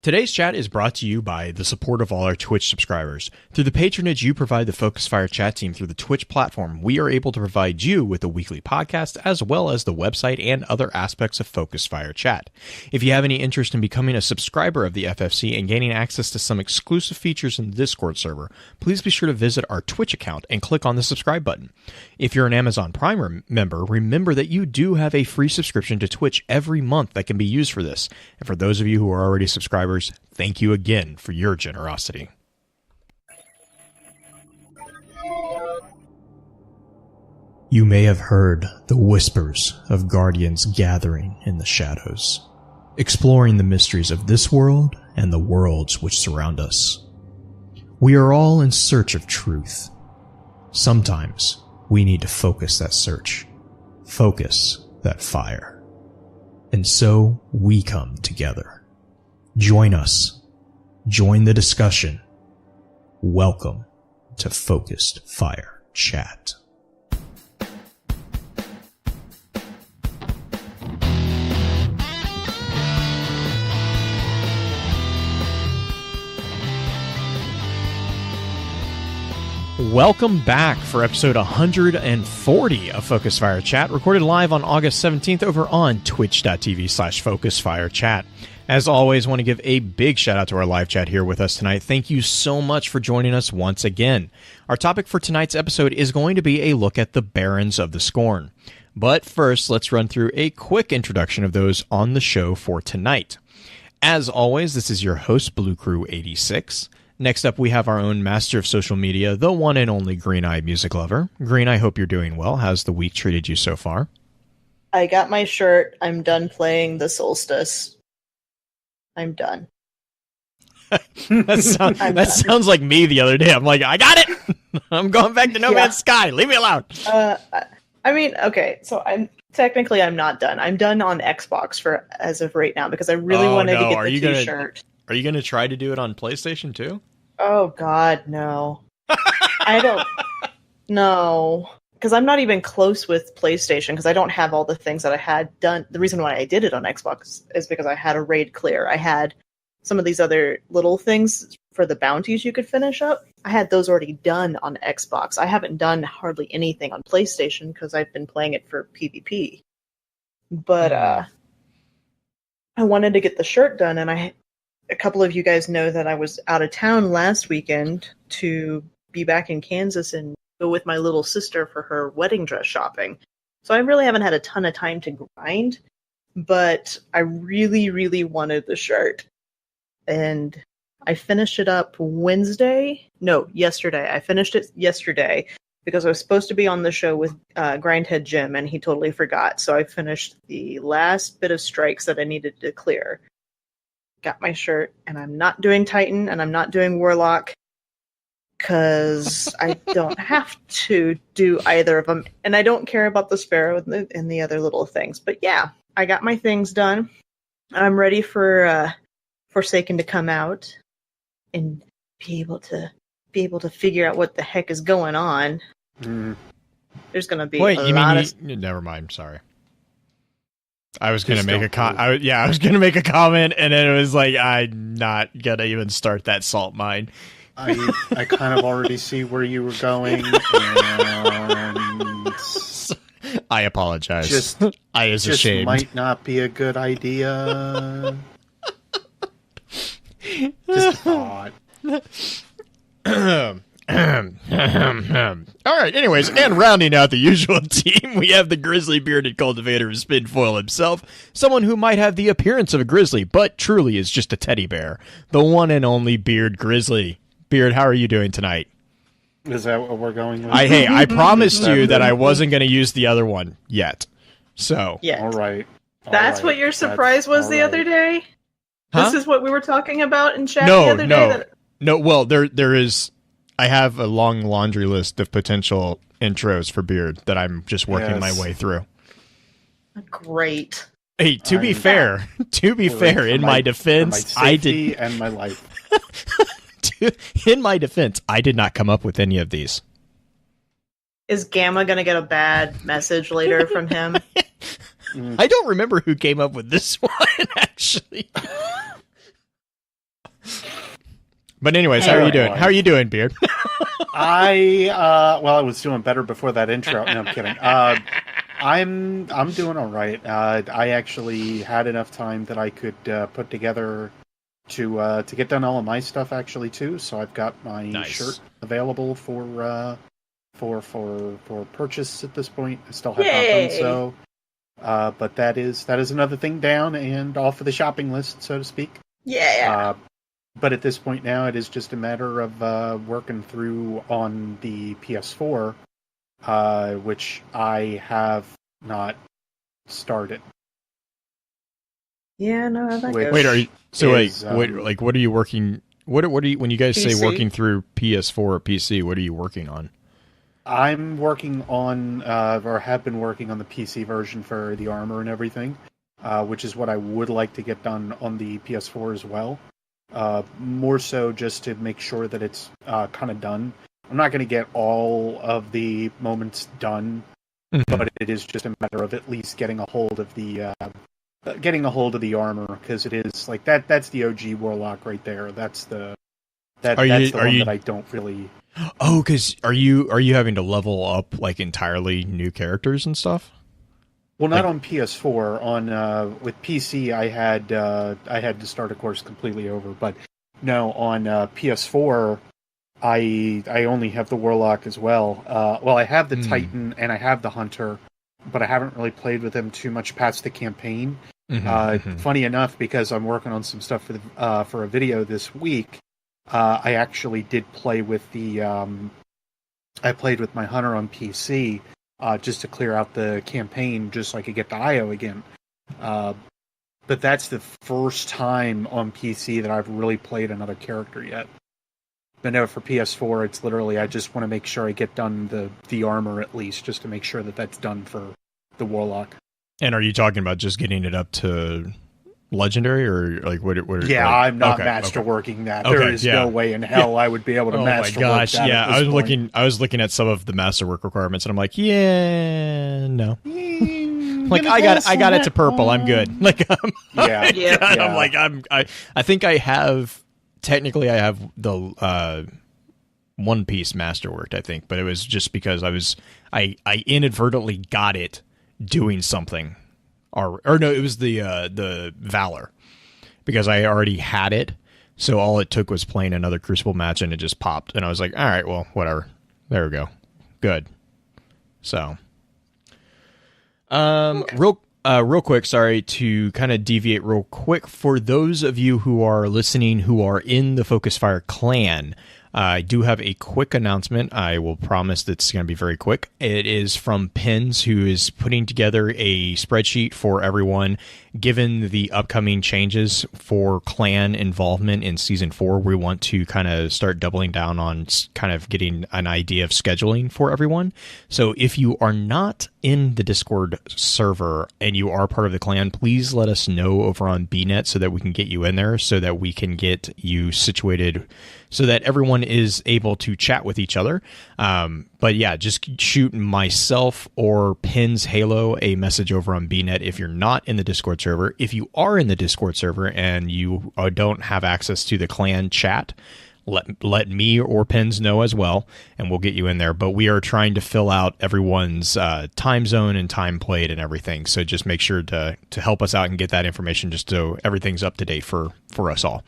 Today's chat is brought to you by the support of all our Twitch subscribers. Through the patronage you provide the Focus Fire chat team through the Twitch platform, we are able to provide you with a weekly podcast as well as the website and other aspects of Focus Fire chat. If you have any interest in becoming a subscriber of the FFC and gaining access to some exclusive features in the Discord server, please be sure to visit our Twitch account and click on the subscribe button. If you're an Amazon Prime member, remember that you do have a free subscription to Twitch every month that can be used for this. And for those of you who are already subscribers, thank you again for your generosity. You may have heard the whispers of guardians gathering in the shadows, exploring the mysteries of this world and the worlds which surround us. We are all in search of truth. Sometimes we need to focus that search, focus that fire. And so we come together. Join us. Join the discussion. Welcome to Focused Fire Chat. Welcome back for episode 140 of Focus Fire Chat, recorded live on August 17th over on twitch.tv/FocusFireChat. As always, I want to give a big shout out to our live chat here with us tonight. Thank you so much for joining us once again. Our topic for tonight's episode is going to be a look at the Barons of the Scorn. But first, let's run through a quick introduction of those on the show for tonight. As always, this is your host, Blue Crew 86. Next up, we have our own master of social media, the one and only Green Eye Music Lover. Green, I hope you're doing well. How's the week treated you so far? I got my shirt. I'm done playing the Solstice. I'm done. That sounds like me the other day. I'm like, I got it! I'm going back to No Man's Sky. Leave me alone. I mean, okay, so I'm not done. I'm done on Xbox for as of right now because I really wanted to get the t-shirt. Are you going to try to do it on PlayStation too? Oh, God, no. I don't... No. Because I'm not even close with PlayStation because I don't have all the things that I had done. The reason why I did it on Xbox is because I had a raid clear. I had some of these other little things for the bounties you could finish up. I had those already done on Xbox. I haven't done hardly anything on PlayStation because I've been playing it for PvP. But I wanted to get the shirt done, and a couple of you guys know that I was out of town last weekend to be back in Kansas and go with my little sister for her wedding dress shopping. So I really haven't had a ton of time to grind, but I really, really wanted the shirt. And I finished it up yesterday. I finished it yesterday because I was supposed to be on the show with Grindhead Jim, and he totally forgot. So I finished the last bit of strikes that I needed to clear. Got my shirt, and I'm not doing Titan, and I'm not doing Warlock, because I don't have to do either of them, and I don't care about the Sparrow and the other little things. But yeah, I got my things done. I'm ready for Forsaken to come out and be able to figure out what the heck is going on. There's going to be never mind. Sorry. I was going to make I was going to make a comment, and then it was like, I'm not going to even start that salt mine. I kind of already see where you were going, and I apologize. I was ashamed. Might not be a good idea. Just thought. All right, anyways, and rounding out the usual team, we have the grizzly bearded cultivator of Spinfoil himself, someone who might have the appearance of a grizzly, but truly is just a teddy bear, the one and only Beard Grizzly. Beard, how are you doing tonight? Is that what we're going with? I promised you that I wasn't going to use the other one yet. So, yeah. All right. That's what your surprise was the other day? Huh? This is what we were talking about in chat the other day? No, well, there is... I have a long laundry list of potential intros for Beard that I'm just working my way through. Great. Hey, to be fair, in my defense, I did... and my life. In my defense, I did not come up with any of these. Is Gamma going to get a bad message later from him? I don't remember who came up with this one, actually. But anyways, how are you doing? How are you doing, Beard? I was doing better before that intro. No, I'm kidding. I'm doing all right. I actually had enough time that I could put together to get done all of my stuff actually too. So I've got my shirt available for purchase at this point. I still have not done so. But that is another thing down and off of the shopping list, so to speak. Yeah. But at this point now, it is just a matter of working through on the PS4, which I have not started. Yeah, no, that goes. Wait, are you? So what are you working? What are you when you guys PC? say working through PS4 or PC? What are you working on? I'm working on, or have been working on the PC version for the armor and everything, which is what I would like to get done on the PS4 as well. More so just to make sure that it's kind of done. I'm not going to get all of the moments done, but it is just a matter of at least getting a hold of the armor, because it is like that. That's the OG Warlock right there. That's the one that I don't really. Oh, because are you having to level up like entirely new characters and stuff? Well, not on PS4. On with PC, I had to start a course completely over. But no, on PS4, I only have the Warlock as well. I have the Titan and I have the Hunter, but I haven't really played with them too much past the campaign. Funny enough, because I'm working on some stuff for a video this week, I actually did play with I played with my Hunter on PC. Just to clear out the campaign, just so I could get to IO again. But that's the first time on PC that I've really played another character yet. But no, for PS4, it's literally, I just want to make sure I get done the armor at least, just to make sure that that's done for the Warlock. And are you talking about just getting it up to Legendary, or like what? Yeah, like, I'm not masterworking that. There is no way in hell I would be able to masterwork that. Oh my gosh! Yeah, I was looking at some of the masterwork requirements, and I'm like, no. Like I got it to purple. I'm good. Like I'm like I think I have the One Piece masterworked, I think, but it was just because I inadvertently got it doing something. Or no, it was the Valor, because I already had it, so all it took was playing another Crucible match and it just popped, and I was like, all right, well, whatever. There we go, good. So, real quick, sorry to kind of deviate real quick. For those of you who are listening who are in the Focus Fire clan, I do have a quick announcement. I will promise that it's going to be very quick. It is from Pins, who is putting together a spreadsheet for everyone. Given the upcoming changes for clan involvement in Season 4, we want to kind of start doubling down on kind of getting an idea of scheduling for everyone. So if you are not in the Discord server and you are part of the clan, please let us know over on BNet so that we can get you in there, so that we can get you situated so that everyone is able to chat with each other. But yeah, just shoot myself or Pins Halo a message over on BNet if you're not in the Discord server. If you are in the Discord server and you don't have access to the clan chat, let me or Pins know as well, and we'll get you in there. But we are trying to fill out everyone's time zone and time played and everything. So just make sure to help us out and get that information, just so everything's up to date for us all.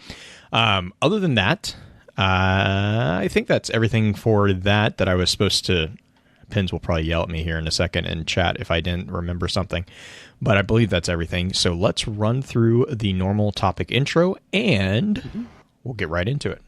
Other than that, I think that's everything for that I was supposed to. Pins will probably yell at me here in a second in chat if I didn't remember something, but I believe that's everything. So let's run through the normal topic intro, and we'll get right into it.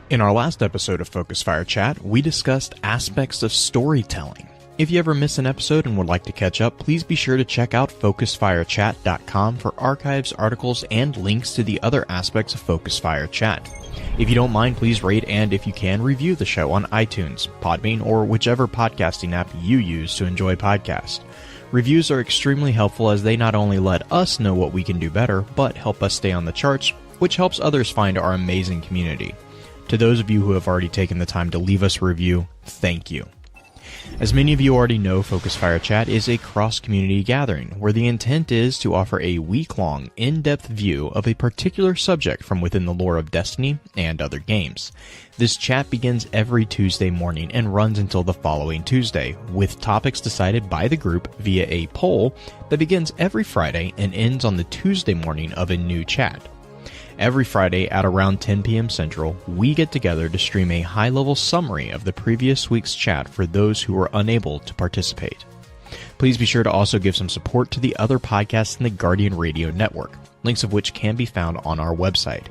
In our last episode of Focus Fire Chat, we discussed aspects of storytelling. If you ever miss an episode and would like to catch up, please be sure to check out FocusFireChat.com for archives, articles, and links to the other aspects of Focus Fire Chat. If you don't mind, please rate and, if you can, review the show on iTunes, Podbean, or whichever podcasting app you use to enjoy podcasts. Reviews are extremely helpful, as they not only let us know what we can do better, but help us stay on the charts, which helps others find our amazing community. To those of you who have already taken the time to leave us a review, thank you. As many of you already know, Focus Fire Chat is a cross-community gathering where the intent is to offer a week-long, in-depth view of a particular subject from within the lore of Destiny and other games. This chat begins every Tuesday morning and runs until the following Tuesday, with topics decided by the group via a poll that begins every Friday and ends on the Tuesday morning of a new chat. Every Friday at around 10 p.m. Central, we get together to stream a high-level summary of the previous week's chat for those who were unable to participate. Please be sure to also give some support to the other podcasts in the Guardian Radio Network, links of which can be found on our website.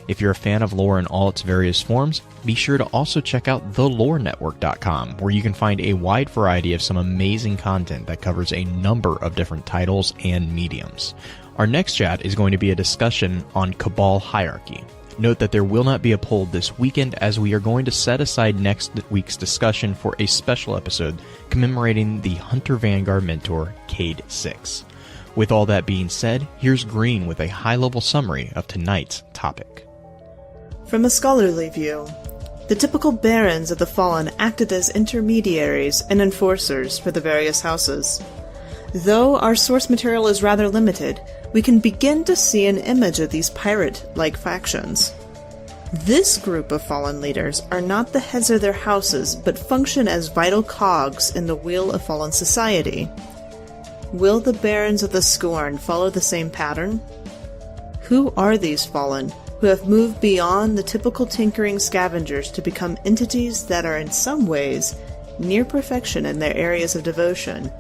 If you're a fan of lore in all its various forms, be sure to also check out thelorenetwork.com, where you can find a wide variety of some amazing content that covers a number of different titles and mediums. Our next chat is going to be a discussion on Cabal Hierarchy. Note that there will not be a poll this weekend, as we are going to set aside next week's discussion for a special episode commemorating the Hunter Vanguard mentor, Cade 6. With all that being said, here's Green with a high-level summary of tonight's topic. From a scholarly view, the typical barons of the Fallen acted as intermediaries and enforcers for the various houses. Though our source material is rather limited, we can begin to see an image of these pirate-like factions. This group of Fallen leaders are not the heads of their houses, but function as vital cogs in the wheel of Fallen society. Will the barons of the Scorn follow the same pattern? Who are these Fallen, who have moved beyond the typical tinkering scavengers to become entities that are in some ways near perfection in their areas of devotion?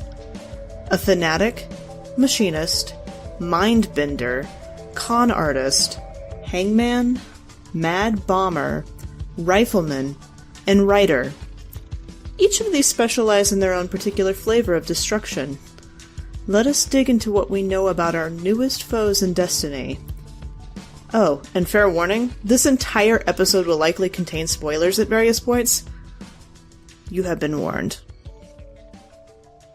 A Fanatic, Machinist, Mindbender, Con Artist, Hangman, Mad Bomber, Rifleman, and Writer. Each of these specialize in their own particular flavor of destruction. Let us dig into what we know about our newest foes in Destiny. Oh, and fair warning, this entire episode will likely contain spoilers at various points. You have been warned.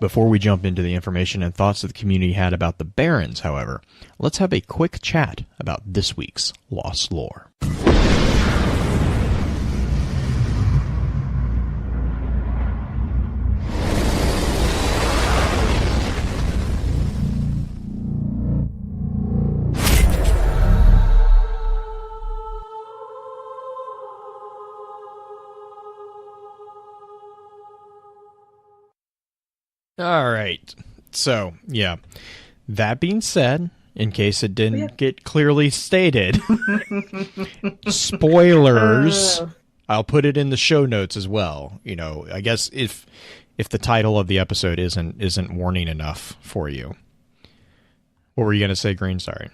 Before we jump into the information and thoughts that the community had about the Barons, however, let's have a quick chat about this week's Lost Lore. All right. So, yeah. That being said, in case it didn't get clearly stated, spoilers. I'll put it in the show notes as well. You know, I guess if the title of the episode isn't warning enough for you. What were you going to say, Green? Sorry.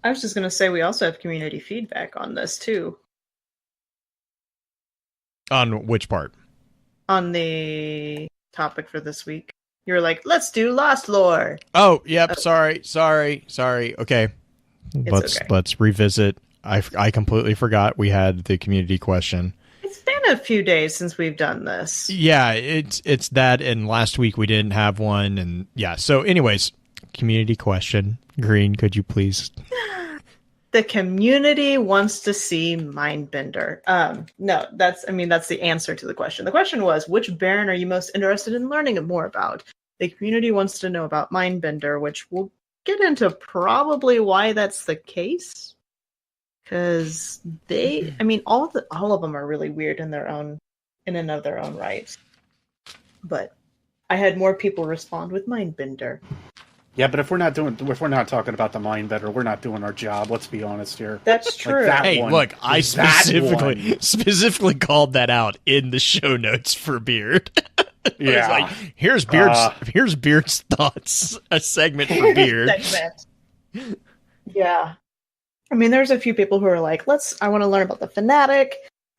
I was just going to say we also have community feedback on this, too. On which part? On the topic for this week. You were like, let's do Lost Lore. Oh, yep. Sorry. Okay. Let's revisit. I completely forgot we had the community question. It's been a few days since we've done this. Yeah, it's that, and last week we didn't have one, and yeah. So, anyways, community question. Green, could you please? The community wants to see Mindbender. No, that's the answer to the question. The question was, which Baron are you most interested in learning more about? The community wants to know about Mindbender, which we'll get into probably why that's the case. Because all of them are really weird in and of their own right. But I had more people respond with Mindbender. Yeah, but if we're not talking about the Mindbender, we're not doing our job. Let's be honest here. That's true. Look, I specifically called that out in the show notes for Beard. Yeah, like, here's Beard's thoughts. A segment for Beard. Yeah, I mean, there's a few people who are like, I want to learn about the Fanatic.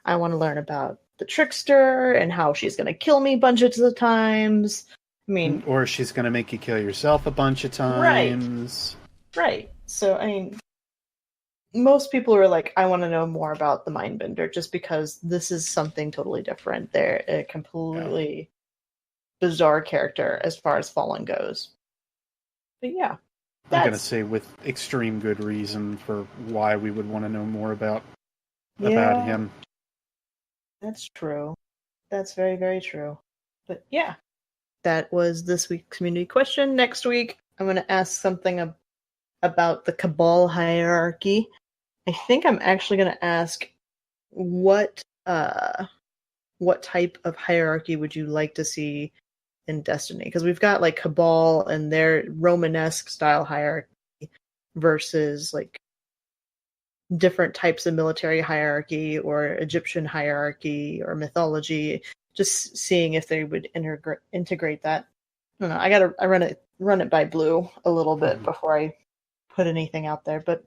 I want to learn about the Trickster and how she's going to kill me bunches of times. I mean, or she's going to make you kill yourself a bunch of times. Right. So, I mean, most people are like, I want to know more about the Mindbender just because this is something totally different. They're a completely bizarre character as far as Fallen goes. But yeah. I'm going to say with extreme good reason for why we would want to know more about him. That's true. That's very, very true. But yeah. that was this week's community question. Next week, I'm going to ask something about the Cabal hierarchy. I think I'm actually going to ask what type of hierarchy would you like to see in Destiny? Because we've got like Cabal and their Romanesque style hierarchy versus like different types of military hierarchy or Egyptian hierarchy or mythology. Just seeing if they would integrate that. I don't know. I run it by Blue a little bit before I put anything out there. But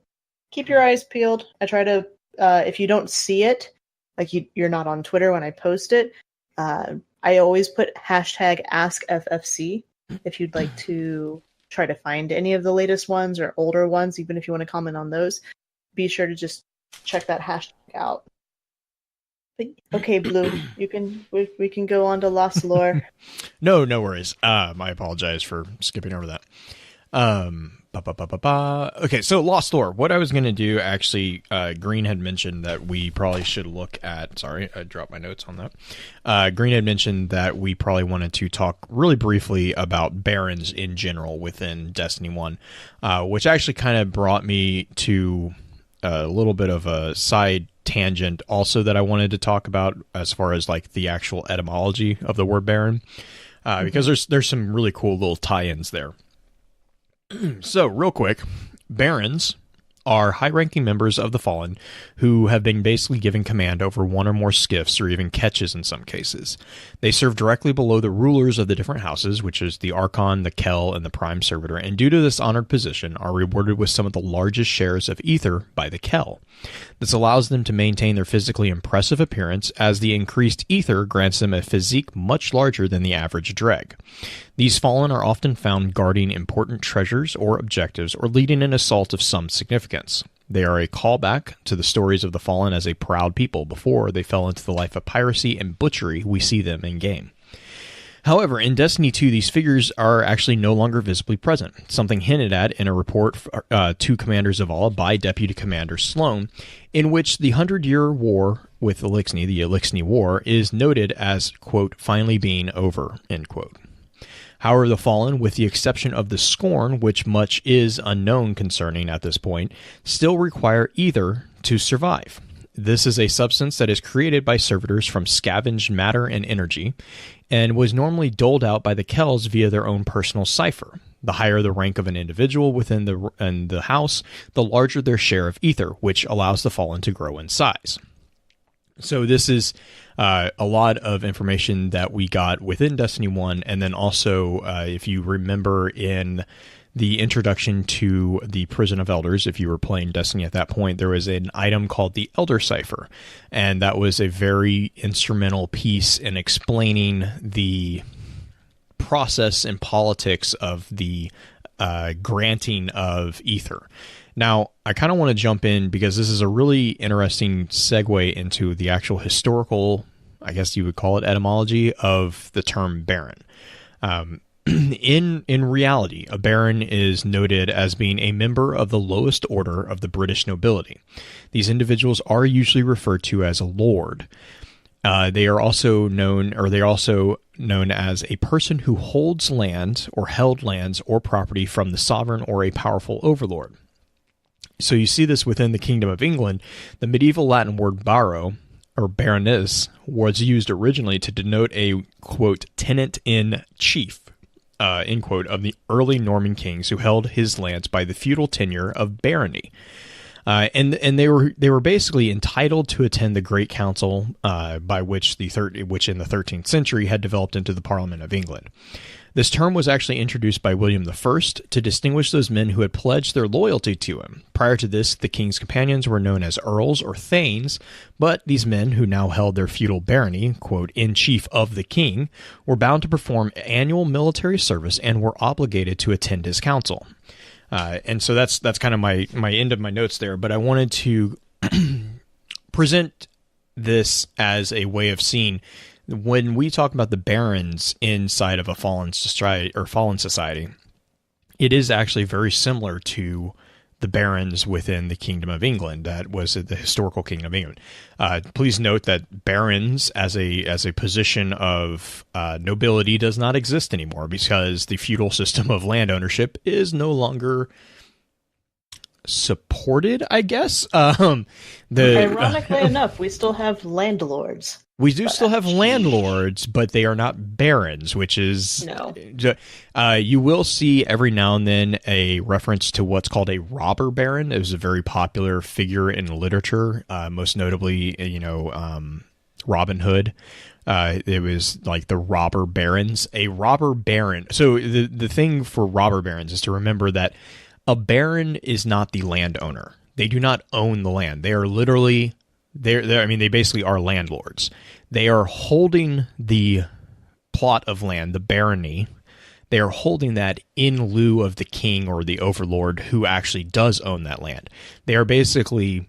keep your eyes peeled. I try to if you don't see it, like you're not on Twitter when I post it, I always put #AskFFC if you'd like to try to find any of the latest ones or older ones, even if you want to comment on those. Be sure to just check that hashtag out. But, okay, Blue, we can go on to Lost Lore. No worries. I apologize for skipping over that. Okay, so Lost Lore. What I was going to do, actually, Green had mentioned that we probably should look at... Sorry, I dropped my notes on that. Green had mentioned that we probably wanted to talk really briefly about Barons in general within Destiny 1, which actually kind of brought me to a little bit of a side tangent also that I wanted to talk about as far as like the actual etymology of the word Baron, because there's some really cool little tie-ins there. So, real quick, Barons are high-ranking members of the Fallen who have been basically given command over one or more skiffs or even ketches in some cases. They serve directly below the rulers of the different houses, which is the Archon, the Kell, and the Prime Servitor, and due to this honored position are rewarded with some of the largest shares of ether by the Kell. This allows them to maintain their physically impressive appearance, as the increased ether grants them a physique much larger than the average Dreg. These Fallen are often found guarding important treasures or objectives or leading an assault of some significance. They are a callback to the stories of the Fallen as a proud people before they fell into the life of piracy and butchery we see them in-game. However, in Destiny 2, these figures are actually no longer visibly present, something hinted at in a report to Commander Zavala by Deputy Commander Sloan, in which the 100-Year War with Elixni, the Elixni War, is noted as, quote, finally being over, end quote. However, the Fallen, with the exception of the Scorn, which much is unknown concerning at this point, still require ether to survive. This is a substance that is created by servitors from scavenged matter and energy, and was normally doled out by the Kells via their own personal cipher. The higher the rank of an individual within the house, the larger their share of ether, which allows the Fallen to grow in size. So this is a lot of information that we got within Destiny 1, and then also, if you remember in the introduction to the Prison of Elders, if you were playing Destiny at that point, there was an item called the Elder Cipher, and that was a very instrumental piece in explaining the process and politics of the granting of ether. Now, I kind of want to jump in because this is a really interesting segue into the actual historical, I guess you would call it, etymology of the term Baron. In reality, a Baron is noted as being a member of the lowest order of the British nobility. These individuals are usually referred to as a lord. They are also known as a person who holds land or held lands or property from the sovereign or a powerful overlord. So you see this within the Kingdom of England. The medieval Latin word baro, or baroness, was used originally to denote a, quote, tenant-in-chief, end quote, of the early Norman kings who held his lands by the feudal tenure of barony. And they were basically entitled to attend the Great Council, by which in the 13th century had developed into the Parliament of England. This term was actually introduced by William I to distinguish those men who had pledged their loyalty to him. Prior to this, the king's companions were known as earls or thanes, but these men, who now held their feudal barony, quote, in chief of the king, were bound to perform annual military service and were obligated to attend his council. And so that's kind of my end of my notes there, but I wanted to present this as a way of seeing when we talk about the barons inside of a fallen society, it is actually very similar to the barons within the Kingdom of England. That was the historical Kingdom of England. Please note that barons as a position of nobility does not exist anymore because the feudal system of land ownership is no longer supported, I guess. Ironically enough, we still have landlords. We do still have landlords, but they are not barons, which is... No. You will see every now and then a reference to what's called a robber baron. It was a very popular figure in literature, most notably, Robin Hood. It was like the robber barons. A robber baron... So the thing for robber barons is to remember that a baron is not the landowner. They do not own the land. They are literally... they basically are landlords. They are holding the plot of land, the barony. They are holding that in lieu of the king or the overlord who actually does own that land. They are basically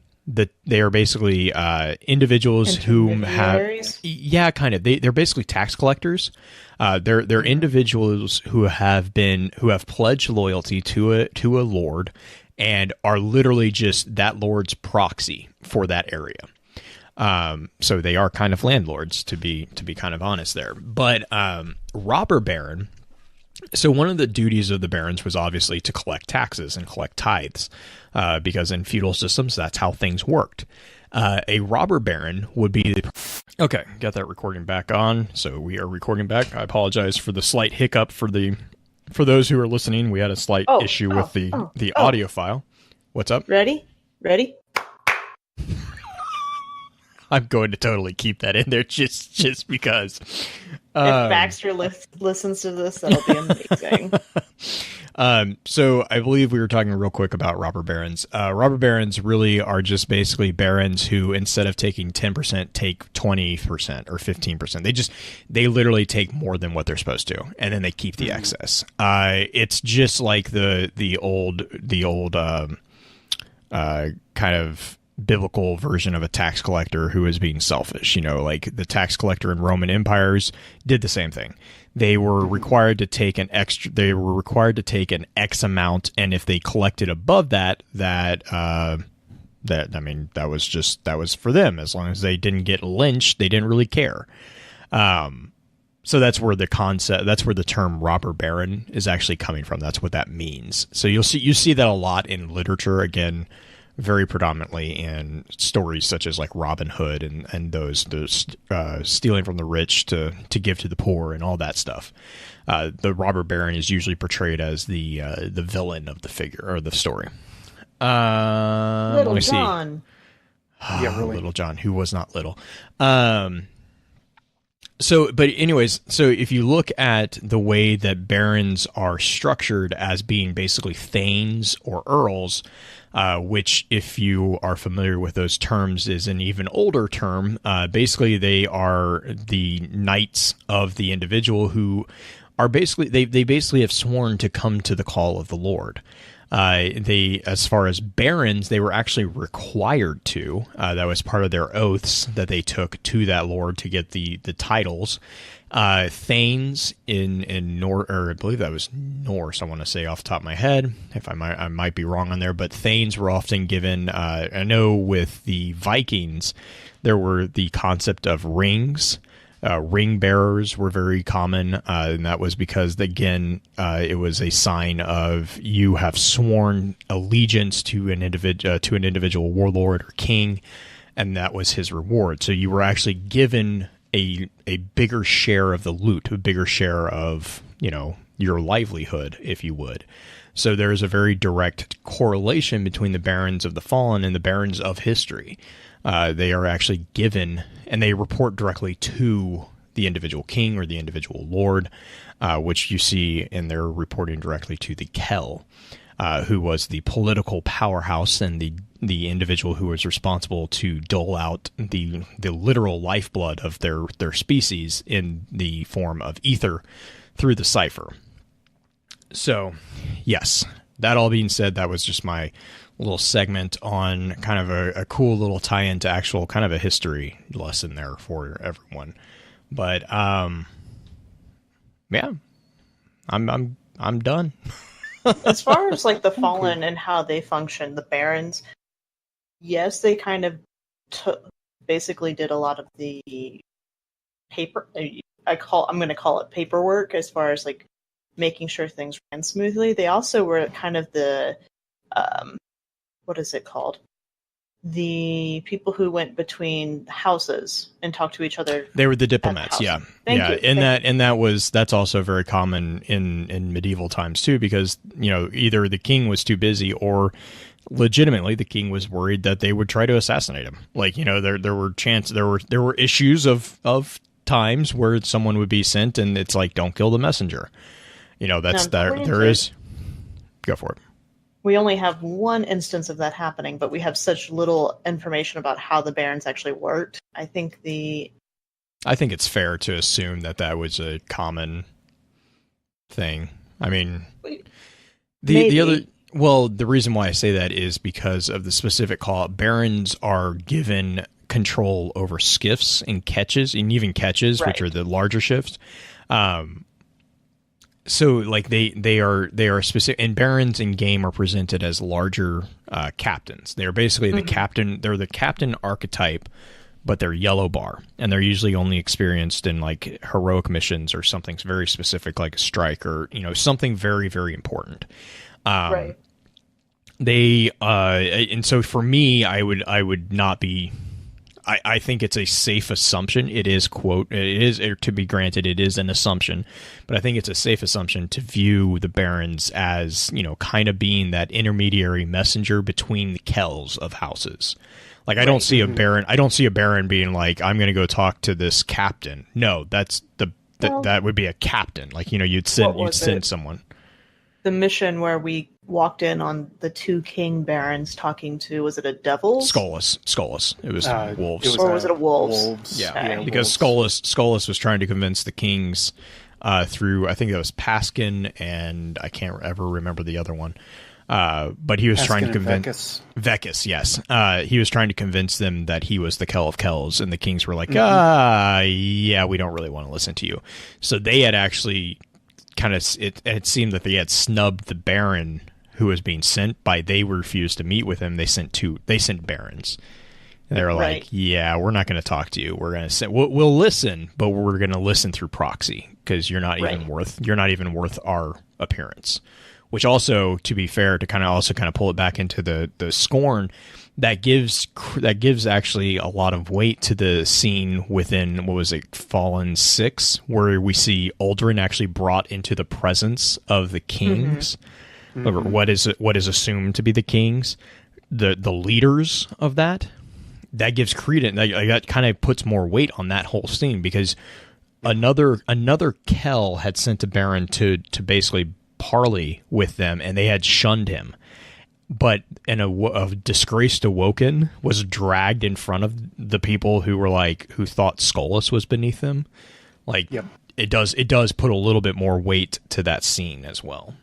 individuals who have, kind of. They're basically tax collectors. They're individuals who have pledged loyalty to a lord and are literally just that lord's proxy for that area. So they are kind of landlords, to be kind of honest there. But robber baron. So one of the duties of the barons was obviously to collect taxes and collect tithes, because in feudal systems that's how things worked. A robber baron would be okay. Got that recording back on. So we are recording back. I apologize for the slight hiccup for those who are listening. We had a slight issue with the audio file. What's up? Ready? I'm going to totally keep that in there just because. If Baxter listens to this, that'll be amazing. So I believe we were talking real quick about robber barons. Robber barons really are just basically barons who, instead of taking 10%, take 20% or 15%. They literally take more than what they're supposed to, and then they keep the excess. It's just like the old kind of biblical version of a tax collector who is being selfish. Like the tax collector in Roman empires did the same thing. They were required to take an X amount, and if they collected above that was for them. As long as they didn't get lynched, they didn't really care. So that's where the term robber baron is actually coming from. That's what that means. So you see that a lot in literature, again, very predominantly in stories such as like Robin Hood and those stealing from the rich to give to the poor and all that stuff. The robber baron is usually portrayed as the villain of the figure or the story. Little John. Yeah, really. Little John, who was not little. So if you look at the way that barons are structured as being basically thanes or earls, which, if you are familiar with those terms, is an even older term. Basically, they are the knights of the individual who are basically they basically have sworn to come to the call of the Lord. As far as barons, they were actually required to. That was part of their oaths that they took to that lord to get the titles. Thanes in Norse, or I believe that was Norse, I want to say off the top of my head. If I might be wrong on there, but thanes were often given. I know with the Vikings, there were the concept of rings. Ring bearers were very common, and that was because, again, it was a sign of you have sworn allegiance to an individual warlord or king, and that was his reward. So you were actually given a bigger share of the loot, a bigger share of your livelihood, if you would. So there is a very direct correlation between the barons of the fallen and the barons of history. They are actually given, and they report directly to the individual king or the individual lord, which you see in their reporting directly to the Kell, who was the political powerhouse and the individual who was responsible to dole out the literal lifeblood of their species in the form of ether through the cipher. So, yes, that all being said, that was just my little segment on kind of a cool little tie-in to actual kind of a history lesson there for everyone. But yeah, I'm done. As far as like the Fallen and how they function, the Barons, yes, they kind of basically did a lot of the paper. I'm going to call it paperwork as far as like making sure things ran smoothly. They also were kind of the what is it called? The people who went between houses and talked to each other. They were the diplomats, yeah. Thank you. That's also very common in medieval times too, because, you know, either the king was too busy or legitimately the king was worried that they would try to assassinate him. Like, you know, there were issues of times where someone would be sent and it's like, don't kill the messenger. You know, there is. Go for it. We only have one instance of that happening, but we have such little information about how the Barons actually worked. I think it's fair to assume that was a common thing. I mean, the reason why I say that is because of the specific call. Barons are given control over skiffs and catches, and even catches, right, which are the larger ships. So like they are specific, and barons in game are presented as larger captains. They're basically the captain. They're the captain archetype, but they're yellow bar, and they're usually only experienced in like heroic missions or something very specific, like a strike or, you know, something very, very important. Right. They and so for me, I would not be. I think it's a safe assumption. It is to be granted, it is an assumption, but I think it's a safe assumption to view the barons as, you know, kind of being that intermediary messenger between the kells of houses. Like, I don't see a baron being like, I'm going to go talk to this captain. No, that would be a captain. Like, you know, you'd send someone. The mission where we walked in on the two king barons talking to, was it a devils? Scolus. It was wolves. Was it a wolves? Yeah, okay. Because Scolus was trying to convince the kings through, I think it was Paskin, and I can't ever remember the other one. But he was trying to convince Vecus, yes. He was trying to convince them that he was the Kell of Kells, and the kings were like, yeah, we don't really want to listen to you. So they had actually it seemed that they had snubbed the baron who was being sent by. They refused to meet with him. They sent barons. And they were like, yeah, we're not going to talk to you. We're going to we'll listen, but we're going to listen through proxy because you're not even worth our appearance. Which also, to be fair, to kind of pull it back into the Scorn, that gives actually a lot of weight to the scene within, what was it, Fallen 6, where we see Uldren actually brought into the presence of the kings, or what is assumed to be the kings, the leaders of that. That gives credence. That kind of puts more weight on that whole scene, because another Kell had sent a baron to basically parley with them, and they had shunned him. But a disgraced Awoken was dragged in front of the people who thought Scolus was beneath them. Like, yep. It does put a little bit more weight to that scene as well.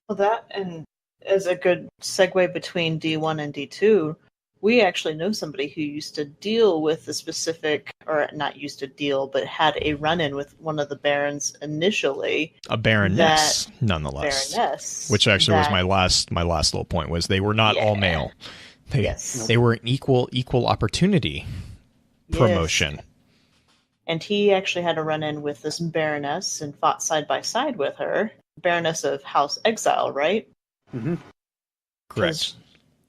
Well, that, and as a good segue between D1 and D2, we actually know somebody who used to deal with the specific, or not used to deal, but had a run-in with one of the barons initially. A baroness, nonetheless. Baroness. Which actually was my last little point, was they were not all male. They were an equal opportunity promotion. Yes. And he actually had a run-in with this baroness and fought side by side with her. Baroness of House Exile, right? Mm-hmm. Correct.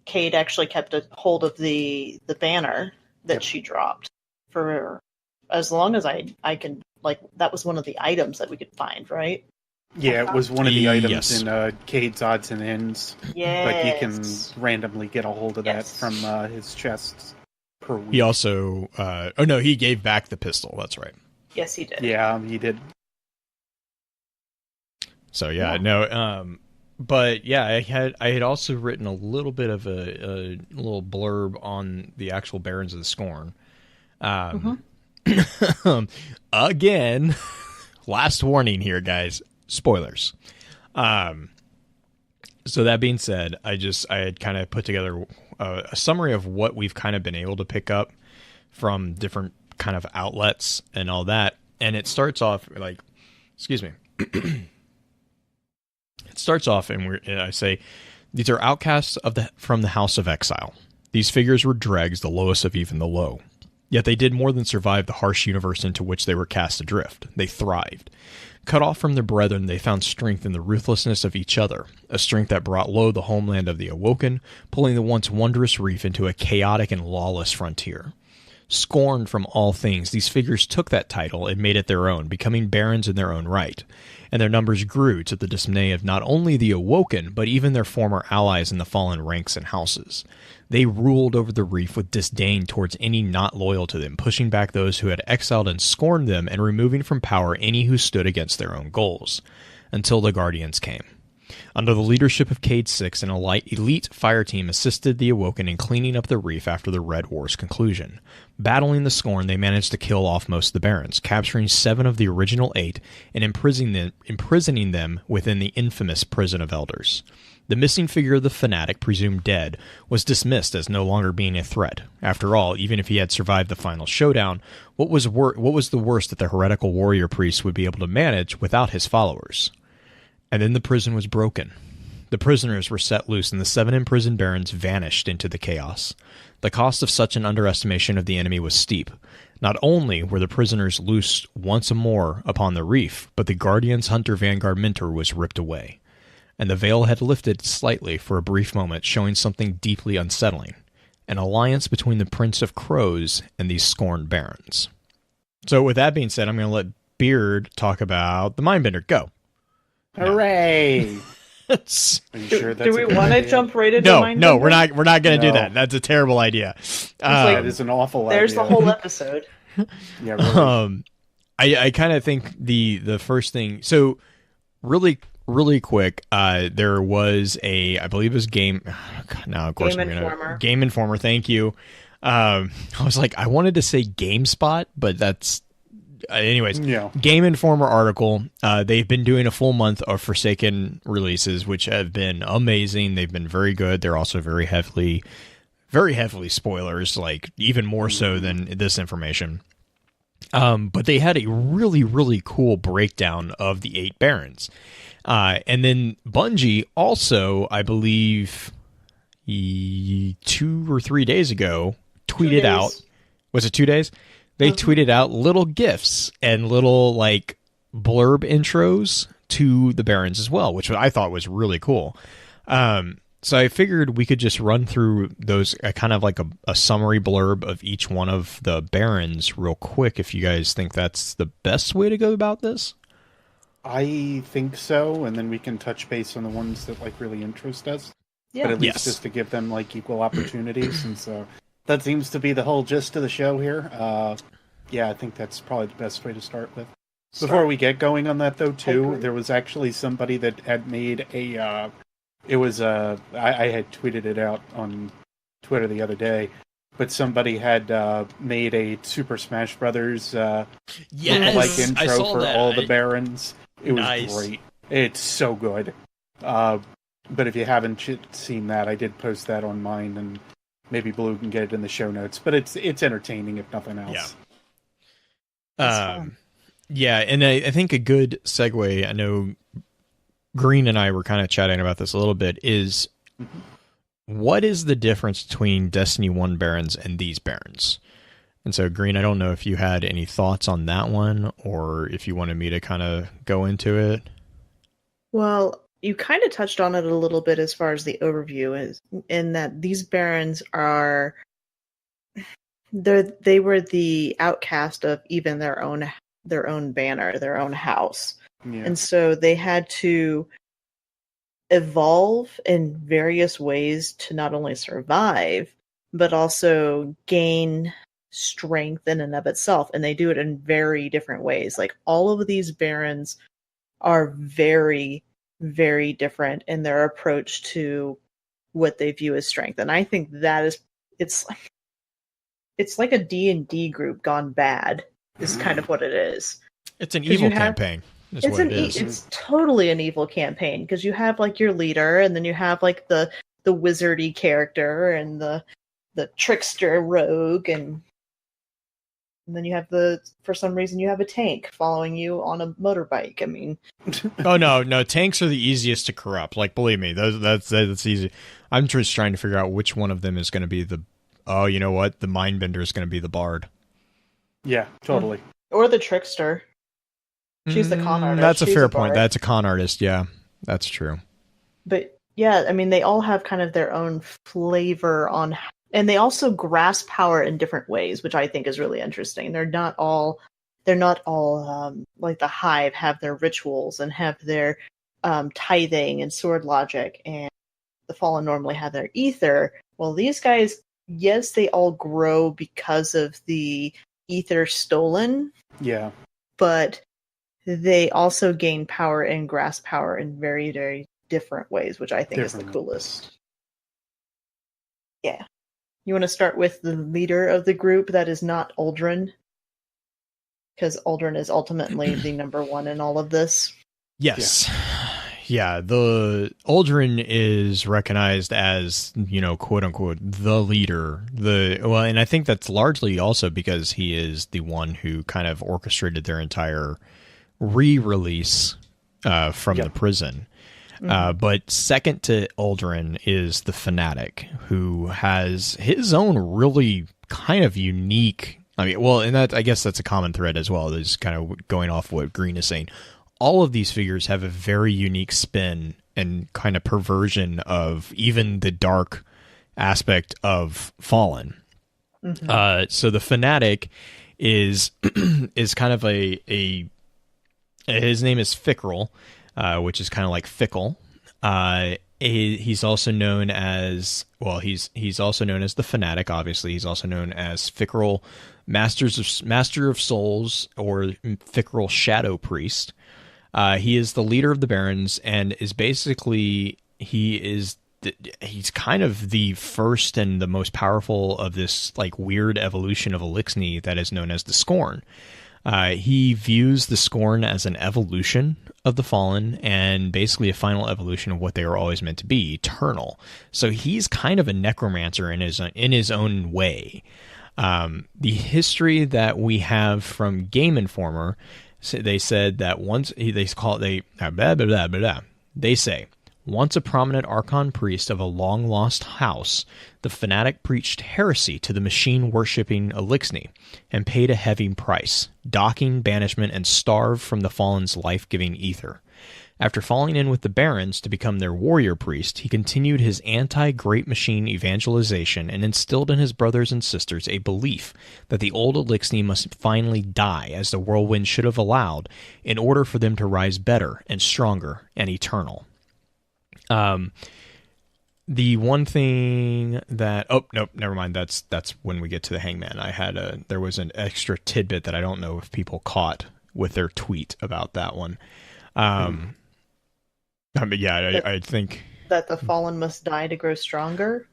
Cade actually kept a hold of the banner that she dropped for as long as I can. Like, that was one of the items that we could find, right? Yeah, it was one of the items in Cade's odds and ends. Yes. Like, you can randomly get a hold of that from his chests per week. He also he gave back the pistol, that's right. Yes, he did. Yeah, he did. So but yeah, I had also written a little bit of a little blurb on the actual Barons of the Scorn. Again, last warning here, guys. Spoilers. So that being said, I had kind of put together a summary of what we've kind of been able to pick up from different kind of outlets and all that. And it starts off like, excuse me. It starts off, and I say, these are outcasts from the House of Exile. These figures were dregs, the lowest of even the low. Yet they did more than survive the harsh universe into which they were cast adrift. They thrived. Cut off from their brethren, they found strength in the ruthlessness of each other, a strength that brought low the homeland of the Awoken, pulling the once wondrous reef into a chaotic and lawless frontier. Scorned from all things, these figures took that title and made it their own, becoming barons in their own right, and their numbers grew to the dismay of not only the Awoken, but even their former allies in the fallen ranks and houses. They ruled over the reef with disdain towards any not loyal to them, pushing back those who had exiled and scorned them, and removing from power any who stood against their own goals, until the Guardians came. Under the leadership of Cade Six, an elite fire team assisted the Awoken in cleaning up the reef after the Red War's conclusion. Battling the Scorn, they managed to kill off most of the Barons, capturing 7 of the original 8 and imprisoning them within the infamous Prison of Elders. The missing figure of the Fanatic, presumed dead, was dismissed as no longer being a threat. After all, even if he had survived the final showdown, what was the worst that the heretical warrior priest would be able to manage without his followers? And then the prison was broken. The prisoners were set loose, and the 7 imprisoned barons vanished into the chaos. The cost of such an underestimation of the enemy was steep. Not only were the prisoners loosed once more upon the reef, but the Guardian's Hunter Vanguard mentor was ripped away. And the veil had lifted slightly for a brief moment, showing something deeply unsettling. An alliance between the Prince of Crows and these scorned barons. So with that being said, I'm going to let Beard talk about the Mindbender. Go. Hooray! Are you sure that's do we want to jump right into Mindbender? No, we're not going to do that. That's a terrible idea. That is an awful idea. There's the whole episode. Yeah, really. I kind of think the first thing. So really quick, there was I believe it was Game. Now, of course, Game Informer. Thank you. I was like, I wanted to say GameSpot, but that's. Anyways, yeah. Game Informer article. They've been doing a full month of Forsaken releases, which have been amazing. They've been very good. They're also very heavily spoilers, like even more so than this information. But they had a really, really cool breakdown of the 8 barons. And then Bungie also, I believe, 2 or 3 days ago, tweeted out. Was it 2 days? They tweeted out little gifts and little like blurb intros to the barons as well, which I thought was really cool. So I figured we could just run through those, kind of like a summary blurb of each one of the barons real quick, if you guys think that's the best way to go about this. I think so, and then we can touch base on the ones that like really interest us. Yeah. But at least just to give them like equal opportunities, and so that seems to be the whole gist of the show here. Yeah, I think that's probably the best way to start with. Before we get going on that, though, too, there was actually somebody that had made a... I had tweeted it out on Twitter the other day, but somebody had made a Super Smash Brothers like intro for all the barons. It was great. It's so good. But if you haven't seen that, I did post that on mine, and maybe Blue can get it in the show notes. But it's entertaining, if nothing else. Yeah. Yeah, and I think a good segue, I know Green and I were kind of chatting about this a little bit, is what is the difference between Destiny 1 barons and these barons? And so, Green, I don't know if you had any thoughts on that one, or if you wanted me to kind of go into it. Well, you kind of touched on it a little bit as far as the overview is, in that these barons are... They were the outcast of even their own banner, their own house. Yeah. And so they had to evolve in various ways to not only survive, but also gain strength in and of itself. And they do it in very different ways. Like, all of these barons are very, very different in their approach to what they view as strength. And I think that is... It's like a D&D group gone bad, is kind of what it is. It's an evil campaign. It's totally an evil campaign, because you have like your leader, and then you have like the wizardy character, and the trickster rogue, and And then you have for some reason, you have a tank following you on a motorbike. I mean, oh no, tanks are the easiest to corrupt. Like, believe me, that's easy. I'm just trying to figure out which one of them is going to be the. Oh, you know what? The Mindbender is going to be the Bard. Yeah, totally. Or the Trickster. She's the con artist. That's a She's fair a point. bard. That's a con artist. Yeah, that's true. But yeah, I mean, they all have kind of their own flavor on, and they also grasp power in different ways, which I think is really interesting. They're not all like the Hive have their rituals and have their tithing and sword logic, and the Fallen normally have their ether. Well, these guys, yes, they all grow because of the ether stolen. Yeah. But they also gain power and grasp power in very, very different ways, which I think is the coolest. Yeah. You want to start with the leader of the group that is not Uldren? Because Uldren is ultimately the number one in all of this. Yes. Yeah, the Uldren is recognized as, quote unquote, the leader. And I think that's largely also because he is the one who kind of orchestrated their entire re-release from the prison. But second to Uldren is the Fanatic, who has his own really kind of unique. I mean, well, and I guess that's a common thread as well. Is kind of going off what Green is saying. All of these figures have a very unique spin and kind of perversion of even the dark aspect of Fallen. So the Fanatic is kind of a his name is Fickle, which is kind of like fickle. He's also known as he's also known as the Fanatic. Obviously, he's also known as Fickle, Master of Souls, or Fickle Shadow Priest. He is the leader of the Barons, and is basically he's kind of the first and the most powerful of this like weird evolution of Elixni that is known as the Scorn. He views the Scorn as an evolution of the Fallen, and basically a final evolution of what they were always meant to be, eternal. So he's kind of a necromancer in his own way. The history that we have from Game Informer, they said that they say once a prominent Archon priest of a long-lost house, the Fanatic preached heresy to the machine-worshipping Elixni and paid a heavy price, docking, banishment, and starved from the Fallen's life-giving ether. After falling in with the Barons to become their warrior priest, he continued his anti-Great Machine evangelization and instilled in his brothers and sisters a belief that the old Elixni must finally die, as the Whirlwind should have allowed, in order for them to rise better and stronger and eternal. The one thing that never mind. That's when we get to the Hangman. There was an extra tidbit that I don't know if people caught with their tweet about that one. I think that the Fallen must die to grow stronger.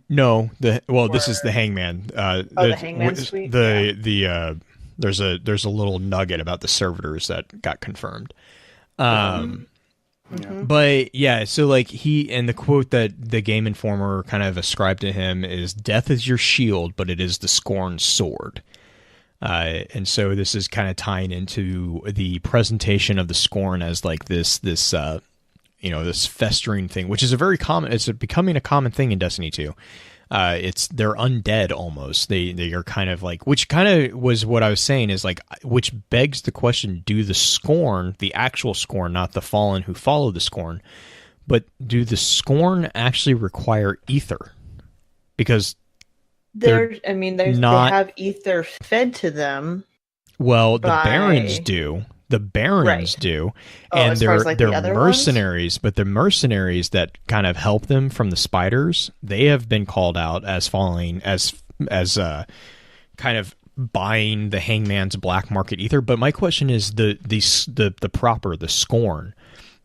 No, this is the Hangman. The Hangman tweet. There's a little nugget about the servitors that got confirmed. But yeah, so like the quote that the Game Informer kind of ascribed to him is, "Death is your shield, but it is the Scorn's sword." And so this is kind of tying into the presentation of the Scorn as like this festering thing, which is it's becoming a common thing in Destiny 2. They're undead almost. They are kind of like, which kind of was what I was saying is like, which begs the question, do the Scorn, the actual Scorn, not the Fallen who follow the Scorn, but do the Scorn actually require ether? Because they have ether fed to them. Well, the Barons do. The Barons do, and they're mercenaries. But the mercenaries that kind of help them from the spiders, they have been called out as falling as kind of buying the Hangman's black market ether. But my question is the Scorn,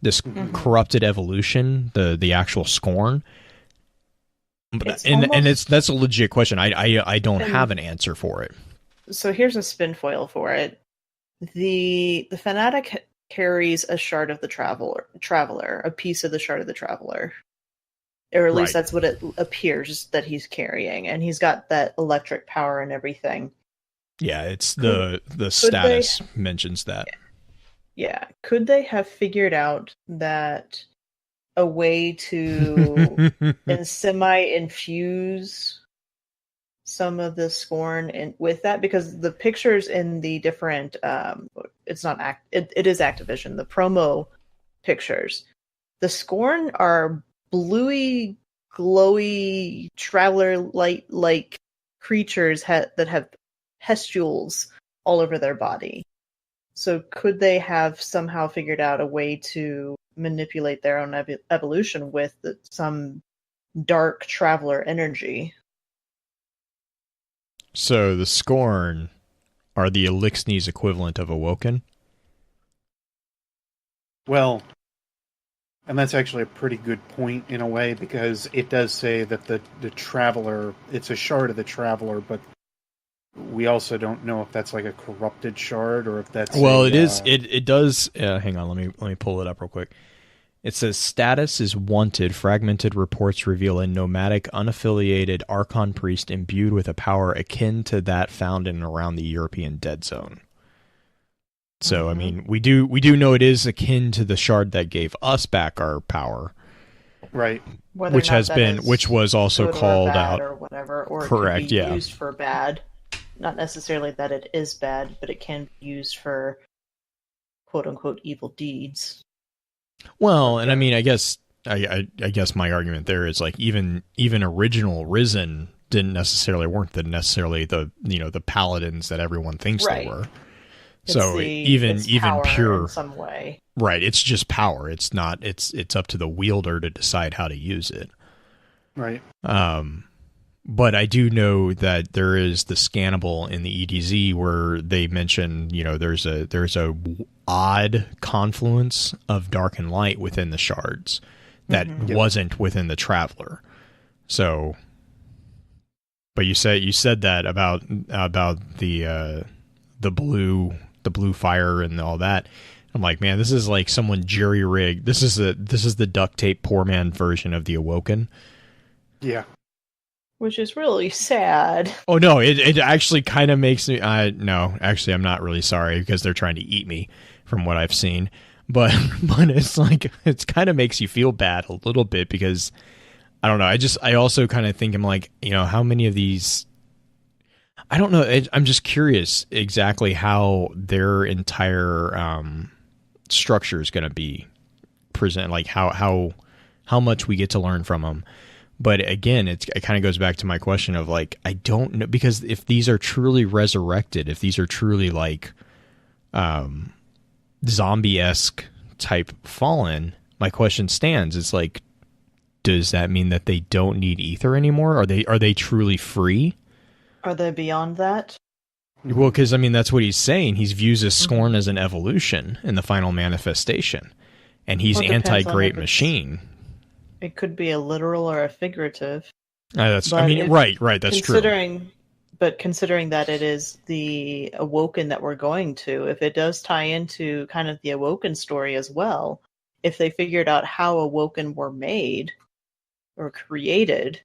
this corrupted evolution, the actual Scorn. That's a legit question. I don't have an answer for it. So here's a spin foil for it. The Fanatic carries a shard of the Traveler, a piece of the shard of the Traveler. Or at least that's what it appears that he's carrying. And he's got that electric power and everything. Yeah, it's the status mentions that. Yeah. Could they have figured out that a way to semi-infuse some of the Scorn with that? Because the pictures in the different it's not it is Activision, the promo pictures, the Scorn are bluey, glowy traveler light like creatures that have pustules all over their body. So could they have somehow figured out a way to manipulate their own evolution with some dark traveler energy? So the Scorn are the Elixni's equivalent of Awoken? Well, and that's actually a pretty good point in a way, because it does say that the Traveler, it's a shard of the Traveler, but we also don't know if that's like a corrupted shard or if that's it does hang on, let me pull it up real quick. It says status is wanted. Fragmented reports reveal a nomadic unaffiliated Archon priest imbued with a power akin to that found in and around the European Dead Zone. So I mean, we do know it is akin to the shard that gave us back our power. Right. Which was also called out or whatever, or correct, it can be used for bad. Not necessarily that it is bad, but it can be used for quote-unquote evil deeds. Well, and I mean, I guess my argument there is like even original Risen weren't necessarily the paladins that everyone thinks they were. So even pure in some way, right? It's just power. It's not. It's up to the wielder to decide how to use it. Right. But I do know that there is the scannable in the EDZ where they mention, there's a odd confluence of dark and light within the shards that wasn't within the Traveler. So, but you said that about the blue fire and all that. I'm like, man, this is like someone jury rigged. This is the duct tape poor man version of the Awoken. Yeah. Which is really sad. Oh no, it actually kind of makes me. No, actually, I'm not really sorry because they're trying to eat me, from what I've seen. But it's like it kind of makes you feel bad a little bit because I don't know. I also kind of think I'm like, how many of these. I don't know. I'm just curious exactly how their entire structure is going to be present. Like how much we get to learn from them. But again, it kind of goes back to my question of like, I don't know, because if these are truly resurrected, if these are truly like zombie-esque type fallen, my question stands. It's like, does that mean that they don't need ether anymore? Are they truly free? Are they beyond that? Well, because I mean, that's what he's saying. He views his Scorn as an evolution in the final manifestation, and he's anti-Great Machine. It could be a literal or a figurative. Right. That's true. But considering that it is the Awoken that we're going to, if it does tie into kind of the Awoken story as well, if they figured out how Awoken were made or created,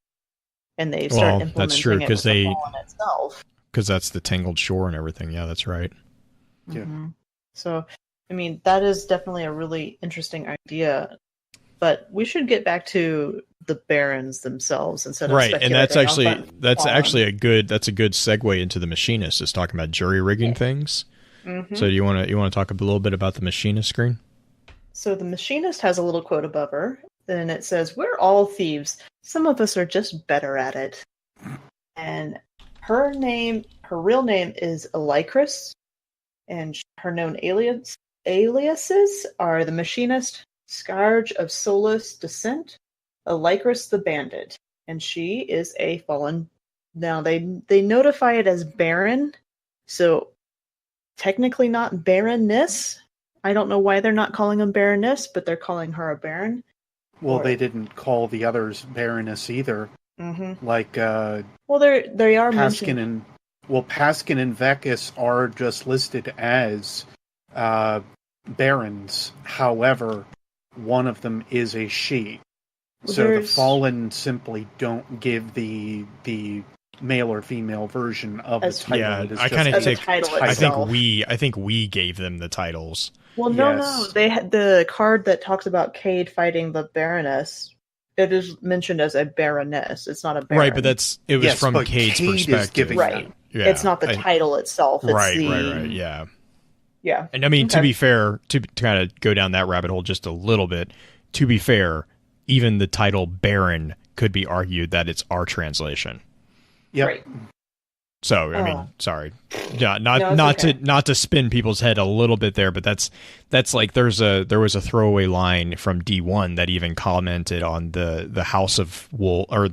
and they start implementing that's true, it with the Fallen itself, because that's the Tangled Shore and everything. Yeah, that's right. Yeah. So, I mean, that is definitely a really interesting idea. But we should get back to the Barons themselves instead of right, and that's actually a good segue into the Machinist, is talking about jury rigging things. Mm-hmm. So you want to talk a little bit about the Machinist screen? So the Machinist has a little quote above her, and it says, "We're all thieves. Some of us are just better at it." And her real name is Elicris, and her known aliases are the Machinist, Scourge of Soulless Descent, Elicris the Bandit, and she is a fallen. Now they notify it as Baron, so technically not Baroness. I don't know why they're not calling them Baroness, but they're calling her a Baron. Well, they didn't call the others Baroness either. Mm-hmm. Like, they are Paskin and Paskin and Vekis are just listed as Barons. However, one of them is a she. So the Fallen simply don't give the male or female version of As- the title. Yeah, It is I just kind a of take. title I think itself. we gave them the titles. Well, no, Yes. they had the card that talks about Cade fighting the Baroness. It is mentioned as a Baroness. It's not a Baron. Right, but it was Yes, from but Cade's Cade is perspective. giving right. Yeah, It's not the title itself. It's Right, the, right, yeah. Yeah. And I mean, to Okay. be fair, to kind of go down that rabbit hole just a little bit, to be fair, even the title Baron could be argued that it's our translation. Yep. Right. So I mean, Oh. sorry, yeah, No, it's not okay. to spin people's head a little bit there, but that's like there was a throwaway line from D1 that even commented on the House of Wolf, or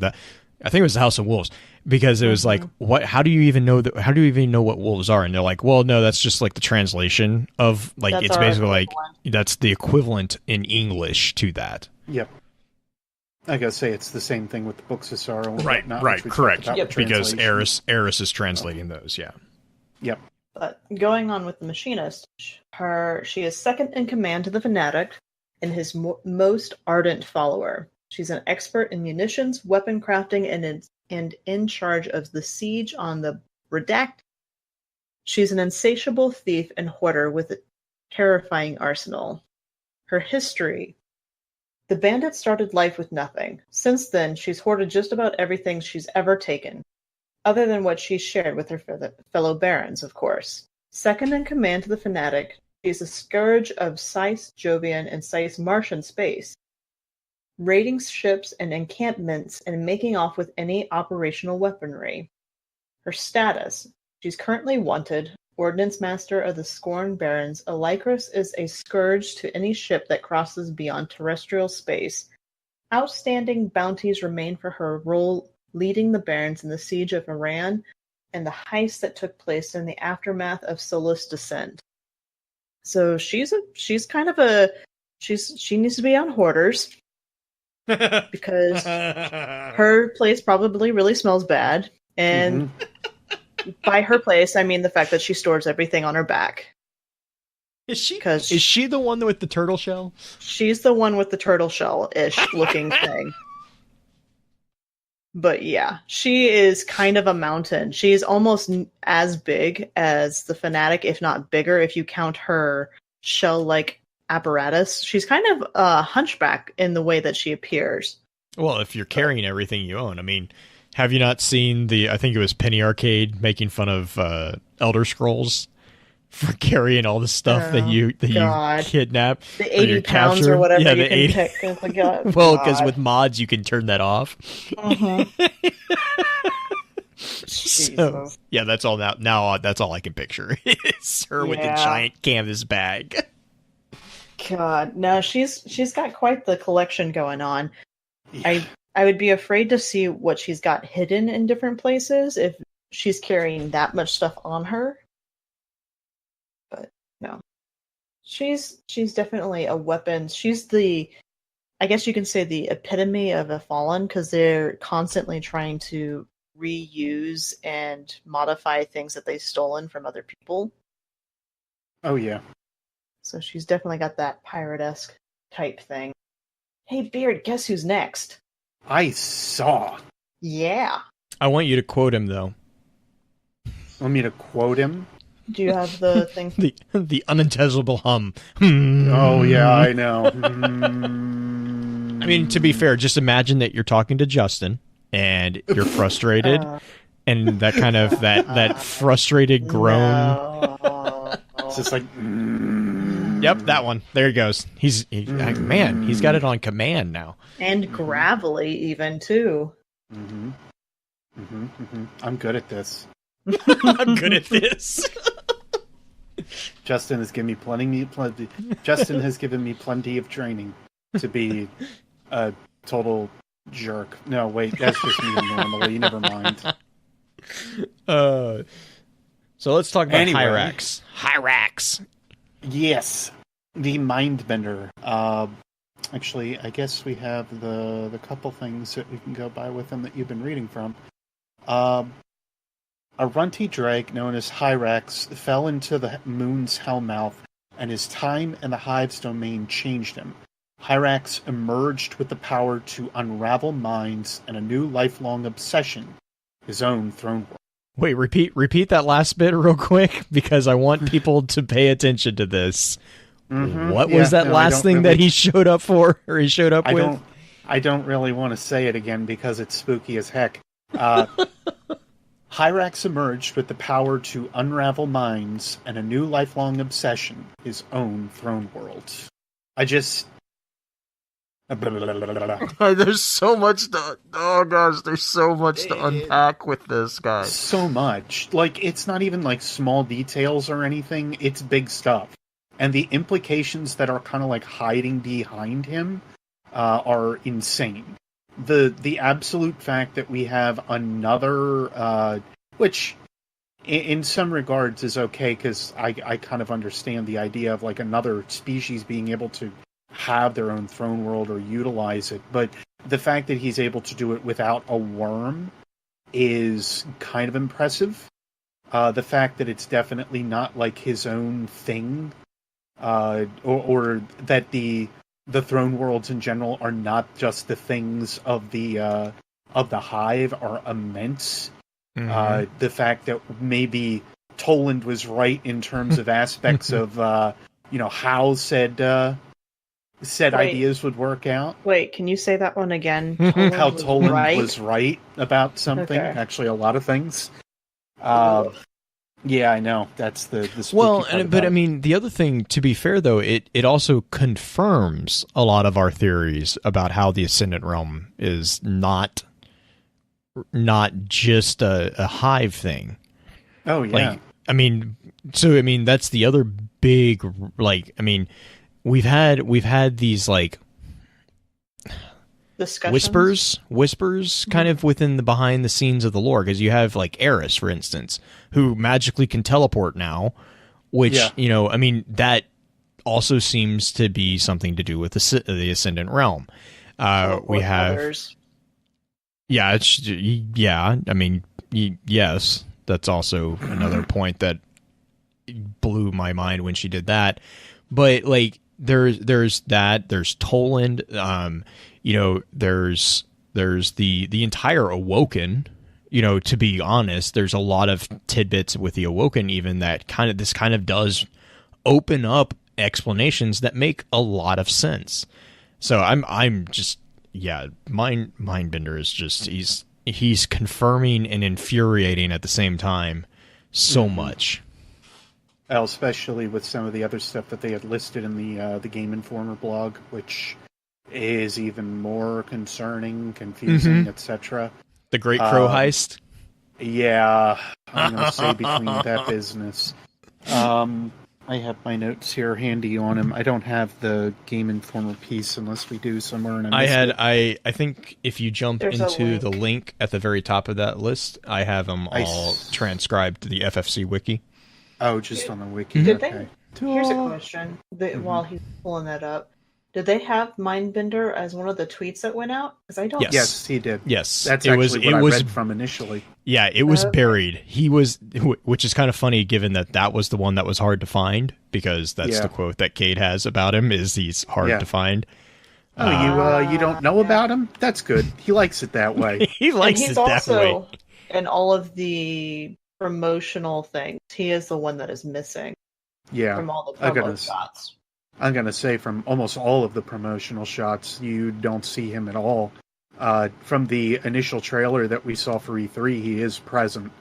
I think it was the House of Wolves, because it was like, what? How do you even know that? How do you even know what wolves are? And they're like, well, no, that's just like the translation of like That's it's our basically like equivalent. that's the equivalent in English to that. Yep. I gotta say, it's the same thing with the Books of Sorrow. And Right, whatnot, right, which we talked correct. about with Because translation. Eris is translating those. Yeah. Yep. But going on with the Machinist, she is second in command to the Fanatic and his most ardent follower. She's an expert in munitions, weapon crafting, and in charge of the siege on the Redact. She's an insatiable thief and hoarder with a terrifying arsenal. Her history. The bandit started life with nothing. Since then, she's hoarded just about everything she's ever taken, other than what she shared with her fellow barons, of course. Second in command to the Fanatic, she's a scourge of Scythe, Jovian, and Scythe Martian space, raiding ships and encampments and making off with any operational weaponry. Her status: she's currently wanted, Ordnance Master of the Scorn Barons. Alicris is a scourge to any ship that crosses beyond terrestrial space. Outstanding bounties remain for her role leading the Barons in the siege of Iran and the heist that took place in the aftermath of Solus' descent. So she needs to be on Hoarders because her place probably really smells bad, and by her place I mean the fact that she stores everything on her back. Is she the one with the turtle shell? She's the one with the turtle shell-ish looking thing. But yeah, she is kind of a mountain. She's almost as big as the Fanatic, if not bigger, if you count her shell-like apparatus. She's kind of a hunchback in the way that she appears. Well, if you're carrying everything you own, I mean, have you not seen I think it was Penny Arcade making fun of Elder Scrolls for carrying all the stuff that you kidnap? The 80 pounds or whatever you can technically get. Well, because with mods you can turn that off. So, yeah, that's all now that's all I can picture. It's her with the giant canvas bag. God, no, she's got quite the collection going on. Yeah. I would be afraid to see what she's got hidden in different places if she's carrying that much stuff on her. But no. She's definitely a weapon. She's I guess you can say the epitome of a fallen, because they're constantly trying to reuse and modify things that they've stolen from other people. Oh, yeah. So she's definitely got that pirate-esque type thing. Hey, Beard, guess who's next? I saw. Yeah. I want you to quote him, though. Want me to quote him? Do you have the thing? the unintelligible hum. Oh, yeah, I know. I mean, to be fair, just imagine that you're talking to Justin, and you're frustrated, and that kind of, that frustrated groan. No. It's just like... Yep, that one. There he goes. He's got it on command now. And gravelly, even, too. I'm good at this. I'm good at this. Justin has given me plenty. Justin has given me plenty of training to be a total jerk. No, wait, that's just me normally. Never mind. So let's talk about Anyway. Hyrax. Hyrax. Yes, the Mindbender. Actually, I guess we have the couple things that we can go by with them that you've been reading from. A runty drake known as Hyrax fell into the moon's hellmouth, and his time in the Hive's domain changed him. Hyrax emerged with the power to unravel minds and a new lifelong obsession his own throne world. Wait, repeat that last bit real quick, because I want people to pay attention to this. Mm-hmm. What was that last thing that he showed up for, or he showed up with? I don't really want to say it again because it's spooky as heck. Hyrax emerged with the power to unravel minds and a new lifelong obsession, his own throne world. There's so much there's so much to unpack with this guy. So much. Like, it's not even like small details or anything, it's big stuff. And the implications that are kind of like hiding behind him are insane. The absolute fact that we have another, which in some regards is okay, because I kind of understand the idea of like another species being able to have their own throne world or utilize it, but the fact that he's able to do it without a worm is kind of impressive. The fact that it's definitely not like his own thing, or that the throne worlds in general are not just the things of the hive are immense. Mm-hmm. The fact that maybe Toland was right in terms of aspects of how said ideas would work out. Wait, can you say that one again? How Toland was right about something. Okay. Actually, a lot of things. Yeah, I know. That's the spooky part but I mean, the other thing, to be fair though, it also confirms a lot of our theories about how the Ascendant Realm is not just a hive thing. Oh yeah. Like, that's the other big, like, I mean, we've had these like discussions? whispers kind of within the behind the scenes of the lore, because you have like Eris, for instance, who magically can teleport now, which that also seems to be something to do with the Ascendant Realm. We have others. Yes, that's also another point that blew my mind when she did that. But like, there's that. There's Toland. There's the entire Awoken. To be honest, there's a lot of tidbits with the Awoken even that kind of does open up explanations that make a lot of sense. So I'm just, Mindbender is just, he's confirming and infuriating at the same time so much. Well, especially with some of the other stuff that they had listed in the Game Informer blog, which is even more concerning, confusing, etc. The Great Crow heist? Yeah, I'm going to say between that business. I have my notes here handy on him. I don't have the Game Informer piece unless we do somewhere in I think if you jump into the link at the very top of that list, I have them all transcribed to the FFC wiki. Oh, just on the wiki. Here's a question. While he's pulling that up, did they have Mindbender as one of the tweets that went out? Because I don't. Yes, he did. Yes, that's actually what I read from initially. Yeah, it was buried. He was, which is kind of funny given that was the one that was hard to find, because that's the quote that Cade has about him, is he's hard to find. Oh, you don't know about him? That's good. He likes it that way. He likes it that way. He's also in all of the promotional things. He is the one that is missing. Yeah, from all the promo shots. I'm going to say from almost all of the promotional shots, you don't see him at all. From the initial trailer that we saw for E3, he is present.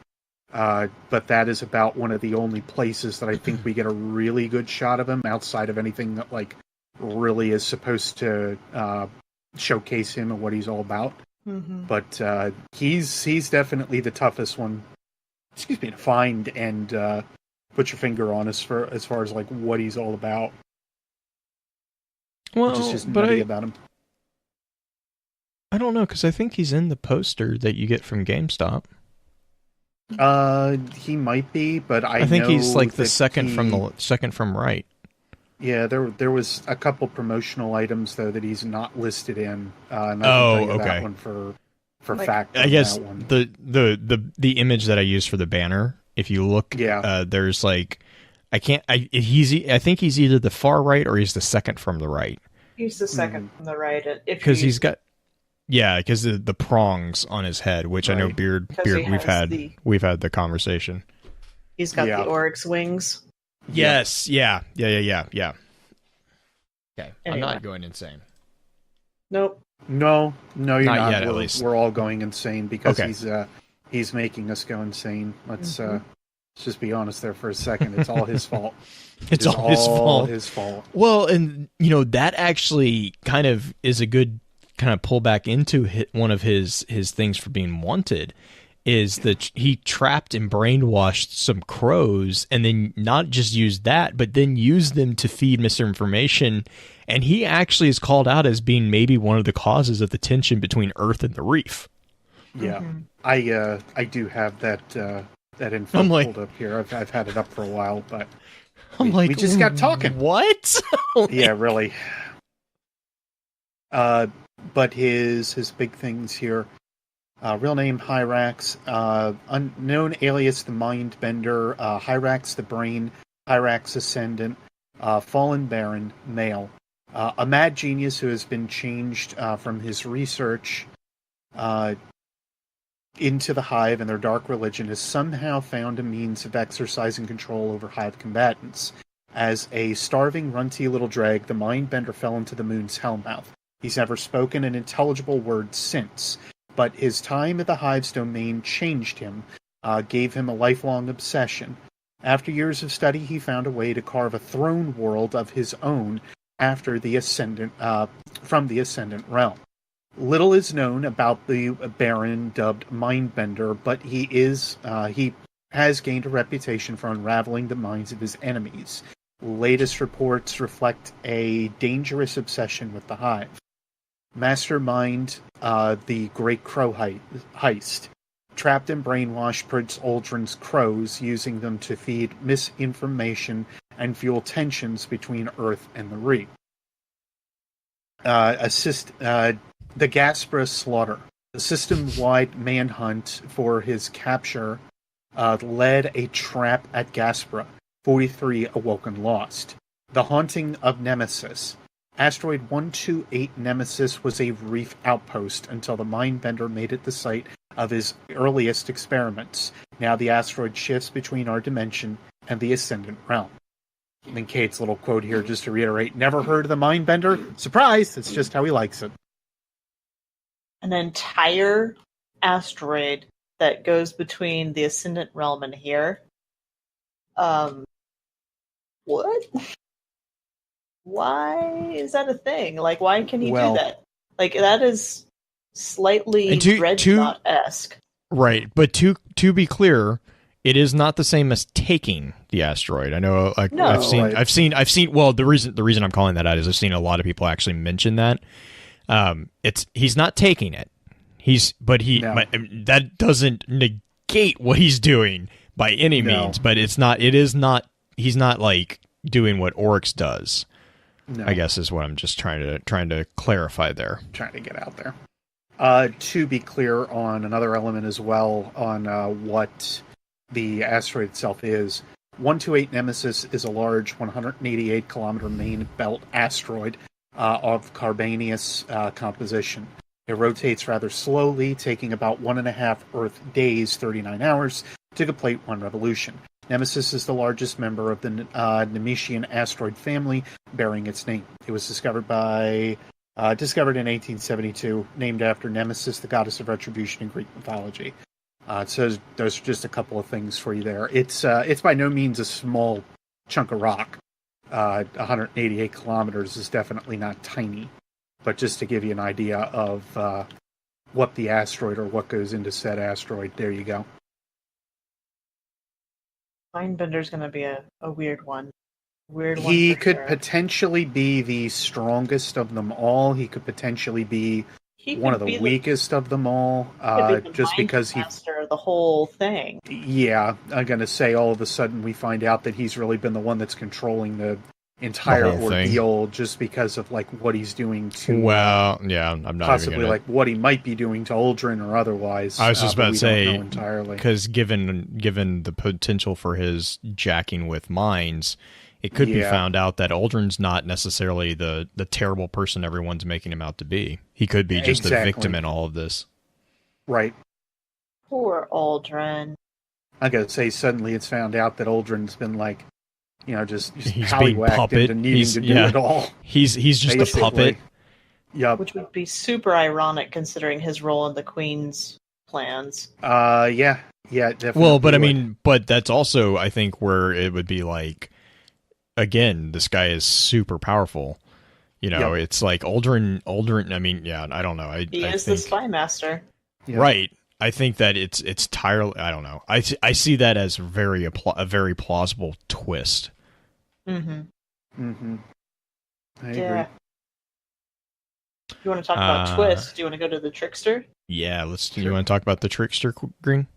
But that is about one of the only places that I think we get a really good shot of him outside of anything that like really is supposed to showcase him and what he's all about. Mm-hmm. But he's definitely the toughest one, to find and put your finger on as far as like what he's all about. Well, just nutty about him. I don't know, because I think he's in the poster that you get from GameStop. He might be, but I think know he's like the second from right. Yeah, there was a couple promotional items though that he's not listed in. And I can tell you that one for fact. I guess that one. the image that I used for the banner, if you look, there's like. I think he's either the far right or he's the second from the right. He's the second from the right. Because he's got Yeah, because the prongs on his head, which I know Right. Beard, 'Cause he we've has had the conversation. He's got Yeah. the Oryx wings. Yes, yeah. Okay, I'm Anyway. not going insane. Nope. No, you're Not not. yet, at least. We're all going insane because Okay. he's making us go insane. Let's just be honest there for a second. It's all his fault. It's all his fault. fault. Well, and that actually kind of is a good kind of pullback into one of his things for being wanted, is that he trapped and brainwashed some crows, and then not just used that, but then used them to feed misinformation. And he actually is called out as being maybe one of the causes of the tension between Earth and the Reef. Yeah, Mm-hmm. I do have that info I'm like- pulled up here. I've had it up for a while, but We just got talking. What? Yeah, really. But his big things here. Real name Hyrax, unknown alias the Mindbender, Hyrax the Brain, Hyrax Ascendant, Fallen Baron, male. A mad genius who has been changed from his research into the Hive and their dark religion, has somehow found a means of exercising control over Hive combatants. As a starving, runty little drag, the Mindbender fell into the moon's hellmouth. He's never spoken an intelligible word since, but his time at the Hive's domain changed him, gave him a lifelong obsession. After years of study, he found a way to carve a throne world of his own after the Ascendant, from the Ascendant realm. Little is known about the Baron dubbed Mindbender, but he has gained a reputation for unraveling the minds of his enemies. Latest reports reflect a dangerous obsession with the Hive. Mastermind the Great Crow heist. Trapped and brainwashed Prince Aldrin's crows, using them to feed misinformation and fuel tensions between Earth and the Reef. The Gaspra slaughter. The system-wide manhunt for his capture led a trap at Gaspra. 43 awoken lost. The haunting of Nemesis. Asteroid 128 Nemesis was a reef outpost until the Mindbender made it the site of his earliest experiments. Now the asteroid shifts between our dimension and the Ascendant realm. And then Kate's little quote here, just to reiterate, never heard of the Mindbender? Surprise! It's just how he likes it. An entire asteroid that goes between the Ascendant realm and here. What? Why is that a thing? Like, why can he do that? Like, that is slightly Dreadnought-esque. Right, but to be clear, it is not the same as taking the asteroid. I know, No. I've seen. Well, the reason I'm calling that out is I've seen a lot of people actually mention that. He's not taking it. That doesn't negate what he's doing by any means. But he's not like doing what Oryx does. No. I guess is what I'm just trying to clarify there. Trying to get out there. To be clear on another element as well on what the asteroid itself is, 128 Nemesis is a large 188-kilometer main belt asteroid of carbonaceous composition. It rotates rather slowly, taking about 1.5 Earth days, 39 hours, to complete one revolution. Nemesis is the largest member of the Nemesian asteroid family, bearing its name. It was discovered in 1872, named after Nemesis, the goddess of retribution in Greek mythology. So those are just a couple of things for you there. It's by no means a small chunk of rock. 188 kilometers is definitely not tiny, but just to give you an idea of what the asteroid or what goes into said asteroid, there you go. Mindbender's going to be a weird one. He could potentially be the strongest of them all. He could potentially be one of the weakest of them all, just because he master the whole thing. Yeah, I'm gonna say all of a sudden we find out that he's really been the one that's controlling the entire ordeal, just because of like what he's doing to. Well, yeah, I'm not possibly even like what he might be doing to Aldrin or otherwise. I was just about to say entirely because given the potential for his jacking with minds, it could be found out that Aldrin's not necessarily the terrible person everyone's making him out to be. He could be just the victim in all of this. Right. Poor Aldrin. I gotta say, suddenly it's found out that Aldrin's been like, just he's being puppet. Into needing to do it all. He's just basically a puppet. Yep. Which would be super ironic considering his role in the Queen's plans. Yeah, definitely. Well, but but that's also, I think, where it would be like, again, this guy is super powerful. It's like Aldrin. I don't know. He is the spy master. Yep. Right. I think that it's entirely. I don't know. I see that as a very plausible twist. Mm-hmm. Mm-hmm. I agree. You want to talk about twist? Do you want to go to the Trickster? Yeah, You want to talk about the Trickster, Green?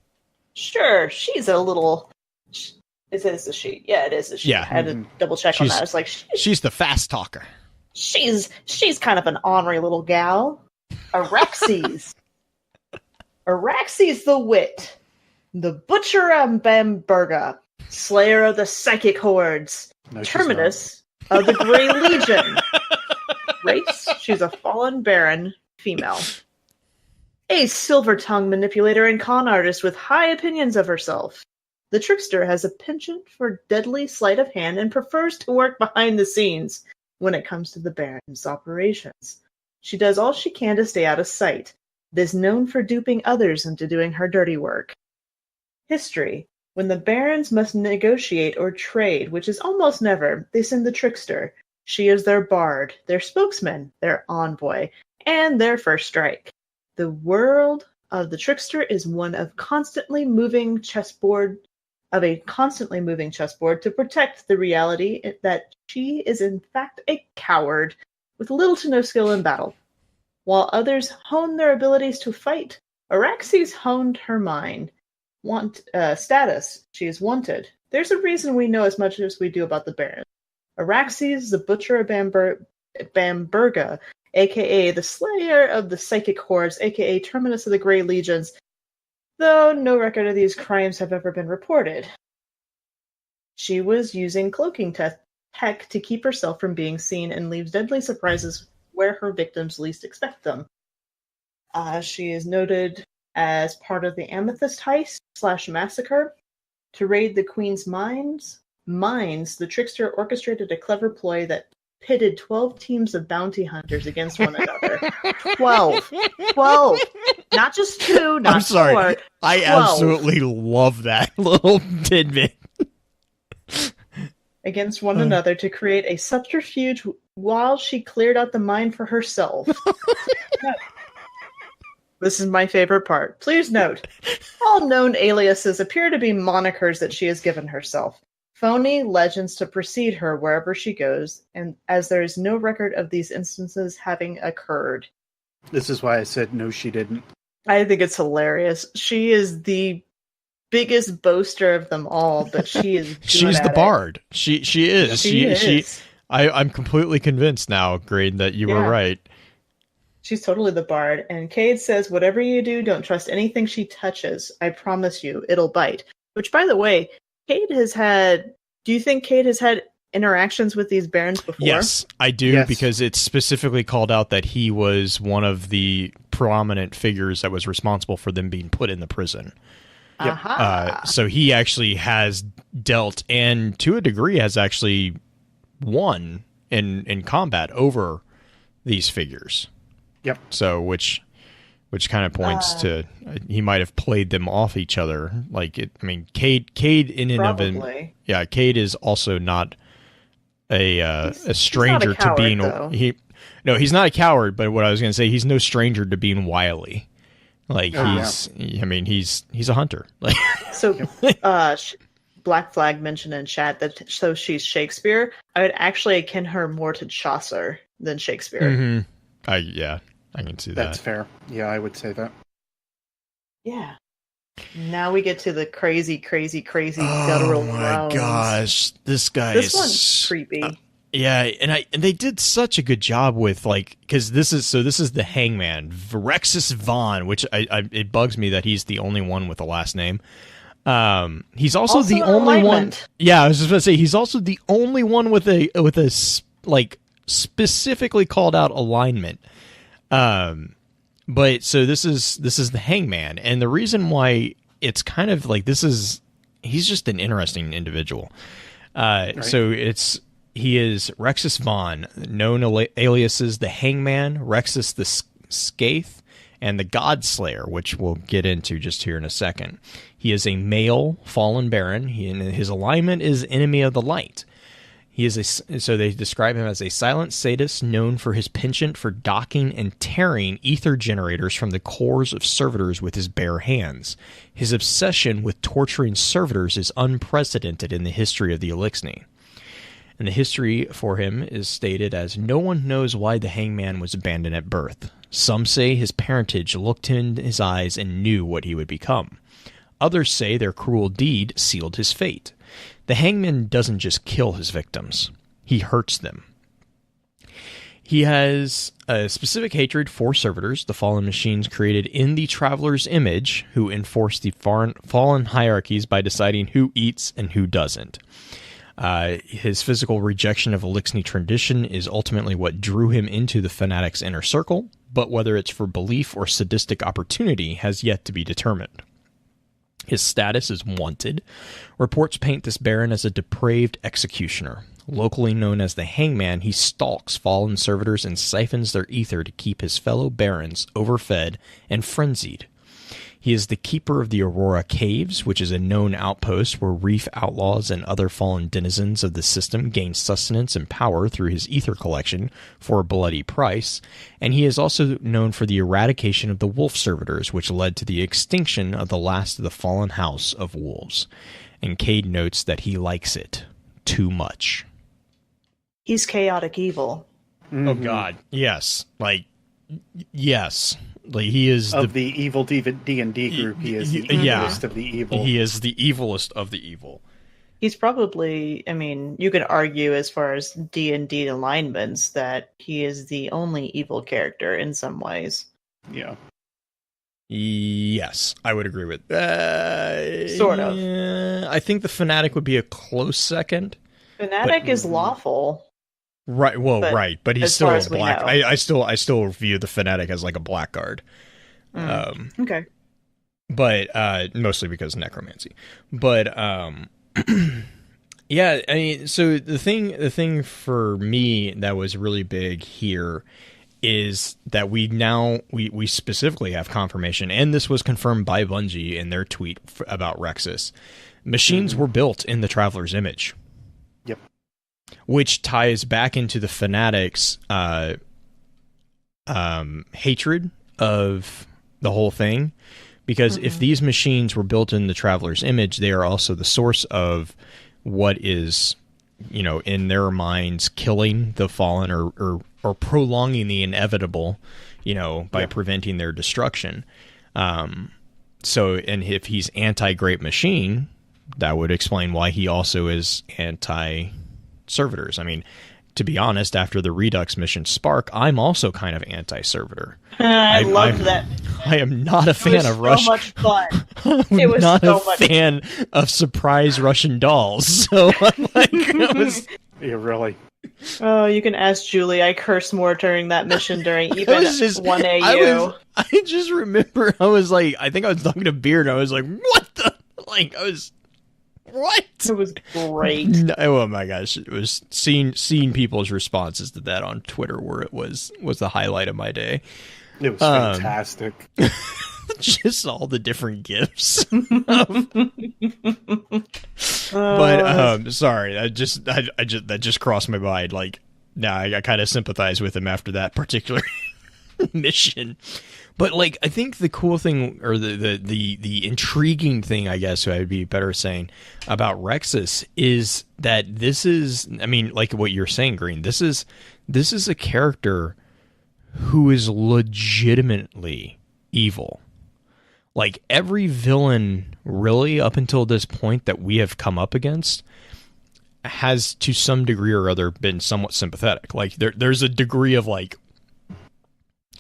Sure. She's a little. Is it a she? Yeah, it is a she. Yeah. I had to double check on that. It's like she's the fast talker. She's kind of an ornery little gal. Araxes. Araxes the Wit, the Butcher of Bamberga, Slayer of the Psychic Hordes, Terminus of the Grey Legion. Race, she's a fallen baron, female. A silver-tongued manipulator and con artist with high opinions of herself. The Trickster has a penchant for deadly sleight of hand and prefers to work behind the scenes when it comes to the Baron's operations. She does all she can to stay out of sight. It is known for duping others into doing her dirty work. History. When the barons must negotiate or trade, which is almost never, they send the Trickster. She is their bard, their spokesman, their envoy, and their first strike. The world of the Trickster is one of a constantly moving chessboard to protect the reality that she is in fact a coward with little to no skill in battle. While others hone their abilities to fight, Araxes honed her mind. Status. She is wanted. There's a reason we know as much as we do about the Baron. Araxes, the Butcher of Bamberga, a.k.a. the Slayer of the Psychic Hordes, a.k.a. Terminus of the Grey Legions, though no record of these crimes have ever been reported. She was using cloaking tech to keep herself from being seen and leaves deadly surprises where her victims least expect them. She is noted as part of the Amethyst heist/massacre. To raid the Queen's mines, the Trickster orchestrated a clever ploy that pitted 12 teams of bounty hunters against one another. 12. Not just 2, not 4. I'm sorry. 12. I absolutely love that little tidbit. Against one another to create a subterfuge while she cleared out the mine for herself. This is my favorite part. Please note, all known aliases appear to be monikers that she has given herself. Phony legends to precede her wherever she goes, and as there is no record of these instances having occurred. This is why I said no, she didn't. I think it's hilarious. She is the biggest boaster of them all, but she is she's the bard. She is. I'm completely convinced now, Grade, that you were right. She's totally the bard. And Cade says, whatever you do, don't trust anything she touches. I promise you, it'll bite. Which, by the way, do you think Cade has had interactions with these barons before? Yes, I do, because it's specifically called out that he was one of the prominent figures that was responsible for them being put in the prison. Yep. So he actually has dealt, and to a degree has actually won in combat over these figures. Yep. So which kind of points to he might have played them off each other. Cade in and of him. Yeah, Cade is also not a stranger he's not a coward, to being though. He's not a coward, but what I was going to say, he's no stranger to being wily. He's a hunter. So Black Flag mentioned in chat that so she's Shakespeare. I would actually akin her more to Chaucer than Shakespeare. Mm-hmm. I can see that. That's fair. Yeah, I would say that. Yeah. Now we get to the crazy guttural groans. Oh my gosh, this one's creepy. And they did such a good job with because this is the Hangman, Virexis Vaughn, which it bugs me that he's the only one with a last name. He's also the an only one. alignment. Yeah, I was just going to say he's also the only one with a like specifically called out alignment. But so this is the Hangman, and the reason why it's kind of like he's just an interesting individual. Right. So he is Rexus Vaughn, known aliases the Hangman, Rexus the Scaith, and the Godslayer, which we'll get into just here in a second. He is a male fallen baron. His alignment is enemy of the light. He is so they describe him as a silent sadist known for his penchant for docking and tearing ether generators from the cores of servitors with his bare hands. His obsession with torturing servitors is unprecedented in the history of the Elixni. And the history for him is stated as, no one knows why the Hangman was abandoned at birth. Some say his parentage looked in his eyes and knew what he would become. Others say their cruel deed sealed his fate. The Hangman doesn't just kill his victims, he hurts them. He has a specific hatred for servitors, the fallen machines created in the Traveler's image, who enforce the fallen hierarchies by deciding who eats and who doesn't. His physical rejection of Elixni tradition is ultimately what drew him into the Fanatic's inner circle, but whether it's for belief or sadistic opportunity has yet to be determined. His status is wanted. Reports paint this baron as a depraved executioner. Locally known as the Hangman, he stalks fallen servitors and siphons their ether to keep his fellow barons overfed and frenzied. He is the keeper of the Aurora Caves, which is a known outpost where reef outlaws and other fallen denizens of the system gain sustenance and power through his ether collection for a bloody price, and he is also known for the eradication of the wolf servitors, which led to the extinction of the last of the fallen house of wolves. And Cade notes that he likes it too much. He's chaotic evil. Mm-hmm. Oh God, yes. Yes. Like he is of the evil D&D group. He is the evilest of the evil. He is the evilest of the evil. He's probably, I mean, you could argue as far as D&D alignments that he is the only evil character in some ways. Yeah. Yes, I would agree with sort of. I think the Fanatic would be a close second. Fanatic is lawful. Right. Well, right, but he's still a black. I still view the Fanatic as like a blackguard. Okay. But mostly because of necromancy. But yeah, I mean, so the thing for me that was really big here is that we specifically have confirmation, and this was confirmed by Bungie in their tweet about Rexus. Machines were built in the Traveler's image. Yep. Which ties back into the Fanatic's hatred of the whole thing. Because if these machines were built in the Traveler's image, they are also the source of what is, in their minds, killing the fallen or prolonging the inevitable, by preventing their destruction. So, and if he's anti-Great Machine, that would explain why he also is anti-servitors. I mean, to be honest, after the Redux mission Spark, I'm also kind of anti-servitor. I loved that. I am not a fan of Russian. So much fun. It was not so a fan of surprise Russian dolls. So I'm like, yeah, really. Oh, you can ask Julie. I cursed more during that mission during even 1AU. I just remember I think I was talking to Beard and I was like, what the? What? It was great. Oh my gosh. It was seeing people's responses to that on Twitter where it was the highlight of my day. It was fantastic. Just all the different gifts. But sorry, that just crossed my mind. Like, now I kind of sympathize with him after that particular mission. But like, I think the cool thing, or the intriguing thing, I guess I'd be better saying about Rexus is that this is, I mean, like what you're saying, Green. This is a character who is legitimately evil. Like, every villain, really, up until this point that we have come up against, has to some degree or other been somewhat sympathetic. Like, there's a degree of like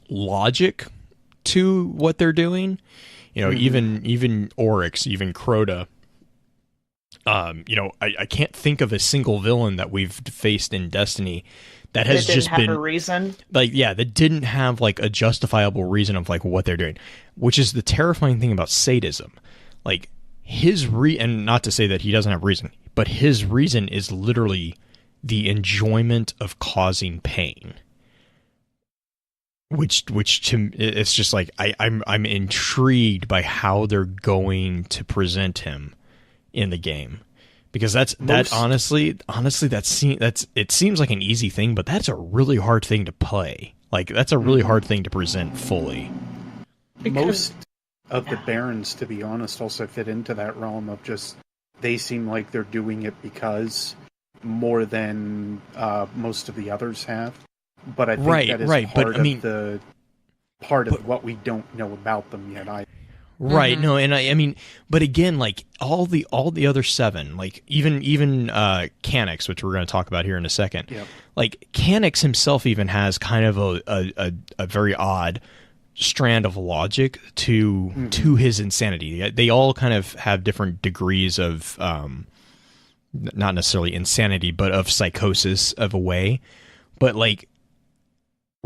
logic to what they're doing, You know, even Oryx, even Crota. You know, I can't think of a single villain that we've faced in Destiny that has just been a reason. Like, yeah, that didn't have like a justifiable reason of like what they're doing, which is the terrifying thing about sadism. Like and not to say that he doesn't have reason, but his reason is literally the enjoyment of causing pain. Which to it's just like I'm intrigued by how they're going to present him in the game, because honestly it seems like an easy thing, but that's a really hard thing to play. Like that's a really hard thing to present fully. Most of the Barons, to be honest, also fit into that realm of just they seem like they're doing it because more than most of the others have. But I think that is part of what we don't know about them yet. Right. No, and I mean, but again, like all the other 7, like even Canix, which we're going to talk about here in a second. Yep. Like Canix himself even has kind of a very odd strand of logic to his insanity. They all kind of have different degrees of not necessarily insanity, but of psychosis of a way. But like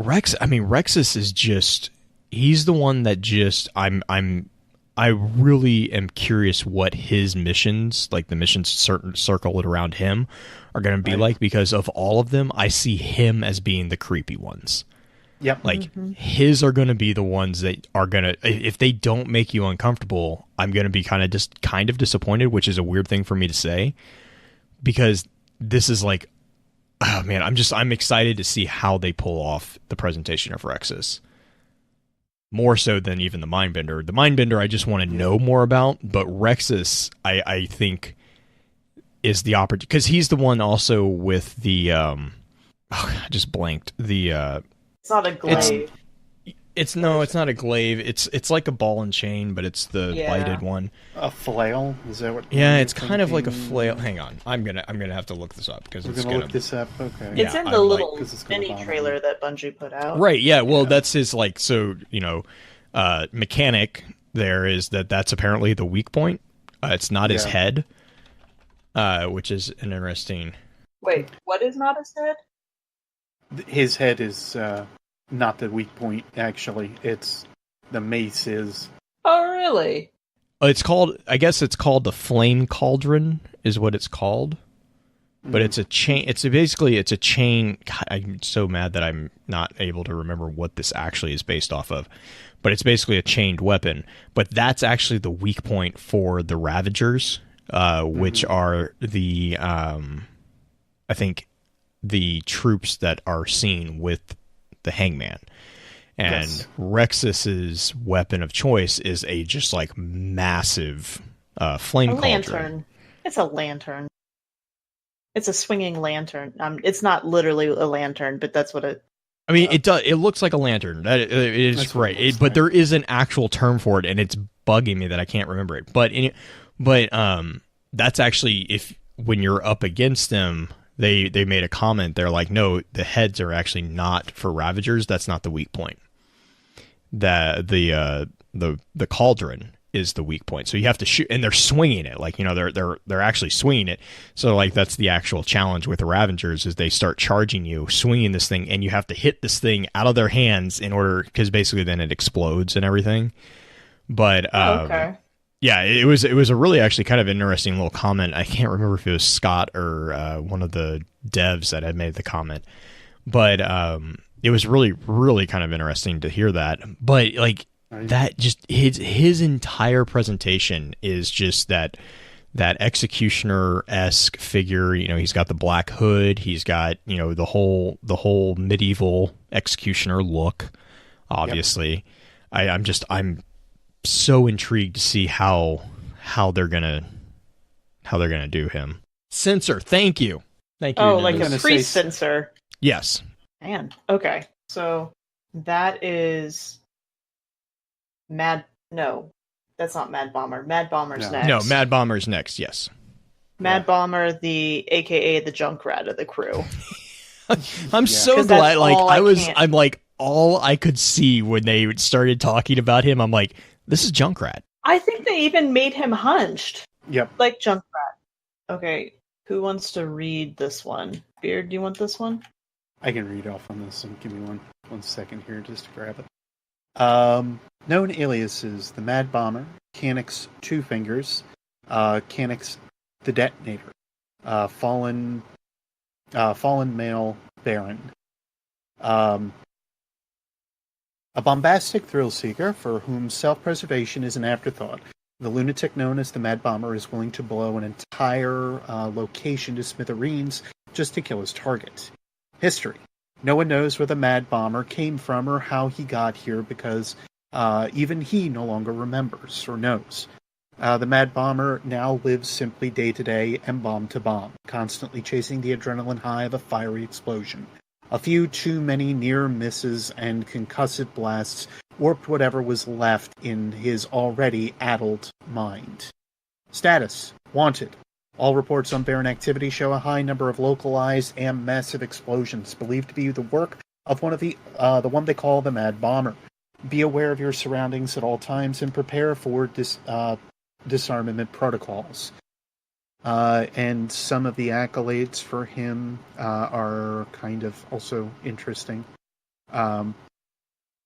Rexus is just, he's the one that just I really am curious what his missions, like the missions circled around him, are going to be like, because of all of them, I see him as being the creepy ones. Yep. Like his are going to be the ones that are going to, if they don't make you uncomfortable, I'm going to be kind of disappointed, which is a weird thing for me to say, because this is like, oh man, I'm excited to see how they pull off the presentation of Rexus. More so than even the Mindbender. The Mindbender I just want to know more about, but Rexus I think is the opportunity, because he's the one also with the I just blanked. It's not a glaive. It's not a glaive. It's like a ball and chain, but it's the lighted one. A flail? Is that what? Yeah, it's kind of like a flail. Hang on, I'm gonna have to look this up, because we're gonna look this up. Okay. It's in the little mini trailer that Bungie put out. Right. Yeah. Well, that's his like. So mechanic there is that's apparently the weak point. It's not his head, which is an interesting. Wait, what is not his head? His head is not the weak point, actually. It's the mace is. Oh, really? I guess it's called the Flame Cauldron, is what it's called. But it's a chain. It's a chain. God, I'm so mad that I'm not able to remember what this actually is based off of. But it's basically a chained weapon. But that's actually the weak point for the Ravagers, which are the, I think, the troops that are seen with the Hangman. And Rexus's weapon of choice is a just like massive flame cauldron. Lantern. It's a lantern. It's a swinging lantern. It's not literally a lantern, but that's what it. I mean, it does. It looks like a lantern. It is right. But there is an actual term for it, and it's bugging me that I can't remember it. But that's actually when you're up against them. They made a comment. They're like, no, the heads are actually not for Ravagers. That's not the weak point. The cauldron is the weak point. So you have to shoot, and they're swinging it. Like, they're actually swinging it. So like that's the actual challenge with the Ravagers, is they start charging you, swinging this thing, and you have to hit this thing out of their hands in order, because basically then it explodes and everything. But okay. Yeah, it was a really actually kind of interesting little comment. I can't remember if it was Scott or one of the devs that had made the comment, but it was really, really kind of interesting to hear that. But like that, just his entire presentation is just that executioner-esque figure. He's got the black hood. He's got the whole medieval executioner look. Obviously, yep. I'm so intrigued to see how they're gonna do him. Censor, thank you. Oh, like a priest censor. Yes. Man. Okay. So that is No, that's not Mad Bomber. Mad Bomber's next. No, Mad Bomber's next. Yes. Mad Bomber, AKA the Junkrat of the crew. I'm so glad. Like I'm like, all I could see when they started talking about him, I'm like, This is Junkrat. I think they even made him hunched. Yep. Like Junkrat. Okay, who wants to read this one? Beard, do you want this one? I can read off on this. Give me one second here just to grab it. Known aliases: the Mad Bomber, Canix Two Fingers, Canix the Detonator, Fallen Male Baron. A bombastic thrill seeker for whom self-preservation is an afterthought. The lunatic known as the Mad Bomber is willing to blow an entire location to smithereens just to kill his target. History. No one knows where the Mad Bomber came from or how he got here because even he no longer remembers or knows. The Mad Bomber now lives simply day to day and bomb to bomb, constantly chasing the adrenaline high of a fiery explosion. A few too many near misses and concussive blasts warped whatever was left in his already addled mind. Status: wanted. All reports on Baron activity show a high number of localized and massive explosions, believed to be the work of one they call the Mad Bomber. Be aware of your surroundings at all times and prepare for disarmament protocols. And some of the accolades for him are kind of also interesting.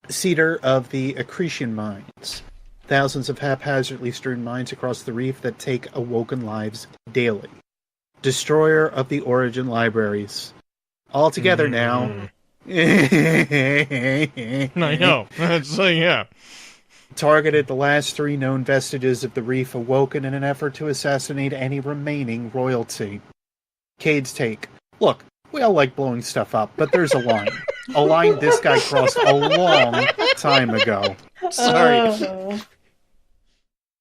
Seeder of the Accretion Mines. Thousands of haphazardly strewn mines across the reef that take awoken lives daily. Destroyer of the Origin Libraries. All together now. I know. So, yeah. Targeted the last 3 known vestiges of the reef awoken in an effort to assassinate any remaining royalty. Cade's take. Look, we all like blowing stuff up, but there's a line. A line this guy crossed a long time ago. Sorry.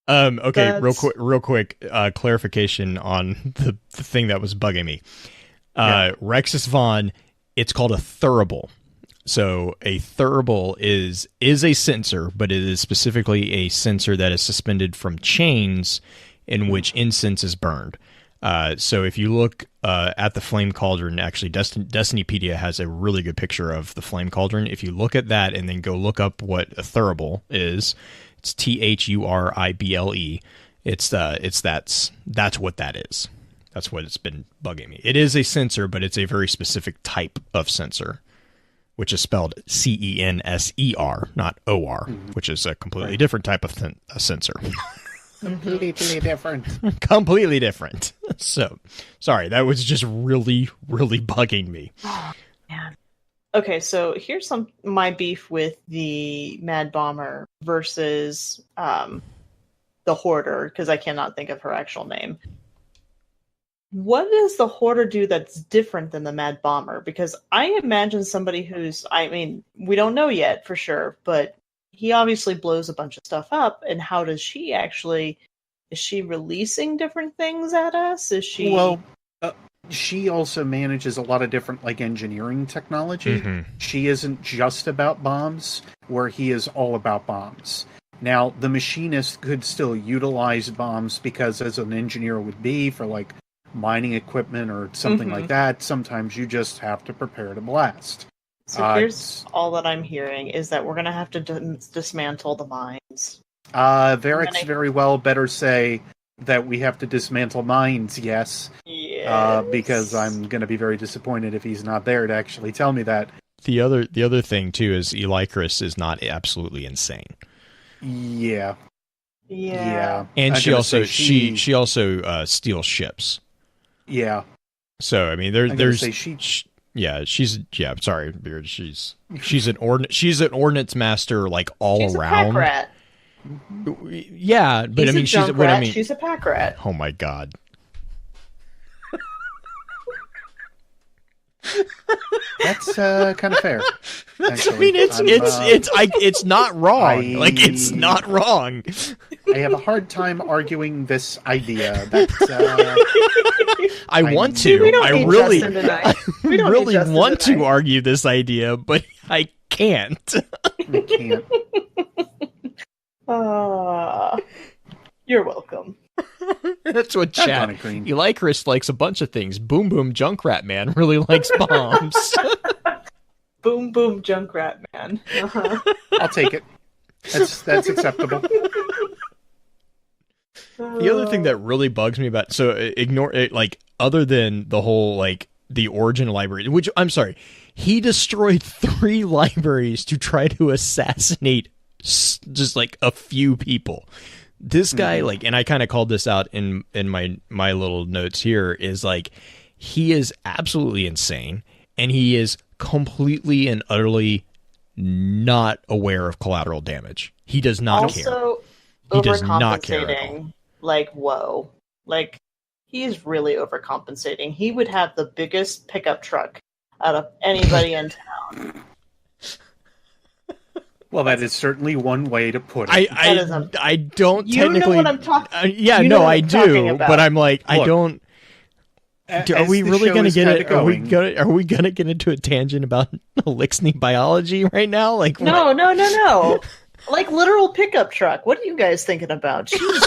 Okay, real quick, clarification on the thing that was bugging me. Rexus Vaughn, it's called a thurible. So a thurible is a sensor, but it is specifically a sensor that is suspended from chains in which incense is burned. So if you look at the flame cauldron, actually Destinypedia has a really good picture of the flame cauldron. If you look at that and then go look up what a thurible is, it's THURIBLE. That's what that is. That's what it's been bugging me. It is a sensor, but it's a very specific type of sensor, which is spelled CENSER, not OR, which is a completely different type of sensor. Completely different. Completely different. So, sorry, that was just really, really bugging me. Oh, man. Okay, so here's my beef with the Mad Bomber versus the Hoarder, because I cannot think of her actual name. What does the Hoarder do that's different than the Mad Bomber? Because I imagine somebody we don't know yet for sure, but he obviously blows a bunch of stuff up. And how does she actually, is she releasing different things at us? Is she... Well, she also manages a lot of different, engineering technology. Mm-hmm. She isn't just about bombs, where he is all about bombs. Now, the Machinist could still utilize bombs because, as an engineer would be, for, mining equipment or something like that, sometimes you just have to prepare to blast. So here's all that I'm hearing, is that we're going to have to dismantle the mines. Varric's very well better say that we have to dismantle mines, yes. Because I'm going to be very disappointed if he's not there to actually tell me that. The other thing, too, is Elychris is not absolutely insane. Yeah. And she also steals ships. Yeah. So I mean, sorry, Beard. She's an ordnance master, all around. She's a pack rat. Yeah, but she's a pack rat. Oh my god. That's kind of fair. Actually. I mean, it's not wrong. It's not wrong. I have a hard time arguing this idea. I want to. I really want to argue this idea, but I can't. I can't. You're welcome. That's what chat. Elychris likes a bunch of things. Boom Boom Junkrat Man really likes bombs. Boom Boom Junkrat Man. Uh-huh. I'll take it. That's acceptable. The other thing that really bugs me about, so ignore it, like, other than the whole, like, the origin library, which, I'm sorry, he destroyed 3 libraries to try to assassinate just, like, a few people. This guy, like, and I kind of called this out in my little notes here, is, like, he is absolutely insane, and he is completely and utterly not aware of collateral damage. He does not care. Also, He does not care at all. Like, whoa. Like, he's really overcompensating. He would have the biggest pickup truck out of anybody in town. Well, that is certainly one way to put it. I don't You technically... know what I'm talking I do, but I'm like, Look, I don't... Are we really going to get it? Are we going to get into a tangent about Elixir biology right now? Like, No. Like, literal pickup truck. What are you guys thinking about? Jesus.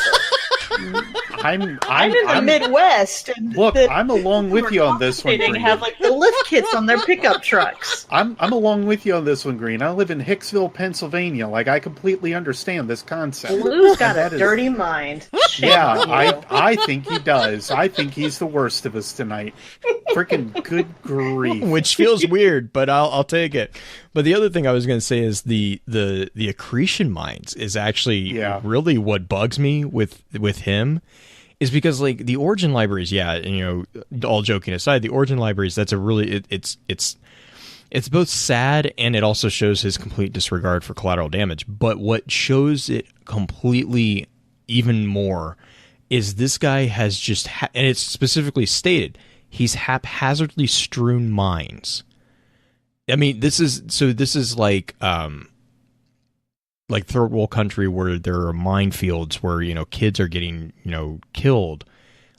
I'm in the Midwest. And look, I'm along with you on this one, Green. Have like the lift kits on their pickup trucks. I'm along with you on this one, Green. I live in Hicksville, Pennsylvania. Like, I completely understand this concept. Blue's got a dirty mind. Yeah, I think he does. I think he's the worst of us tonight. Freaking good grief. Which feels weird, but I'll take it. But the other thing I was going to say is the accretion mines is actually really what bugs me with him, is because, like, the origin libraries, all joking aside, the origin libraries, that's a really it's both sad, and it also shows his complete disregard for collateral damage. But what shows it completely even more is this guy has just and it's specifically stated, he's haphazardly strewn mines. I mean, this is like third world country where there are minefields where, kids are getting, killed.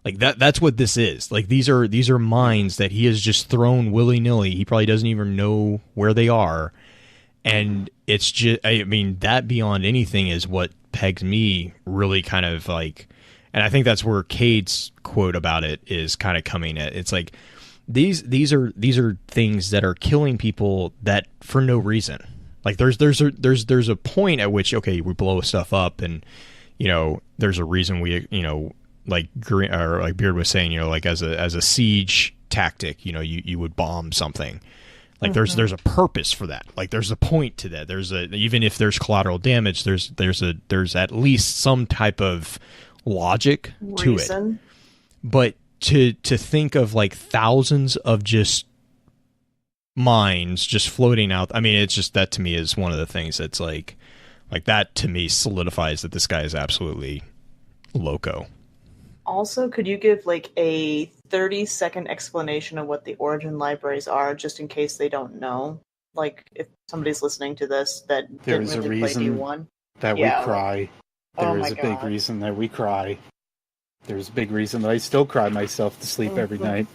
Like that's what this is. Like these are mines that he has just thrown willy-nilly. He probably doesn't even know where they are. And it's just, I mean, that beyond anything is what pegs me really kind of like, and I think that's where Cade's quote about it is kind of coming at. It's like, these are things that are killing people that for no reason. Like there's a point at which, okay, we blow stuff up, and there's a reason we like Green, or like Beard was saying, like as a siege tactic, you would bomb something. Like there's a purpose for that. Like there's a point to that. Even if there's collateral damage, there's at least some type of logic to it. But to think of like thousands of just mines just floating out, I mean, it's just, that to me is one of the things that's like that to me solidifies that this guy is absolutely loco. Also, could you give like a 30-second explanation of what the origin libraries are, just in case they don't know? Like, if somebody's listening to this that there's didn't really play D1. That we cry. There is a big reason that we cry. There's a big reason that I still cry myself to sleep every night.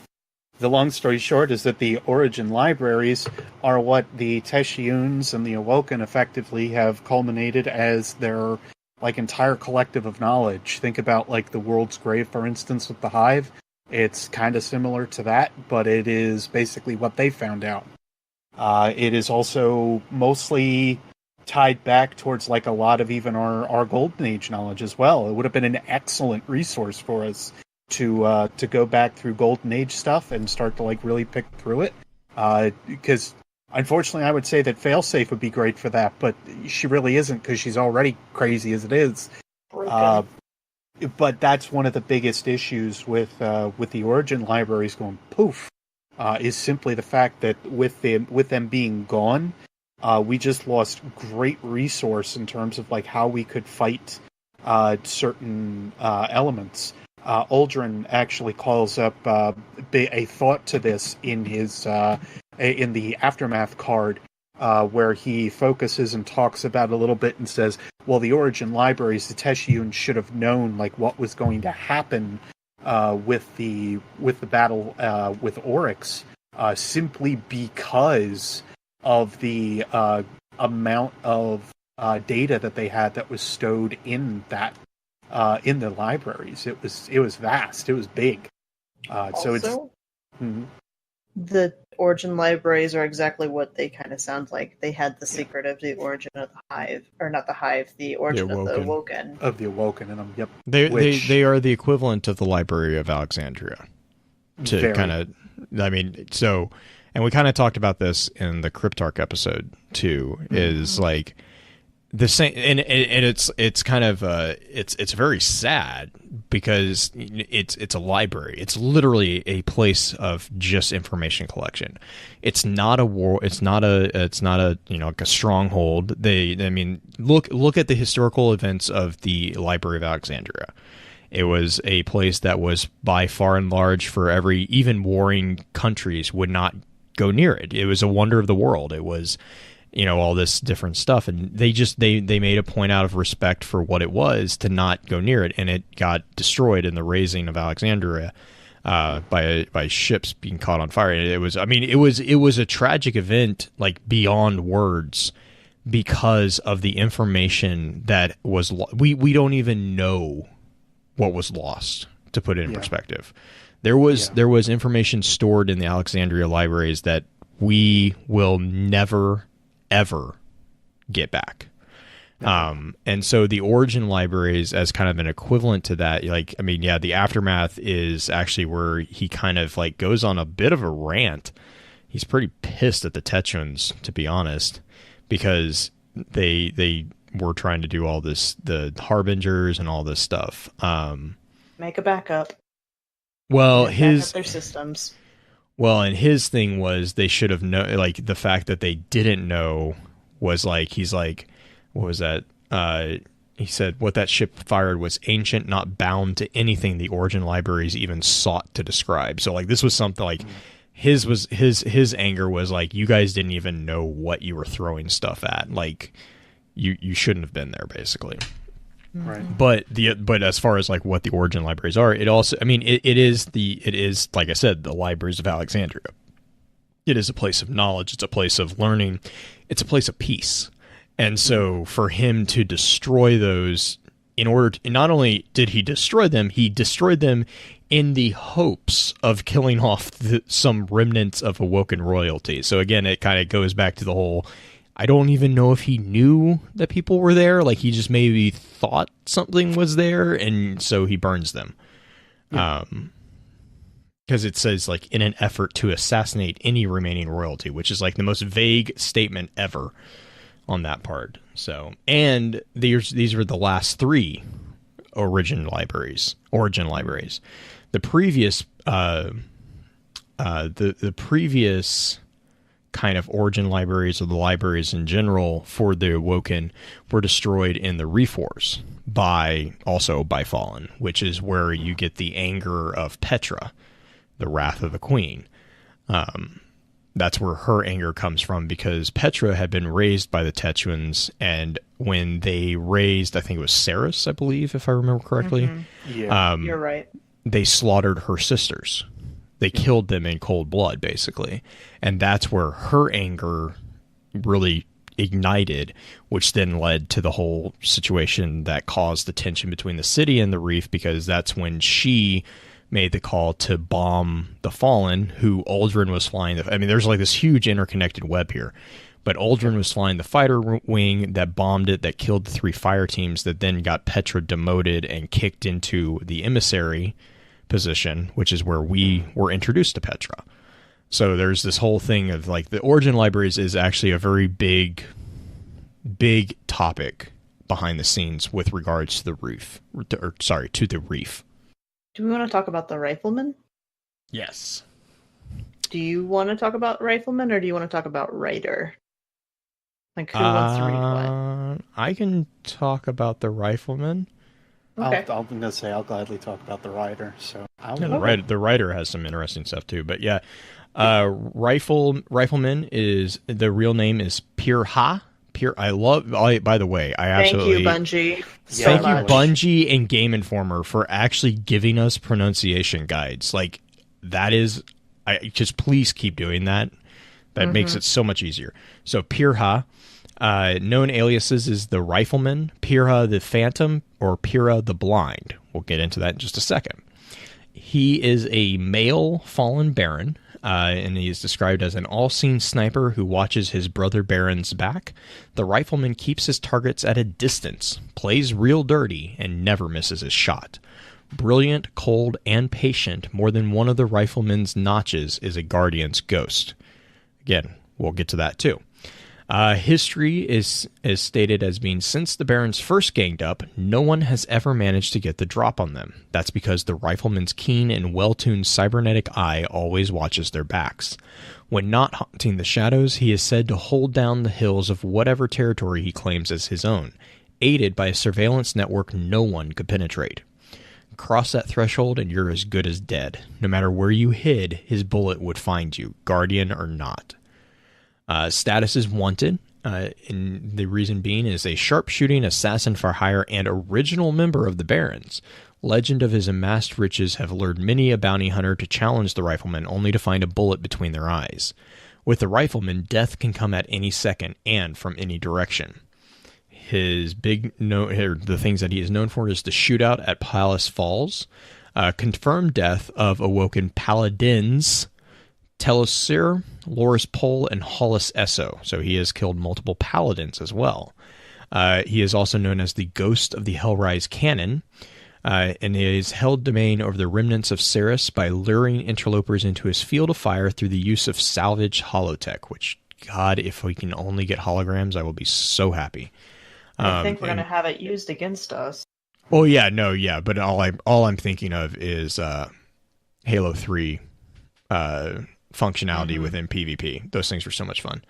The long story short is that the origin libraries are what the Teshiuns and the Awoken effectively have culminated as their like entire collective of knowledge. Think about like the World's Grave, for instance, with the Hive. It's kind of similar to that, but it is basically what they found out. It is also mostly tied back towards like a lot of even our Golden Age knowledge as well. It would have been an excellent resource for us to go back through Golden Age stuff and start to like really pick through it. Because unfortunately, I would say that Failsafe would be great for that, but she really isn't, because she's already crazy as it is. But that's one of the biggest issues with the origin libraries going poof. Is simply the fact that with them being gone, we just lost great resource in terms of like how we could fight certain elements. Uldren actually calls up a thought to this in his in the Aftermath card, where he focuses and talks about it a little bit and says, well, the origin libraries, the Teshiun should have known like what was going to happen with the battle with Oryx, simply because of the amount of data that they had that was stowed in that in the libraries. It was vast. It was big. Also, so it's The origin libraries are exactly what they kind of sound like. They had the secret of the origin of the hive, or not the hive, the origin of the Awoken. Of the Awoken in them, yep. They are the equivalent of the Library of Alexandria. To kind of, I mean, so, and we kind of talked about this in the Cryptarch episode too. Is like the same, and it's kind of it's very sad because it's a library. It's literally a place of just information collection. It's not a war. It's not a like a stronghold. I mean, look at the historical events of the Library of Alexandria. It was a place that was by far and large for even warring countries would not go near it. It was a wonder of the world. It was, all this different stuff. And they made a point out of respect for what it was to not go near it. And it got destroyed in the razing of Alexandria by ships being caught on fire. And it was a tragic event, like beyond words, because of the information that was, we don't even know what was lost, to put it in perspective. There was information stored in the Alexandria libraries that we will never, ever get back. And so the origin libraries as kind of an equivalent to that, the Aftermath is actually where he kind of like goes on a bit of a rant. He's pretty pissed at the Tetrans, to be honest, because they were trying to do all this, the Harbingers and all this stuff. Make a backup. Well, back up their systems. Well, and his thing was they should have known. Like the fact that they didn't know was like, he's like, what was that? He said what that ship fired was ancient, not bound to anything the origin libraries even sought to describe. So like this was something like. His anger was like, you guys didn't even know what you were throwing stuff at. Like, you shouldn't have been there, basically. Right. But as far as like what the origin libraries are, it also, it is like I said, the libraries of Alexandria. It is a place of knowledge. It's a place of learning. It's a place of peace. And so for him to destroy those, in order to, not only did he destroy them in the hopes of killing off some remnants of Awoken royalty. So again, it kind of goes back to the whole, I don't even know if he knew that people were there. Like he just maybe thought something was there, and so he burns them. Because it says like in an effort to assassinate any remaining royalty, which is like the most vague statement ever on that part. So, and these were the last three origin libraries. The previous the previous kind of origin libraries, or the libraries in general for the Awoken, were destroyed in the Reef Wars by Fallen, which is where you get the anger of Petra, the wrath of the Queen. That's where her anger comes from, because Petra had been raised by the Tetuans, and when they raised, I think it was Ceres, I believe, if I remember correctly. Mm-hmm. Yeah, you're right. They slaughtered her sisters. They killed them in cold blood, basically. And that's where her anger really ignited, which then led to the whole situation that caused the tension between the city and the Reef, because that's when she made the call to bomb the Fallen, who Uldren was flying. There's like this huge interconnected web here. But Uldren was flying the fighter wing that bombed it, that killed the three fire teams, that then got Petra demoted and kicked into the emissary position, which is where we were introduced to Petra. So there's this whole thing of like the origin libraries is actually a very big topic behind the scenes with regards to the Reef, to the Reef. Do we want to talk about the Rifleman? Yes. Do you want to talk about Rifleman, or do you want to talk about Rider? Like, who wants to read what? I can talk about the Rifleman. Okay. I'm going to say I'll gladly talk about the Rider. So the Rider has some interesting stuff too. But yeah, Rifleman is, the real name is Pirha. By the way, I absolutely thank you, Bungie. Thank you, Bungie and Game Informer, for actually giving us pronunciation guides. Like, that is, just please keep doing that. That makes it so much easier. So Pirha, known aliases is the Rifleman, Pirha the Phantom, or Pirha the Blind. We'll get into that in just a second. He is a male fallen baron. and he is described as an all-seeing sniper who watches his brother Baron's back. The Rifleman keeps his targets at a distance, plays real dirty, and never misses his shot. Brilliant, cold, and patient, more than one of the Rifleman's notches is a Guardian's ghost. Again, we'll get to that too. History is stated as being, since the Barons first ganged up, no one has ever managed to get the drop on them. That's because the Rifleman's keen and well-tuned cybernetic eye always watches their backs. When not haunting the shadows, he is said to hold down the hills of whatever territory he claims as his own, aided by a surveillance network no one could penetrate. Cross that threshold and you're as good as dead. No matter where you hid, his bullet would find you, Guardian or not. Status is wanted, and the reason being is a sharpshooting assassin for hire and original member of the Barons. Legend of his amassed riches have lured many a bounty hunter to challenge the Rifleman only to find a bullet between their eyes. With the Rifleman, death can come at any second and from any direction. His the things that he is known for is the shootout at Palace Falls, confirmed death of awoken paladins, Telosir, Loris Pole, and Hollis Esso. So he has killed multiple paladins as well. He is also known as the Ghost of the Hellrise Cannon, and he has held domain over the remnants of Ceres by luring interlopers into his field of fire through the use of salvaged holotech, which, God, if we can only get holograms, I will be so happy. I think we're going to have it used against us. Well, yeah, but all I'm thinking of is Halo 3 functionality within PvP. Those things were so much fun.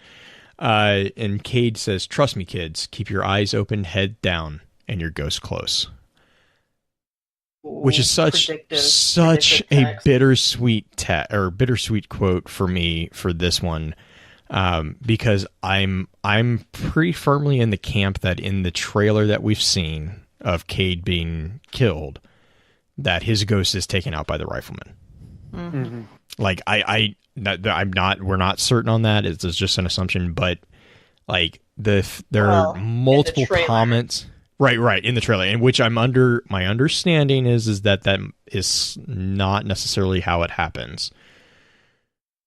And Cade says, "Trust me, kids. Keep your eyes open, head down, and your ghost close." Which is such a bittersweet bittersweet quote for me for this one, because I'm pretty firmly in the camp that in the trailer that we've seen of Cade being killed, that his ghost is taken out by the Rifleman. Mm-hmm. Like we're not certain on that. It's just an assumption, but like there are multiple comments. Right, in the trailer, in which my understanding is that is not necessarily how it happens.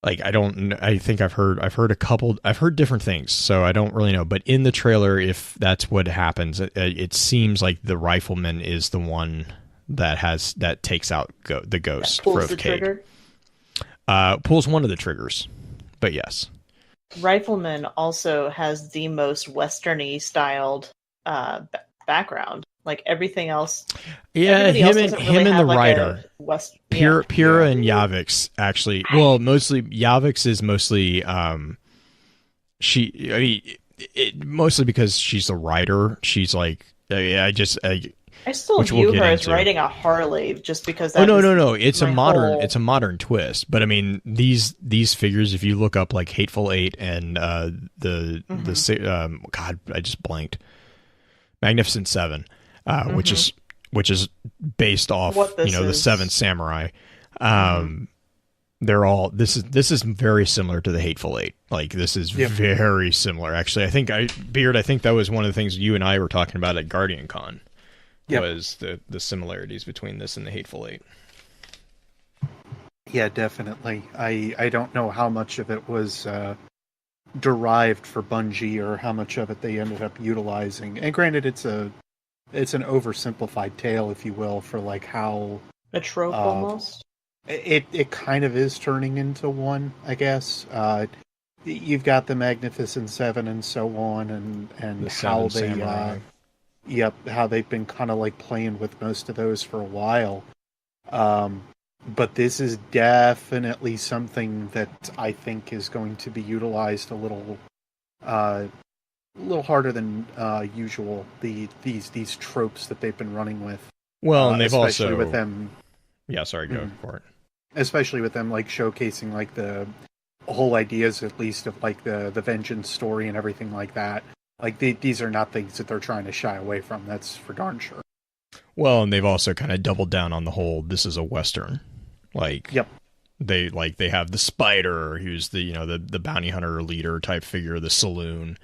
Like I think I've heard different things, so I don't really know. But in the trailer, if that's what happens, it seems like the Rifleman is the one that takes out the ghost for Cade. Trigger? Pulls one of the triggers, but yes. Rifleman also has the most westerny styled background. Like everything else. Yeah, him and the writer. Pyrrha and Yavix actually. Well, mostly Yavix is mostly mostly because she's a writer. She's like I still view her as writing a Harley just because that no. It's a modern twist. But I mean these figures, if you look up like Hateful Eight and God, I just blanked. Magnificent Seven, which is based off the Seven Samurai. They're all this is very similar to the Hateful Eight. Like this is very similar. Actually, I think that was one of the things you and I were talking about at Guardian Con. Was the similarities between this and the Hateful Eight. Yeah, definitely. I don't know how much of it was derived for Bungie or how much of it they ended up utilizing. And granted, it's an oversimplified tale, if you will, for like how a trope almost. It kind of is turning into one, I guess. You've got the Magnificent Seven and so on, and the how they Samurai. How they've been kind of like playing with most of those for a while. But this is definitely something that I think is going to be utilized a little harder than usual. These tropes that they've been running with. Well, and they've especially also with them. Yeah, sorry, go for it. Especially with them like showcasing like the whole ideas, at least of like the vengeance story and everything like that. Like these are not things that they're trying to shy away from. That's for darn sure. Well, and they've also kind of doubled down on the whole this is a Western. Like, yep. They have the Spider, who's the bounty hunter leader type figure, the Saloon.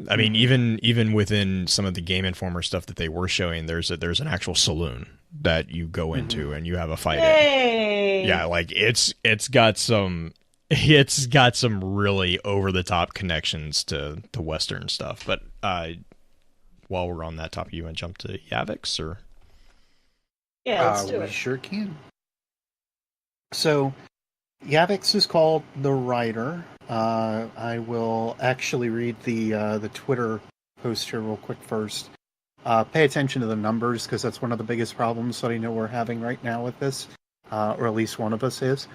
I mean, even within some of the Game Informer stuff that they were showing, there's an actual saloon that you go into and you have a fight in. Yeah, like it's got some It's got some really over-the-top connections to Western stuff. But while we're on that topic, you want to jump to Yavix, or? Yeah, let's do We it. sure can. So, Yavix is called the Rider. I will actually read the Twitter post here real quick first. Pay attention to the numbers, because that's one of the biggest problems that I know we're having right now with this, or at least one of us is.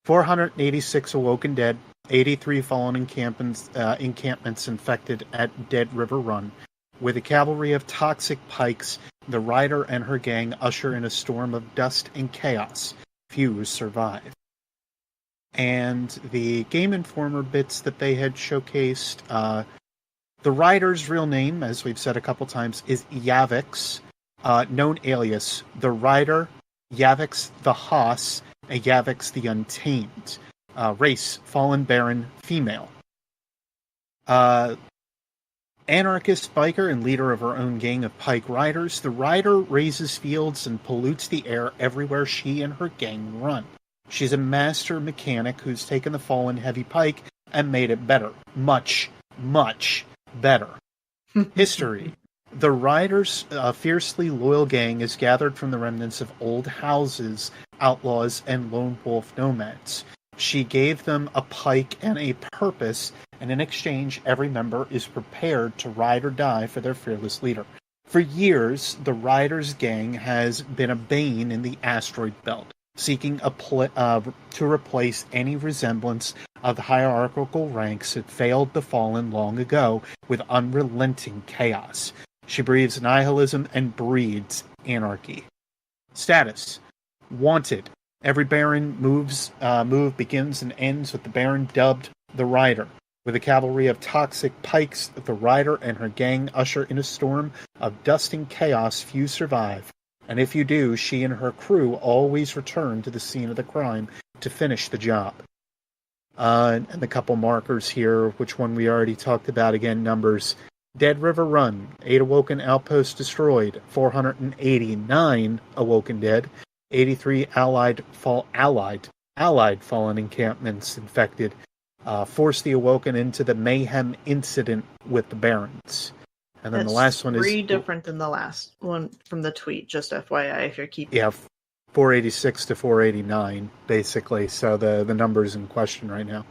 486 awoken dead, 83 fallen encampments infected at Dead River Run. With a cavalry of toxic pikes, the Rider and her gang usher in a storm of dust and chaos. Few survive. And the Game Informer bits that they had showcased, the Rider's real name, as we've said a couple times, is Yavix, known alias the Rider, Yavix the Haas, and Yavix the Untamed. Race, Fallen Baron, female. Anarchist biker and leader of her own gang of pike riders, the Rider raises fields and pollutes the air everywhere she and her gang run. She's a master mechanic who's taken the fallen heavy pike and made it better. Much, much better. History. The Rider's fiercely loyal gang is gathered from the remnants of old houses, outlaws, and lone wolf nomads. She gave them a pike and a purpose, and in exchange, every member is prepared to ride or die for their fearless leader. For years, the Rider's gang has been a bane in the asteroid belt, seeking to replace any resemblance of the hierarchical ranks that failed the Fallen long ago with unrelenting chaos. She breathes nihilism and breeds anarchy. Status. Wanted. Every Baron move begins and ends with the Baron dubbed the Rider. With a cavalry of toxic pikes, the Rider and her gang usher in a storm of dust and chaos. Few survive. And if you do, she and her crew always return to the scene of the crime to finish the job. And a couple markers here, which one we already talked about. Again, numbers. Dead River Run, 8 awoken outposts destroyed, 489 awoken dead, 83 allied fallen encampments infected, forced the awoken into the mayhem incident with the Barons. And then That's the last one is... pretty different than the last one from the tweet, just FYI, if you're keeping... Yeah, 486 to 489, basically, so the numbers in question right now.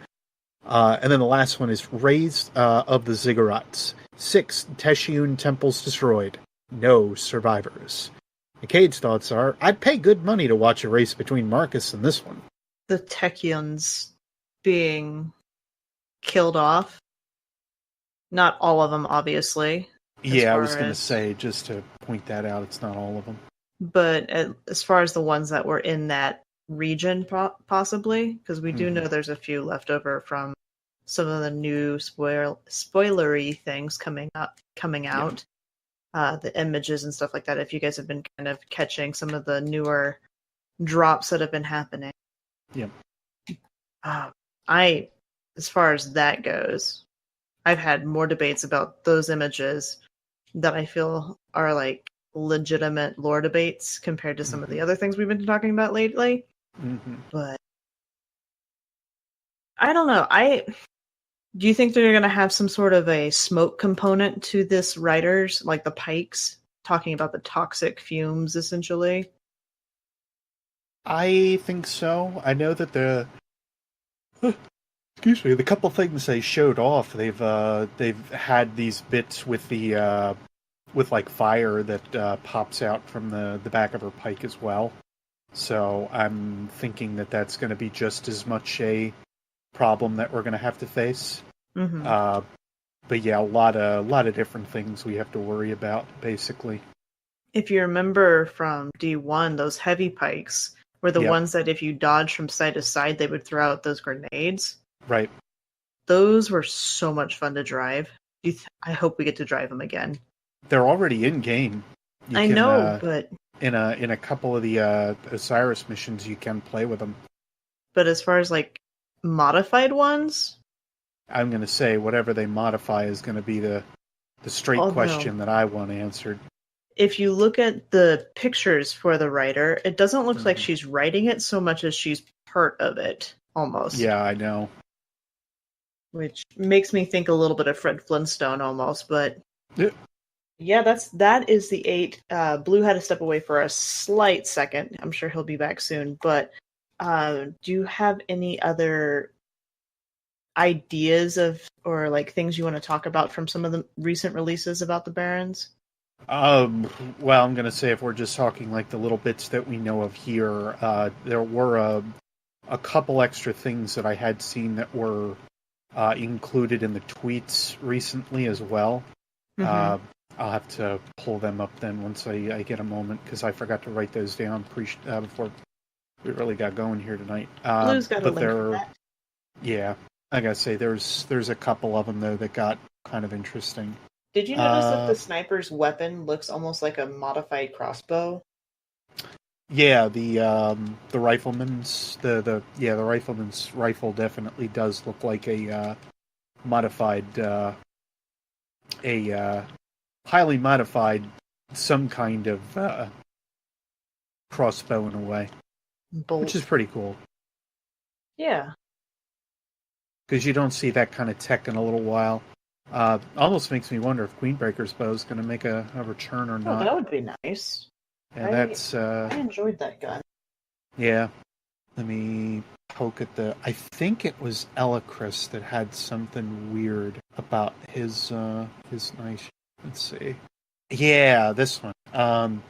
And then the last one is Raise of the Ziggurats. 6 Teshiun temples destroyed. No survivors. McCade's thoughts are, I'd pay good money to watch a race between Marcus and this one. The Techians being killed off. Not all of them, obviously. Yeah, I was going to say, just to point that out, it's not all of them. But as far as the ones that were in that region, possibly, because we do know there's a few left over from some of the new spoilery things coming out. The images and stuff like that, if you guys have been kind of catching some of the newer drops that have been happening. Yep. As far as that goes, I've had more debates about those images that I feel are like legitimate lore debates compared to some of the other things we've been talking about lately. But I don't know. Do you think they're going to have some sort of a smoke component to this Riders, like the pikes, talking about the toxic fumes, essentially? I think so. I know that the couple things they showed off, they've had these bits with the with like fire that pops out from the back of her pike as well. So I'm thinking that that's going to be just as much a problem that we're going to have to face. But yeah, a lot of different things we have to worry about, basically. If you remember from D1, those heavy pikes were the ones that if you dodged from side to side, they would throw out those grenades. Right. Those were so much fun to drive. I hope we get to drive them again. They're already in game. I know, but in a couple of the Osiris missions, you can play with them. But as far as like modified ones, I'm going to say whatever they modify is going to be the straight question that I want answered. If you look at the pictures for the Rider, it doesn't look like she's riding it so much as she's part of it almost. Yeah, I know. Which makes me think a little bit of Fred Flintstone almost, but Yeah. that is the 8. Blue had to step away for a slight second. I'm sure he'll be back soon. But do you have any other ideas or like things you want to talk about from some of the recent releases about the Barons? Well, I'm gonna say if we're just talking like the little bits that we know of here, there were a couple extra things that I had seen that were included in the tweets recently as well. Mm-hmm. I'll have to pull them up then once I get a moment, because I forgot to write those down before we really got going here tonight. Blue's got a but link for that. Yeah, I gotta say there's a couple of them though that got kind of interesting. Did you notice that the sniper's weapon looks almost like a modified crossbow? Yeah, the rifleman's the rifleman's rifle definitely does look like a modified highly modified some kind of crossbow in a way, Bolt. which is pretty cool. Yeah. Because you don't see that kind of tech in a little while. Almost makes me wonder if Queenbreaker's bow is going to make a return or not. Oh, that would be nice. And that's I enjoyed that gun. Yeah. Let me poke at I think it was Elacris that had something weird about his nice. Let's see. Yeah, this one.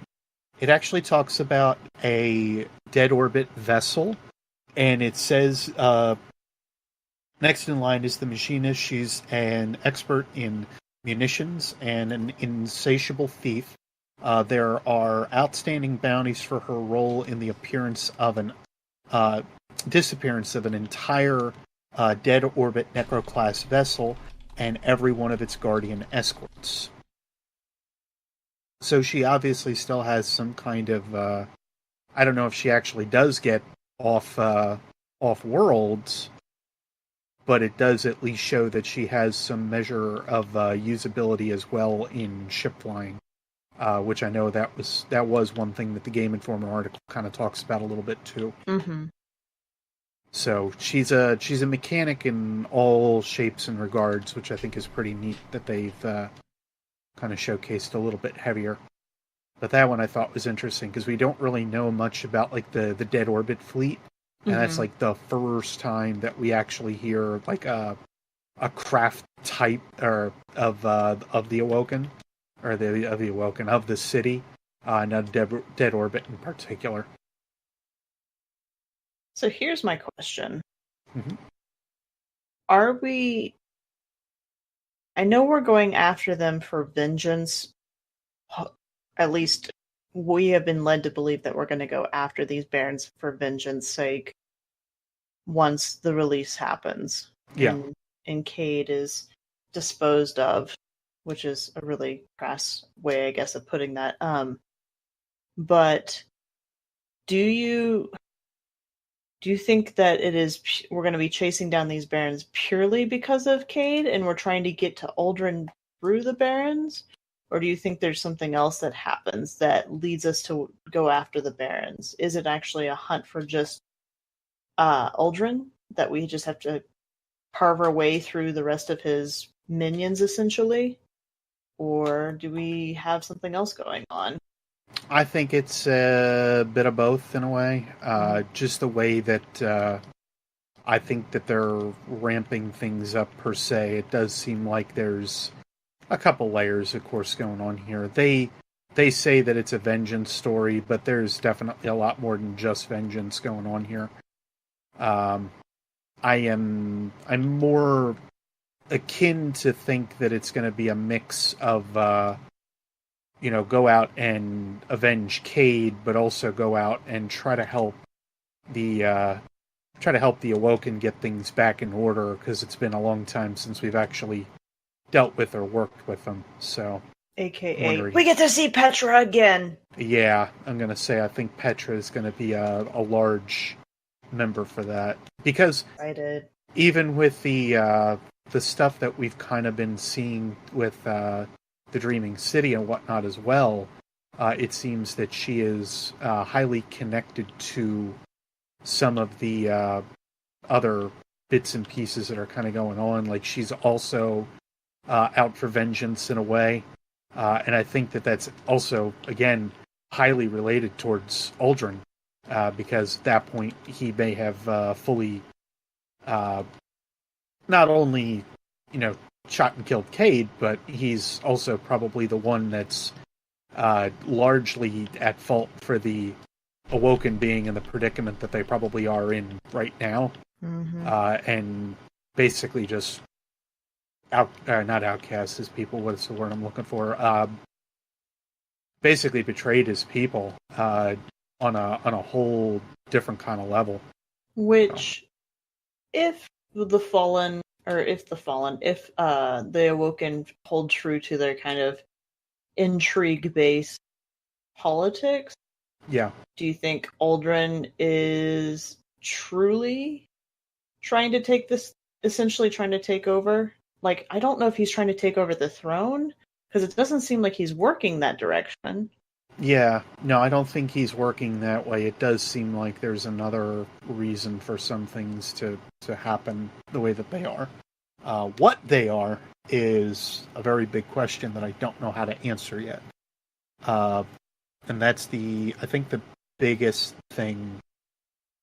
It actually talks about a dead orbit vessel, and it says next in line is the Machinist. She's an expert in munitions and an insatiable thief. There are outstanding bounties for her role in the disappearance of an entire dead orbit Necro-class vessel and every one of its Guardian escorts. So she obviously still has some kind of... I don't know if she actually does get off worlds, but it does at least show that she has some measure of usability as well in ship flying, which I know that was one thing that the Game Informer article kind of talks about a little bit too. Mm-hmm. So she's a mechanic in all shapes and regards, which I think is pretty neat that they've kind of showcased a little bit heavier. But that one I thought was interesting because we don't really know much about like the dead orbit fleet. And that's like the first time that we actually hear like a craft type or of the Awoken, or of the city, not a dead orbit in particular. So here's my question: Mm-hmm. Are we? I know we're going after them for vengeance. At least we have been led to believe that we're going to go after these Barons for vengeance sake once the release happens. Yeah. And Cade is disposed of, which is a really crass way, I guess, of putting that. But do you think that we're going to be chasing down these Barons purely because of Cade, and we're trying to get to Uldren through the Barons? Or do you think there's something else that happens that leads us to go after the Barons? Is it actually a hunt for just Uldren, that we just have to carve our way through the rest of his minions, essentially? Or do we have something else going on? I think it's a bit of both in a way. Just the way that I think that they're ramping things up per se. It does seem like there's a couple layers, of course, going on here. They say that it's a vengeance story, but there's definitely a lot more than just vengeance going on here. I'm more akin to think that it's going to be a mix of go out and avenge Cade, but also go out and try to help the Awoken get things back in order, because it's been a long time since we've actually dealt with or worked with them. So, AKA, we get to see Petra again. Yeah, I'm going to say I think Petra is going to be a large member for that, because even with the stuff that we've kind of been seeing with the Dreaming City and whatnot as well, it seems that she is highly connected to some of the other bits and pieces that are kind of going on. Like, she's also out for vengeance in a way. And I think that that's also, again, highly related towards Aldrin, because at that point he may have fully not only, shot and killed Cade, but he's also probably the one that's largely at fault for the Awoken being in the predicament that they probably are in right now. Mm-hmm. And basically just not outcast his people, what's the word I'm looking for? Basically betrayed his people on a whole different kind of level. Which, if the Awoken hold true to their kind of intrigue-based politics, yeah, do you think Aldrin is truly essentially trying to take over? Like, I don't know if he's trying to take over the throne, because it doesn't seem like he's working that direction. Yeah, no, I don't think he's working that way. It does seem like there's another reason for some things to happen the way that they are. What they are is a very big question that I don't know how to answer yet. And that's I think the biggest thing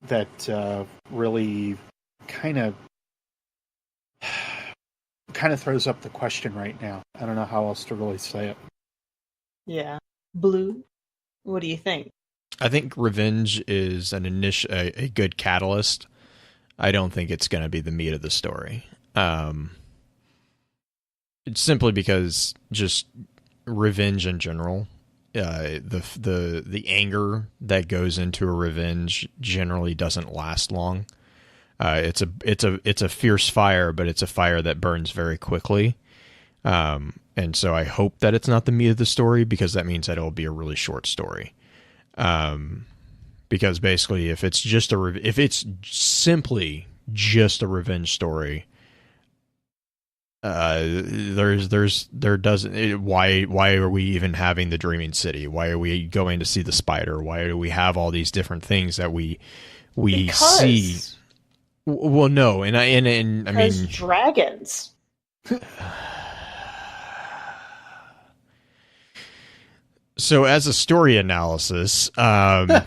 that really kind of throws up the question right now. I don't know how else to really say it. Yeah. Blue, what do you think? I think revenge is a good catalyst. I don't think it's going to be the meat of the story. It's simply because just revenge in general, the anger that goes into a revenge generally doesn't last long. It's a fierce fire, but it's a fire that burns very quickly. And so I hope that it's not the meat of the story, because that means that it'll be a really short story. Because basically, if it's simply just a revenge story, why are we even having the Dreaming City? Why are we going to see the spider? Why do we have all these different things that we see? Well, no, and I mean dragons. So as a story analysis, that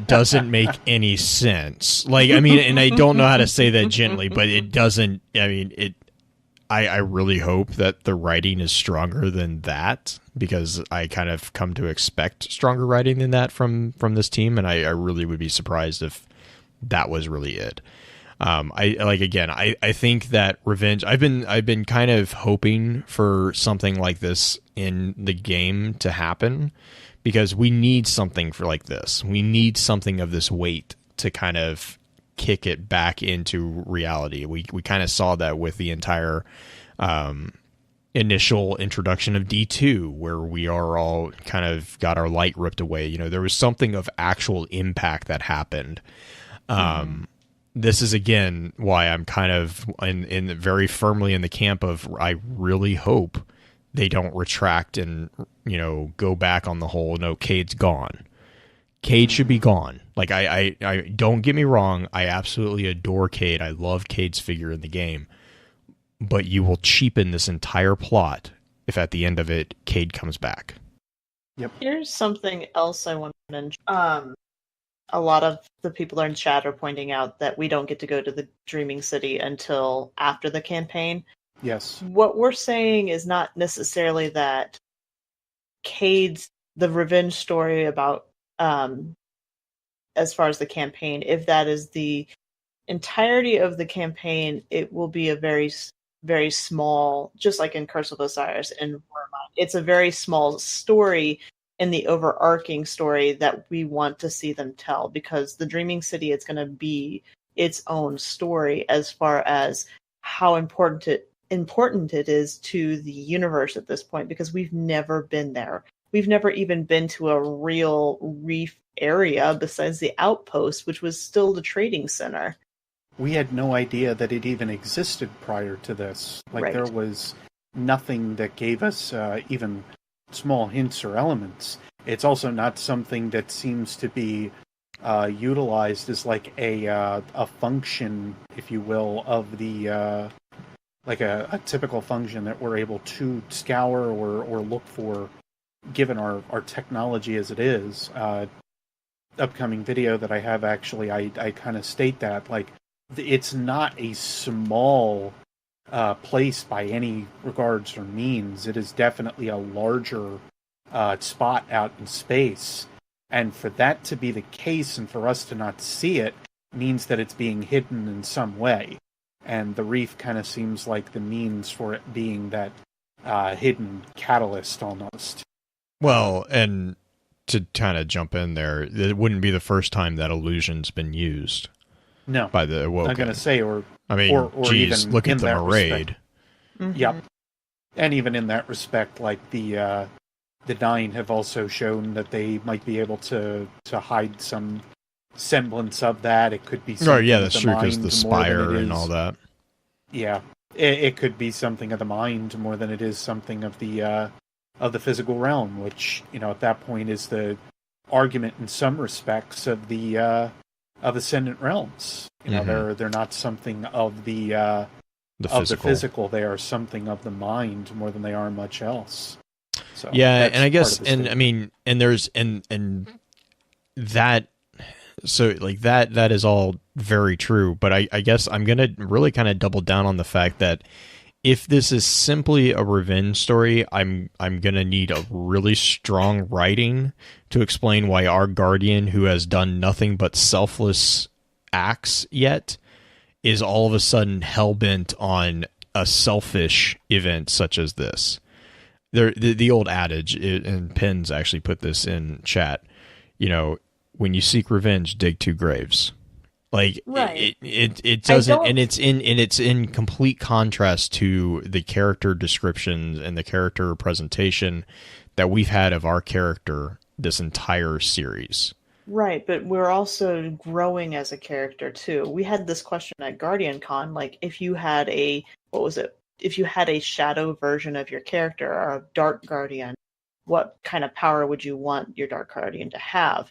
doesn't make any sense. Like, I mean, and I don't know how to say that gently, but it doesn't, I mean, I really hope that the writing is stronger than that, because I kind of come to expect stronger writing than that from this team. And I really would be surprised if that was really it. I think that revenge, I've been kind of hoping for something like this in the game to happen, because we need something like this. We need something of this weight to kind of kick it back into reality. We kind of saw that with the entire initial introduction of D2, where we are all kind of got our light ripped away. There was something of actual impact that happened. This is, again, why I'm kind of in very firmly in the camp of, I really hope they don't retract and, go back on the whole, no, Cade's gone. Cade should be gone. Like, I don't get me wrong, I absolutely adore Cade. I love Cade's figure in the game. But you will cheapen this entire plot if at the end of it, Cade comes back. Yep. Here's something else I want to mention. A lot of the people in chat are pointing out that we don't get to go to the Dreaming City until after the campaign. Yes. What we're saying is not necessarily that the revenge story about, as far as the campaign, if that is the entirety of the campaign, it will be a very, very small, just like in Curse of Osiris and Wormine, it's a very small story in the overarching story that we want to see them tell, because the Dreaming City, it's going to be its own story as far as how important it is to the universe at this point, because we've never been there. We've never even been to a real reef area besides the outpost, which was still the trading center. We had no idea that it even existed prior to this. Like, right. There was nothing that gave us even small hints or elements. It's also not something that seems to be utilized as like a function, if you will, of the like a typical function that we're able to scour or look for, given our technology as it is. Upcoming video that I have, actually, I kind of state that, like, it's not a small place by any regards or means. It is definitely a larger spot out in space. And for that to be the case and for us to not see it means that it's being hidden in some way. And the reef kind of seems like the means for it being that hidden catalyst almost. Well, and to kind of jump in there, it wouldn't be the first time that illusion's been used. No. By the Awoken. I'm going to say, or geez, even look at in the that Marade. Mhm. Yep. And even in that respect, like the Nine have also shown that they might be able to hide some semblance of that. It could be something Oh, yeah, of that's the true, because mind the more than spire it and is- all that. Yeah, it could be something of the mind more than it is something of the physical realm, which, you know, at that point is the argument in some respects of the ascendant realms. You know, they're not something of the physical. They are something of the mind more than they are much else. So yeah, that's and I guess, part of the and statement. I mean, and there's and that, so like that is all very true. But I guess I'm gonna really kind of double down on the fact that if this is simply a revenge story, I'm gonna need a really strong writing to explain why our guardian, who has done nothing but selfless acts yet, is all of a sudden hell-bent on a selfish event such as this. The old adage, and Pins actually put this in chat, you know, when you seek revenge, dig two graves. Like, Right. it doesn't, and it's in complete contrast to the character descriptions and the character presentation that we've had of our character this entire series. Right, but we're also growing as a character too. We had this question at Guardian Con, like if you had a if you had a shadow version of your character or a dark guardian, what kind of power would you want your dark guardian to have?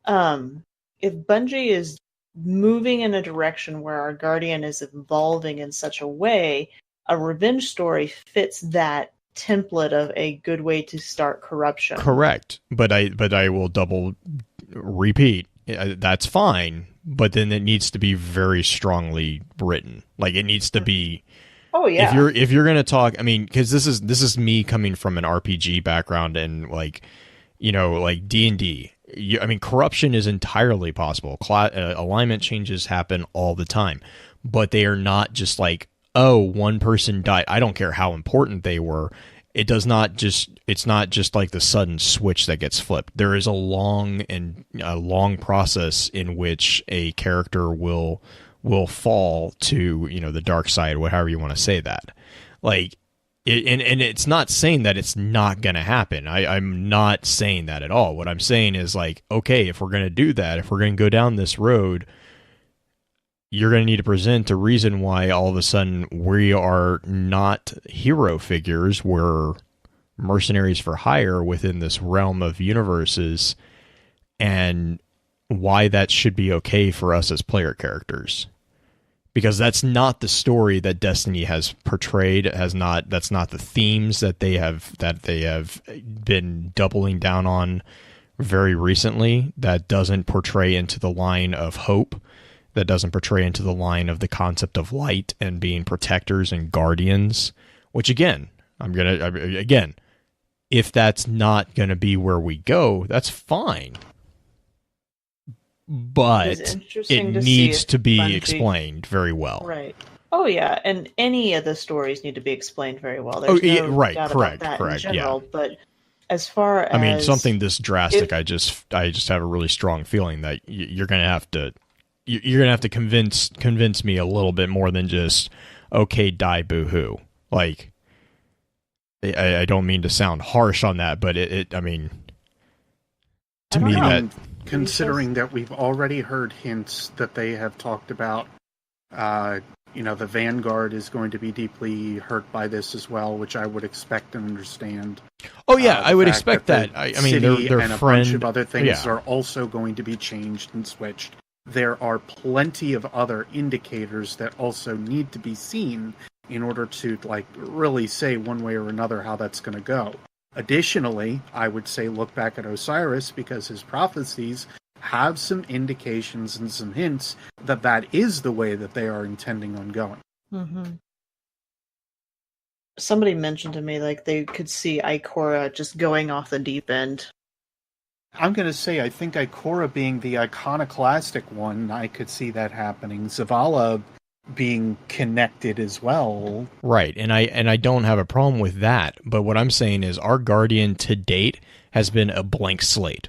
If Bungie is moving in a direction where our guardian is evolving in such a way, a revenge story fits that template of a good way to start corruption. Correct, but I will double repeat. That's fine, but then it needs to be very strongly written. Like, it needs to be. Oh yeah. If you're gonna talk, I mean, because this is me coming from an RPG background and, like, you know, like D&D. I mean, corruption is entirely possible. Alignment changes happen all the time, but they are not just like, oh, one person died. I don't care how important they were. It's not just like the sudden switch that gets flipped. There is a long process in which a character will fall to, you know, the dark side, however you want to say that. Like, and it's not saying that it's not going to happen. I'm not saying that at all. What I'm saying is, like, okay, if we're going to do that, if we're going to go down this road, you're going to need to present a reason why all of a sudden we are not hero figures. We're mercenaries for hire within this realm of universes, and why that should be okay for us as player characters. Because that's not the story that Destiny has portrayed. That's not the themes that they have been doubling down on very recently. That doesn't portray into the line of hope. That doesn't portray into the line of the concept of light and being protectors and guardians. Which, again, if that's not gonna be where we go, that's fine. But it needs to be explained very well. Right. Oh yeah, and any of the stories need to be explained very well. There's doubt about that in general, yeah. But as far as, I mean, something this drastic, I just have a really strong feeling that you're gonna have to convince me a little bit more than just, okay, die, boo-hoo. Like, I don't mean to sound harsh on that, but I mean, to me, that, considering that we've already heard hints that they have talked about the Vanguard is going to be deeply hurt by this as well, which I would expect and understand. Oh yeah, I would expect that. I mean, their and a bunch of other things are also going to be changed and switched. There are plenty of other indicators that also need to be seen in order to really say one way or another how that's going to go. Additionally, I would say look back at Osiris, because his prophecies have some indications and some hints that is the way that they are intending on going. Mm-hmm. Somebody mentioned to me they could see Ikora just going off the deep end. I'm going to say I think Ikora being the iconoclastic one, I could see that happening. Zavala being connected as well. Right, and I don't have a problem with that, but what I'm saying is our Guardian to date has been a blank slate.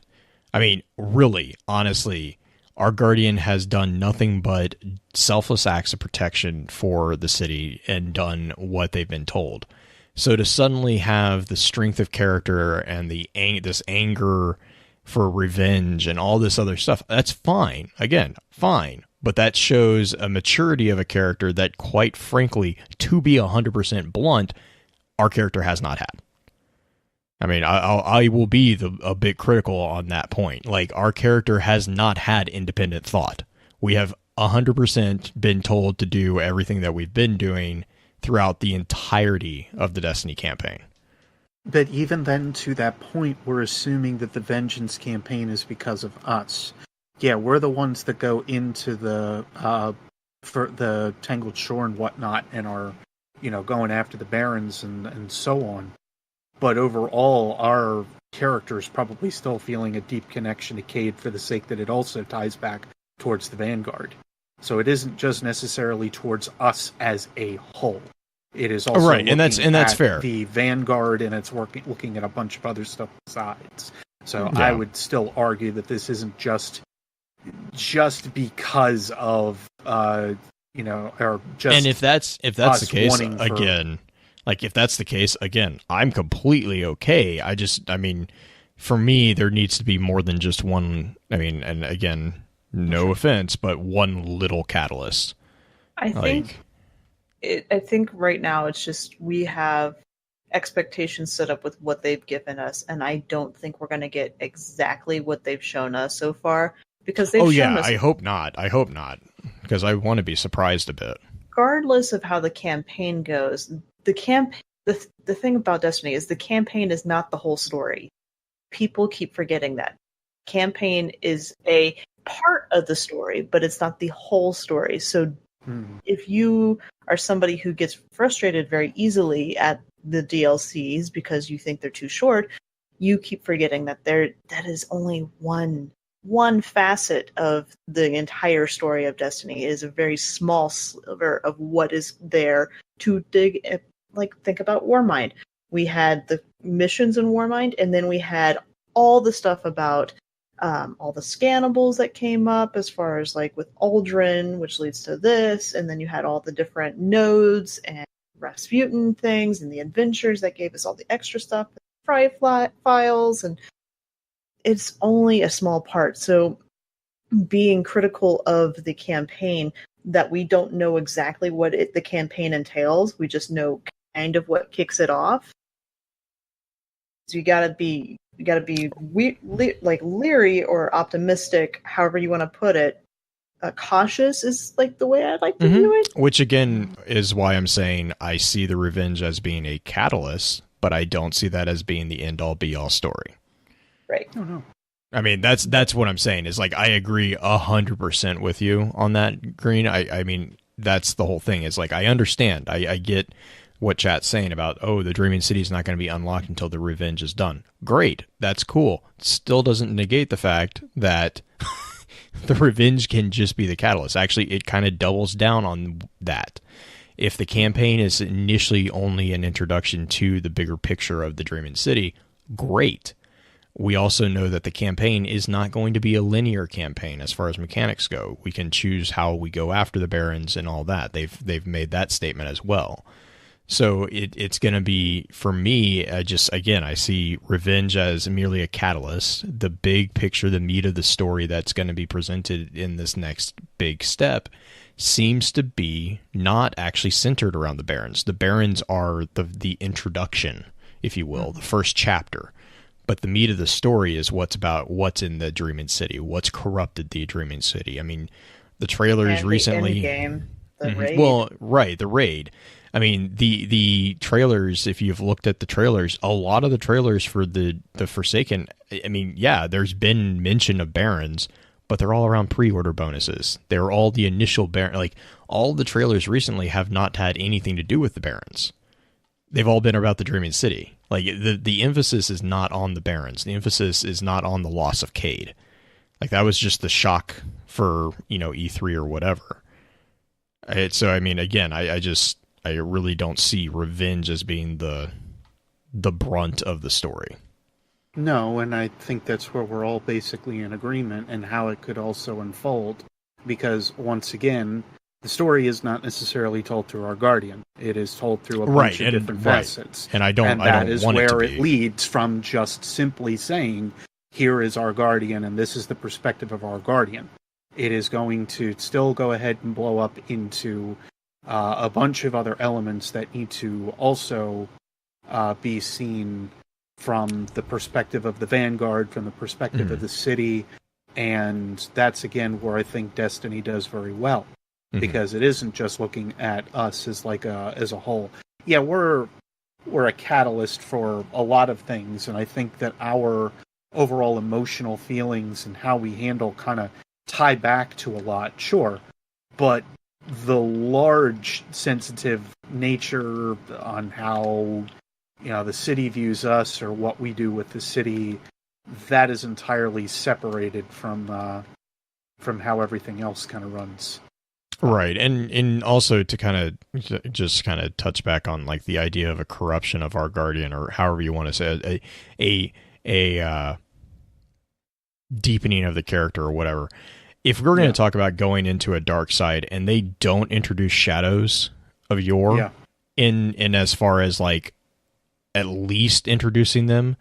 I mean, really, honestly, our Guardian has done nothing but selfless acts of protection for the city and done what they've been told. So to suddenly have the strength of character and this anger for revenge and all this other stuff, that's fine. Again, fine. But that shows a maturity of a character that, quite frankly, to be 100% blunt, our character has not had. I mean, I will be a bit critical on that point. Our character has not had independent thought. We have 100% been told to do everything that we've been doing throughout the entirety of the Destiny campaign. But even then, to that point, we're assuming that the Vengeance campaign is because of us. Yeah, we're the ones that go into for the Tangled Shore and whatnot and are, going after the Barons and so on. But overall, our character is probably still feeling a deep connection to Cade for the sake that it also ties back towards the Vanguard. So it isn't just necessarily towards us as a whole. It is also right, and that's fair. The Vanguard, and it's looking at a bunch of other stuff besides. So yeah. I would still argue that this isn't just because of or just. And if that's the case, again, if that's the case, again, I'm completely okay. I mean, for me, there needs to be more than just one. I mean, and again, no offense, but one little catalyst. I think right now it's just we have expectations set up with what they've given us, and I don't think we're going to get exactly what they've shown us so far, because they've shown us. I hope not, because I want to be surprised a bit. Regardless of how the campaign goes, the thing about Destiny is the campaign is not the whole story. People keep forgetting that. Campaign is a part of the story, but it's not the whole story. So if you are somebody who gets frustrated very easily at the DLCs because you think they're too short, you keep forgetting that that is only one facet of the entire story of Destiny. It is a very small sliver of what is there to dig. Think about Warmind. We had the missions in Warmind, and then we had all the stuff about all the scannables that came up as far as with Aldrin, which leads to this, and then you had all the different nodes and Rasputin things and the adventures that gave us all the extra stuff, the files, and it's only a small part. So being critical of the campaign, that we don't know exactly what the campaign entails, we just know kind of what kicks it off. So you gotta be leery or optimistic, however you want to put it. Cautious is the way I'd like to view it. Which again is why I'm saying I see the revenge as being a catalyst, but I don't see that as being the end all be all story. Right. Oh no. I mean, that's what I'm saying is I agree 100% with you on that, Green. I mean, that's the whole thing is I understand. I get what chat's saying about, the Dreaming City is not going to be unlocked until the revenge is done. Great. That's cool. Still doesn't negate the fact that the revenge can just be the catalyst. Actually, it kind of doubles down on that. If the campaign is initially only an introduction to the bigger picture of the Dreaming City, great. We also know that the campaign is not going to be a linear campaign as far as mechanics go. We can choose how we go after the Barons and all that. They've made that statement as well. So it's going to be, for me, I see revenge as merely a catalyst. The big picture, the meat of the story that's going to be presented in this next big step seems to be not actually centered around the Barons. The Barons are the introduction, if you will, the first chapter. But the meat of the story is what's in the Dreaming City, what's corrupted the Dreaming City. I mean, the trailers recently... The raid. Well, right, the raid. I mean, the trailers, if you've looked at the trailers, a lot of the trailers for the Forsaken, I mean, yeah, there's been mention of Barons, but they're all around pre-order bonuses. They're all the initial Baron. Like, all the trailers recently have not had anything to do with the Barons. They've all been about the Dreaming City. Like, the emphasis is not on the Barons. The emphasis is not on the loss of Cade. Like, that was just the shock for, E3 or whatever. So, I mean, again, I really don't see revenge as being the brunt of the story. No, and I think that's where we're all basically in agreement, and how it could also unfold. Because, once again, the story is not necessarily told through our Guardian. It is told through a bunch of different facets. And that is where it leads from just simply saying, here is our Guardian, and this is the perspective of our Guardian. It is going to still go ahead and blow up into a bunch of other elements that need to also be seen from the perspective of the Vanguard, from the perspective of the city, and that's again where I think Destiny does very well, because it isn't just looking at us as as a whole. Yeah, we're a catalyst for a lot of things, and I think that our overall emotional feelings and how we handle kind of tie back to a lot, sure, but the large sensitive nature on how the city views us or what we do with the city, that is entirely separated from how everything else kind of runs. Right, and also to kind of touch back on like the idea of a corruption of our Guardian, or however you want to say it, a deepening of the character or whatever. If we're going to talk about going into a dark side and they don't introduce shadows of Yor in as far as like at least introducing them,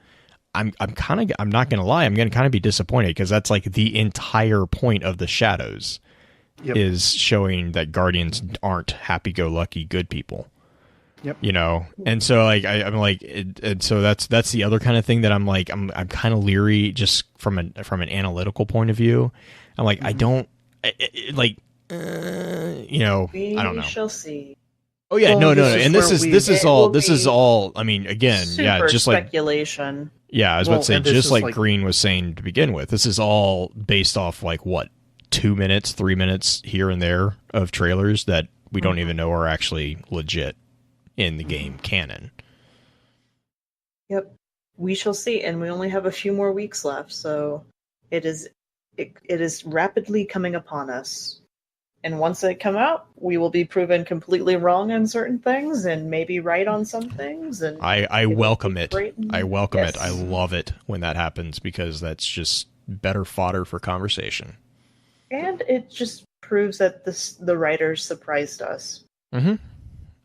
I'm not going to lie, I'm going to kind of be disappointed, because that's like the entire point of the shadows is showing that Guardians aren't happy-go-lucky good people. And so like I'm like, and so that's the other kind of thing that I'm like, I'm kind of leery just from an analytical point of view. I'm like, I don't I don't know. We shall see. Oh yeah, no. And this is all. I mean, again, just speculation. Like, yeah, I was about to say, just like Green was saying to begin with, this is all based off like what, 2 minutes, 3 minutes here and there of trailers that we don't even know are actually legit in the game canon. Yep, we shall see, and we only have a few more weeks left, so it is rapidly coming upon us. And once it come out, we will be proven completely wrong on certain things and maybe right on some things. And I welcome it. I welcome it. I love it when that happens, because that's just better fodder for conversation. And it just proves that the writers surprised us. Mm-hmm.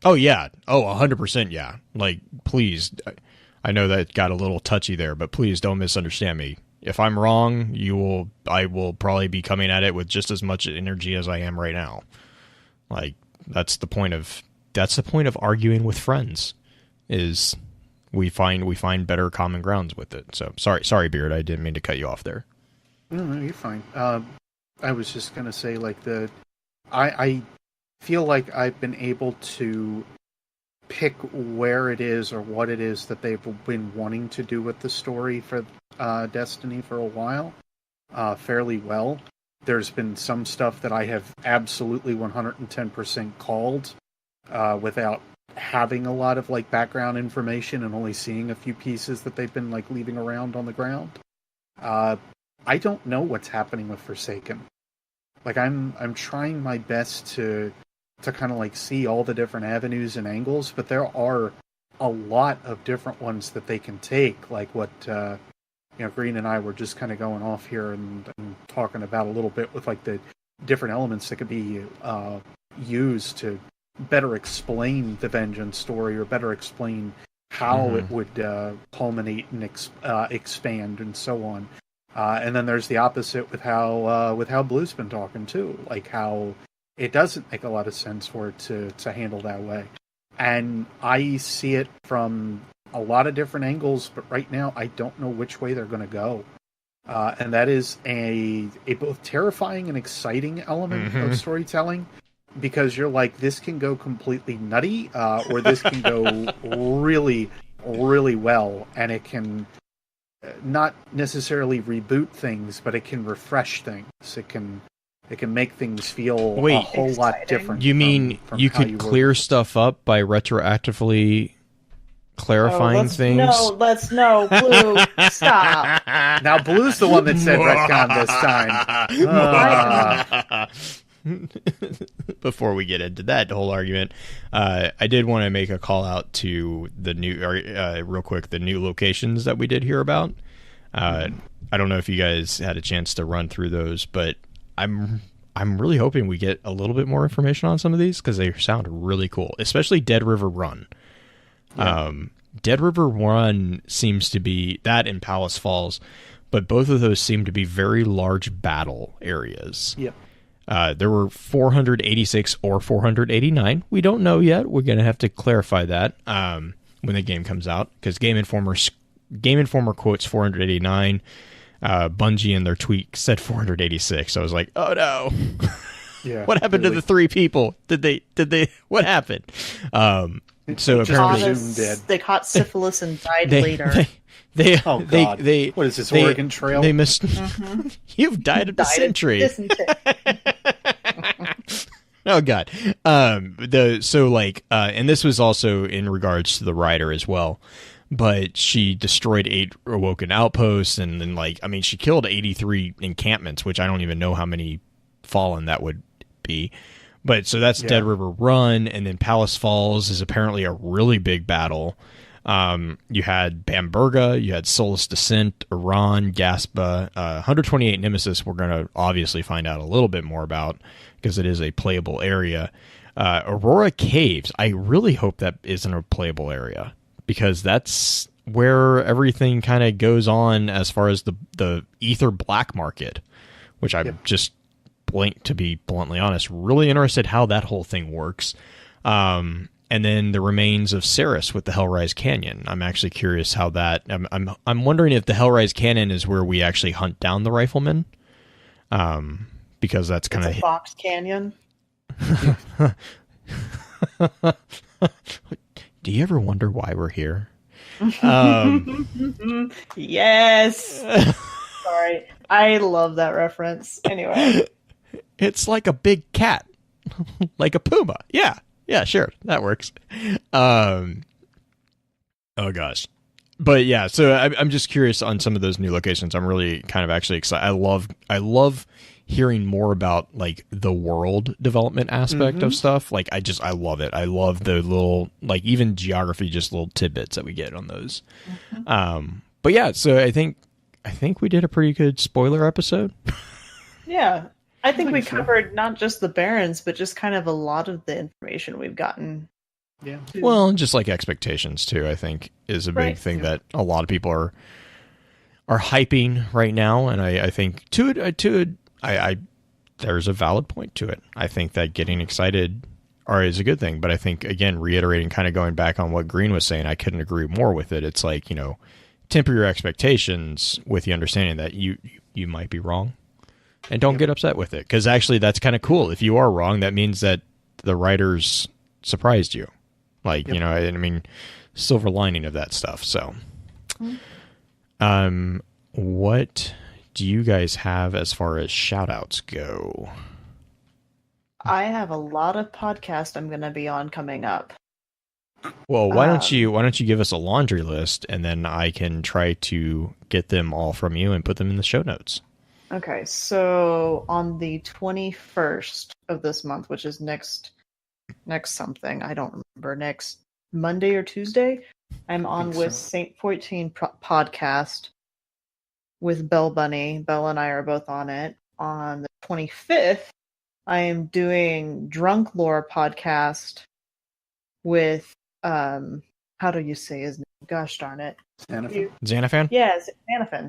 Oh, yeah. Oh, 100%, yeah. Like, please, I know that got a little touchy there, but please don't misunderstand me. If I'm wrong, I will probably be coming at it with just as much energy as I am right now. Like, that's the point of arguing with friends, is we find better common grounds with it. So sorry, Beard, I didn't mean to cut you off there. No, you're fine. I was just gonna say, like, I feel like I've been able to pick where it is or what it is that they've been wanting to do with the story for Destiny for a while, fairly well. There's been some stuff that I have absolutely 110% called without having a lot of like background information and only seeing a few pieces that they've been like leaving around on the ground. I don't know what's happening with Forsaken. Like, I'm trying my best to kind of like see all the different avenues and angles, but there are a lot of different ones that they can take, like what Green and I were just kind of going off here and talking about a little bit with like the different elements that could be used to better explain the vengeance story, or better explain how it would culminate and expand and so on. And then there's the opposite with how Blue's been talking too, like how it doesn't make a lot of sense for it to handle that way. And I see it from a lot of different angles, but right now I don't know which way they're going to go. And that is a both terrifying and exciting element of storytelling, because you're like, this can go completely nutty, or this can go really, really well, and it can not necessarily reboot things, but it can refresh things. It can make things feel a whole lot different. You mean from you could clear stuff up by retroactively clarifying things? No, Blue, stop. Now Blue's the one that said retcon this time. Before we get into that whole argument, I did want to make a call out to the new, real quick, the new locations that we did hear about. I don't know if you guys had a chance to run through those, but I'm really hoping we get a little bit more information on some of these, because they sound really cool, especially Dead River Run. Yeah. Dead River Run seems to be that, in Palace Falls, but both of those seem to be very large battle areas. Yep. There were 486 or 489. We don't know yet. We're going to have to clarify that when the game comes out, because Game Informer quotes 489. Bungie in their tweet said 486. I was like, oh no. Yeah. What happened to the 3 people? Did they what happened? So apparently they caught syphilis and died later. They what is this, Oregon Trail? They missed. You've died of dysentery. Oh God. And this was also in regards to the rider as well. But she destroyed 8 awoken outposts, and then she killed 83 encampments, which I don't even know how many fallen that would be. But so that's Dead River Run, and then Palace Falls is apparently a really big battle. You had Bamberga, you had Solus Descent, Iran, Gaspa, 128 Nemesis. We're going to obviously find out a little bit more about, because it is a playable area. Aurora Caves, I really hope that isn't a playable area, because that's where everything kind of goes on as far as the Ether black market, which I'm just to be bluntly honest, really interested how that whole thing works. And then the remains of Ceres with the Hellrise Canyon. I'm actually curious how that. I'm wondering if the Hellrise Canyon is where we actually hunt down the Rifleman, because that's kind of Fox Canyon. Do you ever wonder why we're here? Yes. Sorry, I love that reference. Anyway. It's like a big cat, like a puma. Yeah, sure, that works. Oh gosh, but yeah. So I'm just curious on some of those new locations. I'm really kind of actually excited. I love hearing more about the world development aspect of stuff. I love it. I love the little even geography, just little tidbits that we get on those. But yeah, so I think we did a pretty good spoiler episode. Yeah. I think we covered not just the Barons, but just kind of a lot of the information we've gotten. Yeah. Well, and just expectations too, I think, is a big thing that a lot of people are hyping right now, and I think there's a valid point to it. I think that getting excited is a good thing, but I think, again, reiterating, kind of going back on what Green was saying, I couldn't agree more with it. It's temper your expectations with the understanding that you might be wrong. And don't get upset with it, because actually that's kind of cool. If you are wrong, that means that the writers surprised you. Silver lining of that stuff. So, what do you guys have as far as shoutouts go? I have a lot of podcasts I'm going to be on coming up. Well, why don't you give us a laundry list, and then I can try to get them all from you and put them in the show notes. Okay, so on the 21st of this month, which is next something, I don't remember, next Monday or Tuesday, I'm on with Saint 14 podcast with Bell Bunny. Bell and I are both on it. On the 25th, I am doing Drunk Lore podcast with how do you say his name? Gosh darn it. Xanafan? Yes, Xanafan.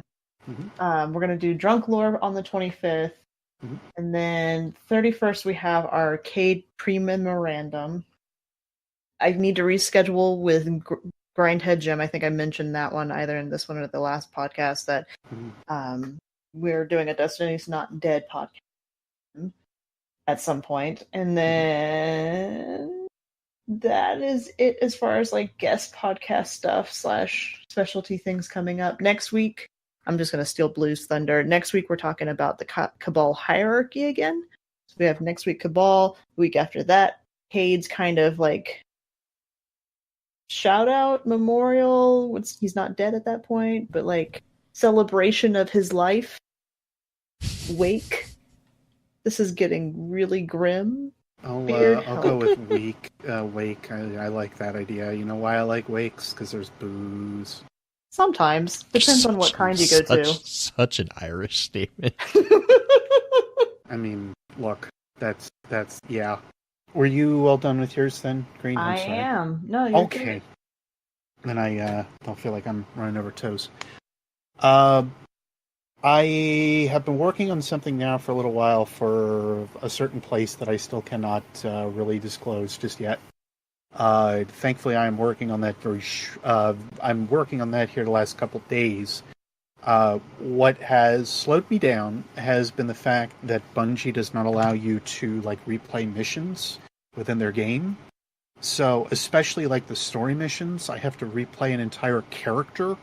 Mm-hmm. We're gonna do Drunk Lore on the 25th. Mm-hmm. And then 31st we have our Arcade Pre-Memorandum. I need to reschedule with Grindhead Jim. I think I mentioned that one either in this one or the last podcast that we're doing a Destiny's Not Dead podcast at some point. And then that is it as far as like guest podcast stuff / specialty things coming up. Next week, I'm just going to steal Blue's thunder. Next week, we're talking about the Cabal hierarchy again. So we have next week Cabal. The week after that, Cade's kind of like shout out memorial. He's not dead at that point, but like celebration of his life. Wake. This is getting really grim. I'll go with Wake. Wake. I like that idea. You know why I like wakes? Because there's booze. Sometimes. Depends on what kind you go to. Such an Irish statement. I mean, look, that's yeah. Were you all done with yours then, Green? I am. No, you're okay. Good. Then I don't feel like I'm running over toes. I have been working on something now for a little while for a certain place that I still cannot really disclose just yet. Thankfully, I'm working on that I'm working on that here the last couple of days. What has slowed me down has been the fact that Bungie does not allow you to like replay missions within their game. So, especially like the story missions, I have to replay an entire character.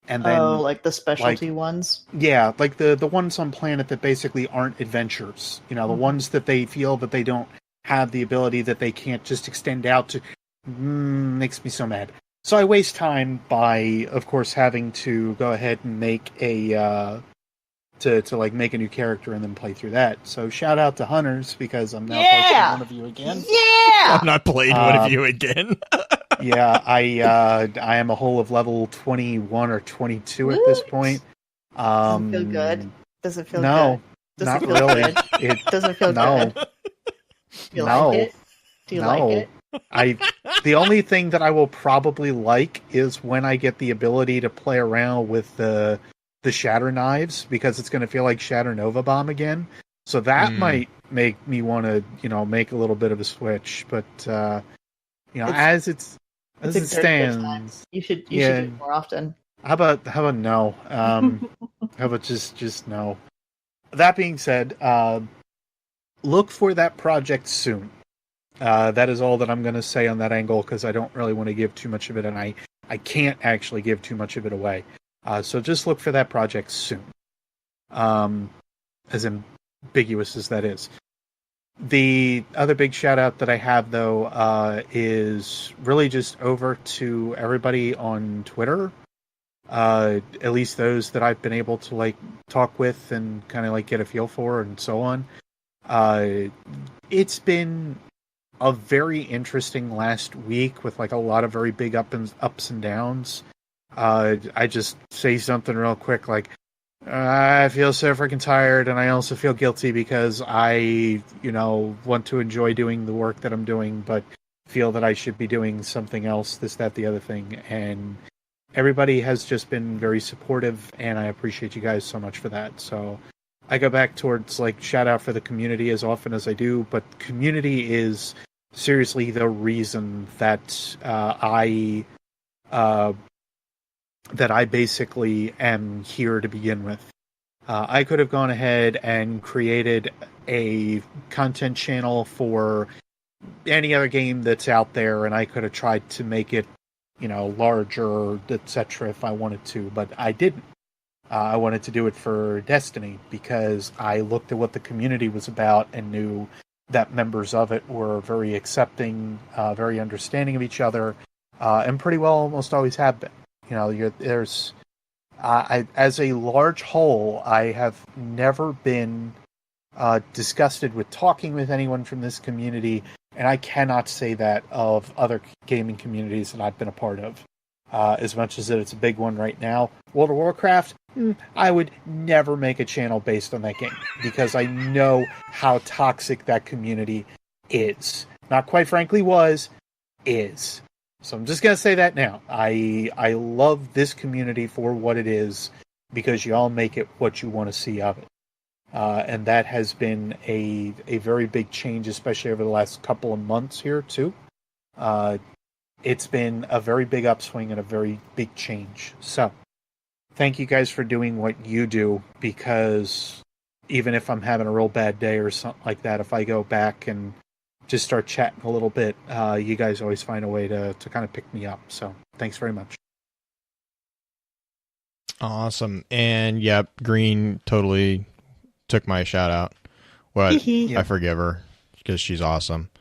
And then, like the specialty ones? Yeah, like the ones on Planet that basically aren't adventures. You know, the ones that they feel that they don't have the ability that they can't just extend out to. Makes me so mad. So I waste time by, of course, having to go ahead and make a to like make a new character and then play through that. So shout out to Hunters because I'm now playing one of you again. Yeah, I'm not playing one of you again. Yeah, I am a whole of level 21 or 22 at this point. Does it feel good? Does it feel no, good? Not really. It doesn't feel no. good. Do you like it? Do you like it? The only thing that I will probably like is when I get the ability to play around with the Shatter Knives, because it's going to feel like Shatter Nova Bomb again. So that might make me want to, make a little bit of a switch. But as it stands, you should do it more often. How about no? How about just no? That being said, look for that project soon. That is all that I'm going to say on that angle, because I don't really want to give too much of it, and I can't actually give too much of it away. So just look for that project soon. As ambiguous as that is. The other big shout out that I have, though, is really just over to everybody on Twitter. At least those that I've been able to like talk with and kind of like get a feel for and so on. It's been a very interesting last week with like a lot of very big ups and downs. I just say something real quick like, I feel so freaking tired, and I also feel guilty because I, want to enjoy doing the work that I'm doing, but feel that I should be doing something else, this, that, the other thing. And everybody has just been very supportive, and I appreciate you guys so much for that. So I go back towards like shout out for the community as often as I do, but community is seriously the reason that I basically am here to begin with. I could have gone ahead and created a content channel for any other game that's out there, and I could have tried to make it, larger, etc. if I wanted to, but I didn't. I wanted to do it for Destiny because I looked at what the community was about and knew that members of it were very accepting, very understanding of each other, and pretty well almost always have been. There's as a large whole, I have never been disgusted with talking with anyone from this community, and I cannot say that of other gaming communities that I've been a part of. As much as it's a big one right now, World of Warcraft, I would never make a channel based on that game because I know how toxic that community is. Not quite frankly is. So I'm just going to say that now. I love this community for what it is because y'all make it what you want to see of it. And that has been a very big change, especially over the last couple of months here, too. It's been a very big upswing and a very big change. So, thank you guys for doing what you do, because even if I'm having a real bad day or something like that, if I go back and just start chatting a little bit, you guys always find a way to kind of pick me up. So, thanks very much. Awesome. And, yep, Green totally took my shout out. But I forgive her because she's awesome.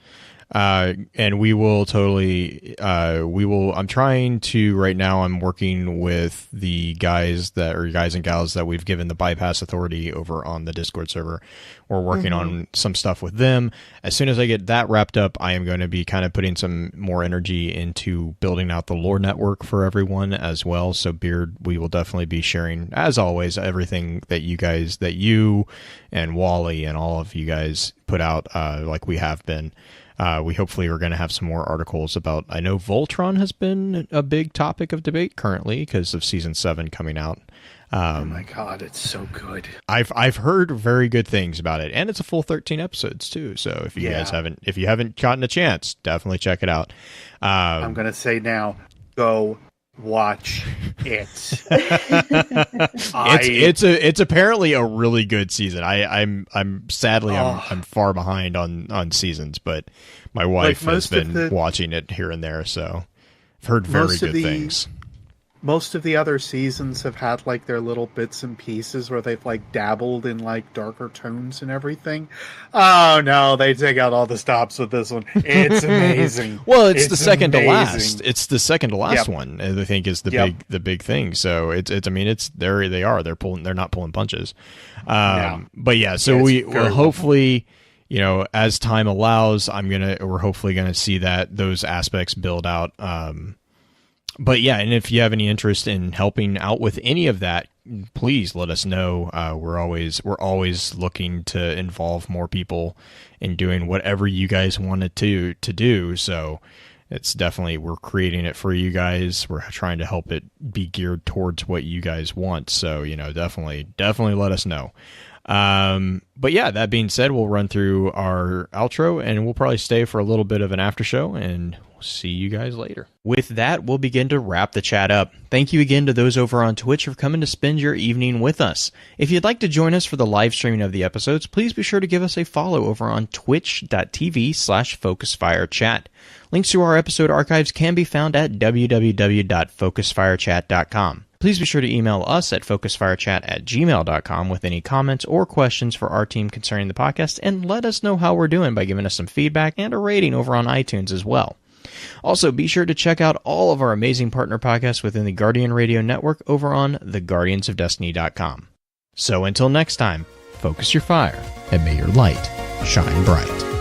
And we will totally, I'm trying to, right now I'm working with the guys and gals that we've given the bypass authority over on the Discord server. We're working on some stuff with them. As soon as I get that wrapped up, I am going to be kind of putting some more energy into building out the lore network for everyone as well. So Beard, we will definitely be sharing, as always, everything that you and Wally and all of you guys put out, like we have been. We hopefully are going to have some more articles about, I know Voltron has been a big topic of debate currently because of season 7 coming out. Oh my God, it's so good. I've heard very good things about it, and it's a full 13 episodes too. So if you guys haven't gotten a chance, definitely check it out. I'm going to say now, go watch it. It's apparently a really good season. I'm sadly I'm far behind on seasons, but my wife has been watching it here and there, so I've heard very good things. Most of the other seasons have had like their little bits and pieces where they've like dabbled in like darker tones and everything. Oh no, they take out all the stops with this one. It's amazing. Well, it's the second to last. It's the second to last one, I think, is the big thing. So it's I mean, it's there they are. They're not pulling punches. But yeah, so we're hopefully, you know, as time allows, we're hopefully gonna see those aspects build out. But yeah, and if you have any interest in helping out with any of that, please let us know. We're always looking to involve more people in doing whatever you guys wanted to do. So it's definitely, we're creating it for you guys. We're trying to help it be geared towards what you guys want. So, you know, definitely let us know. But yeah, that being said, we'll run through our outro and we'll probably stay for a little bit of an after show, and we'll see you guys later. With that, we'll begin to wrap the chat up. Thank you again to those over on Twitch for coming to spend your evening with us. If you'd like to join us for the live streaming of the episodes, please be sure to give us a follow over on twitch.tv/focusfirechat. Links to our episode archives can be found at www.focusfirechat.com. Please be sure to email us at focusfirechat@gmail.com with any comments or questions for our team concerning the podcast, and let us know how we're doing by giving us some feedback and a rating over on iTunes as well. Also, be sure to check out all of our amazing partner podcasts within the Guardian Radio Network over on theguardiansofdestiny.com. So until next time, focus your fire and may your light shine bright.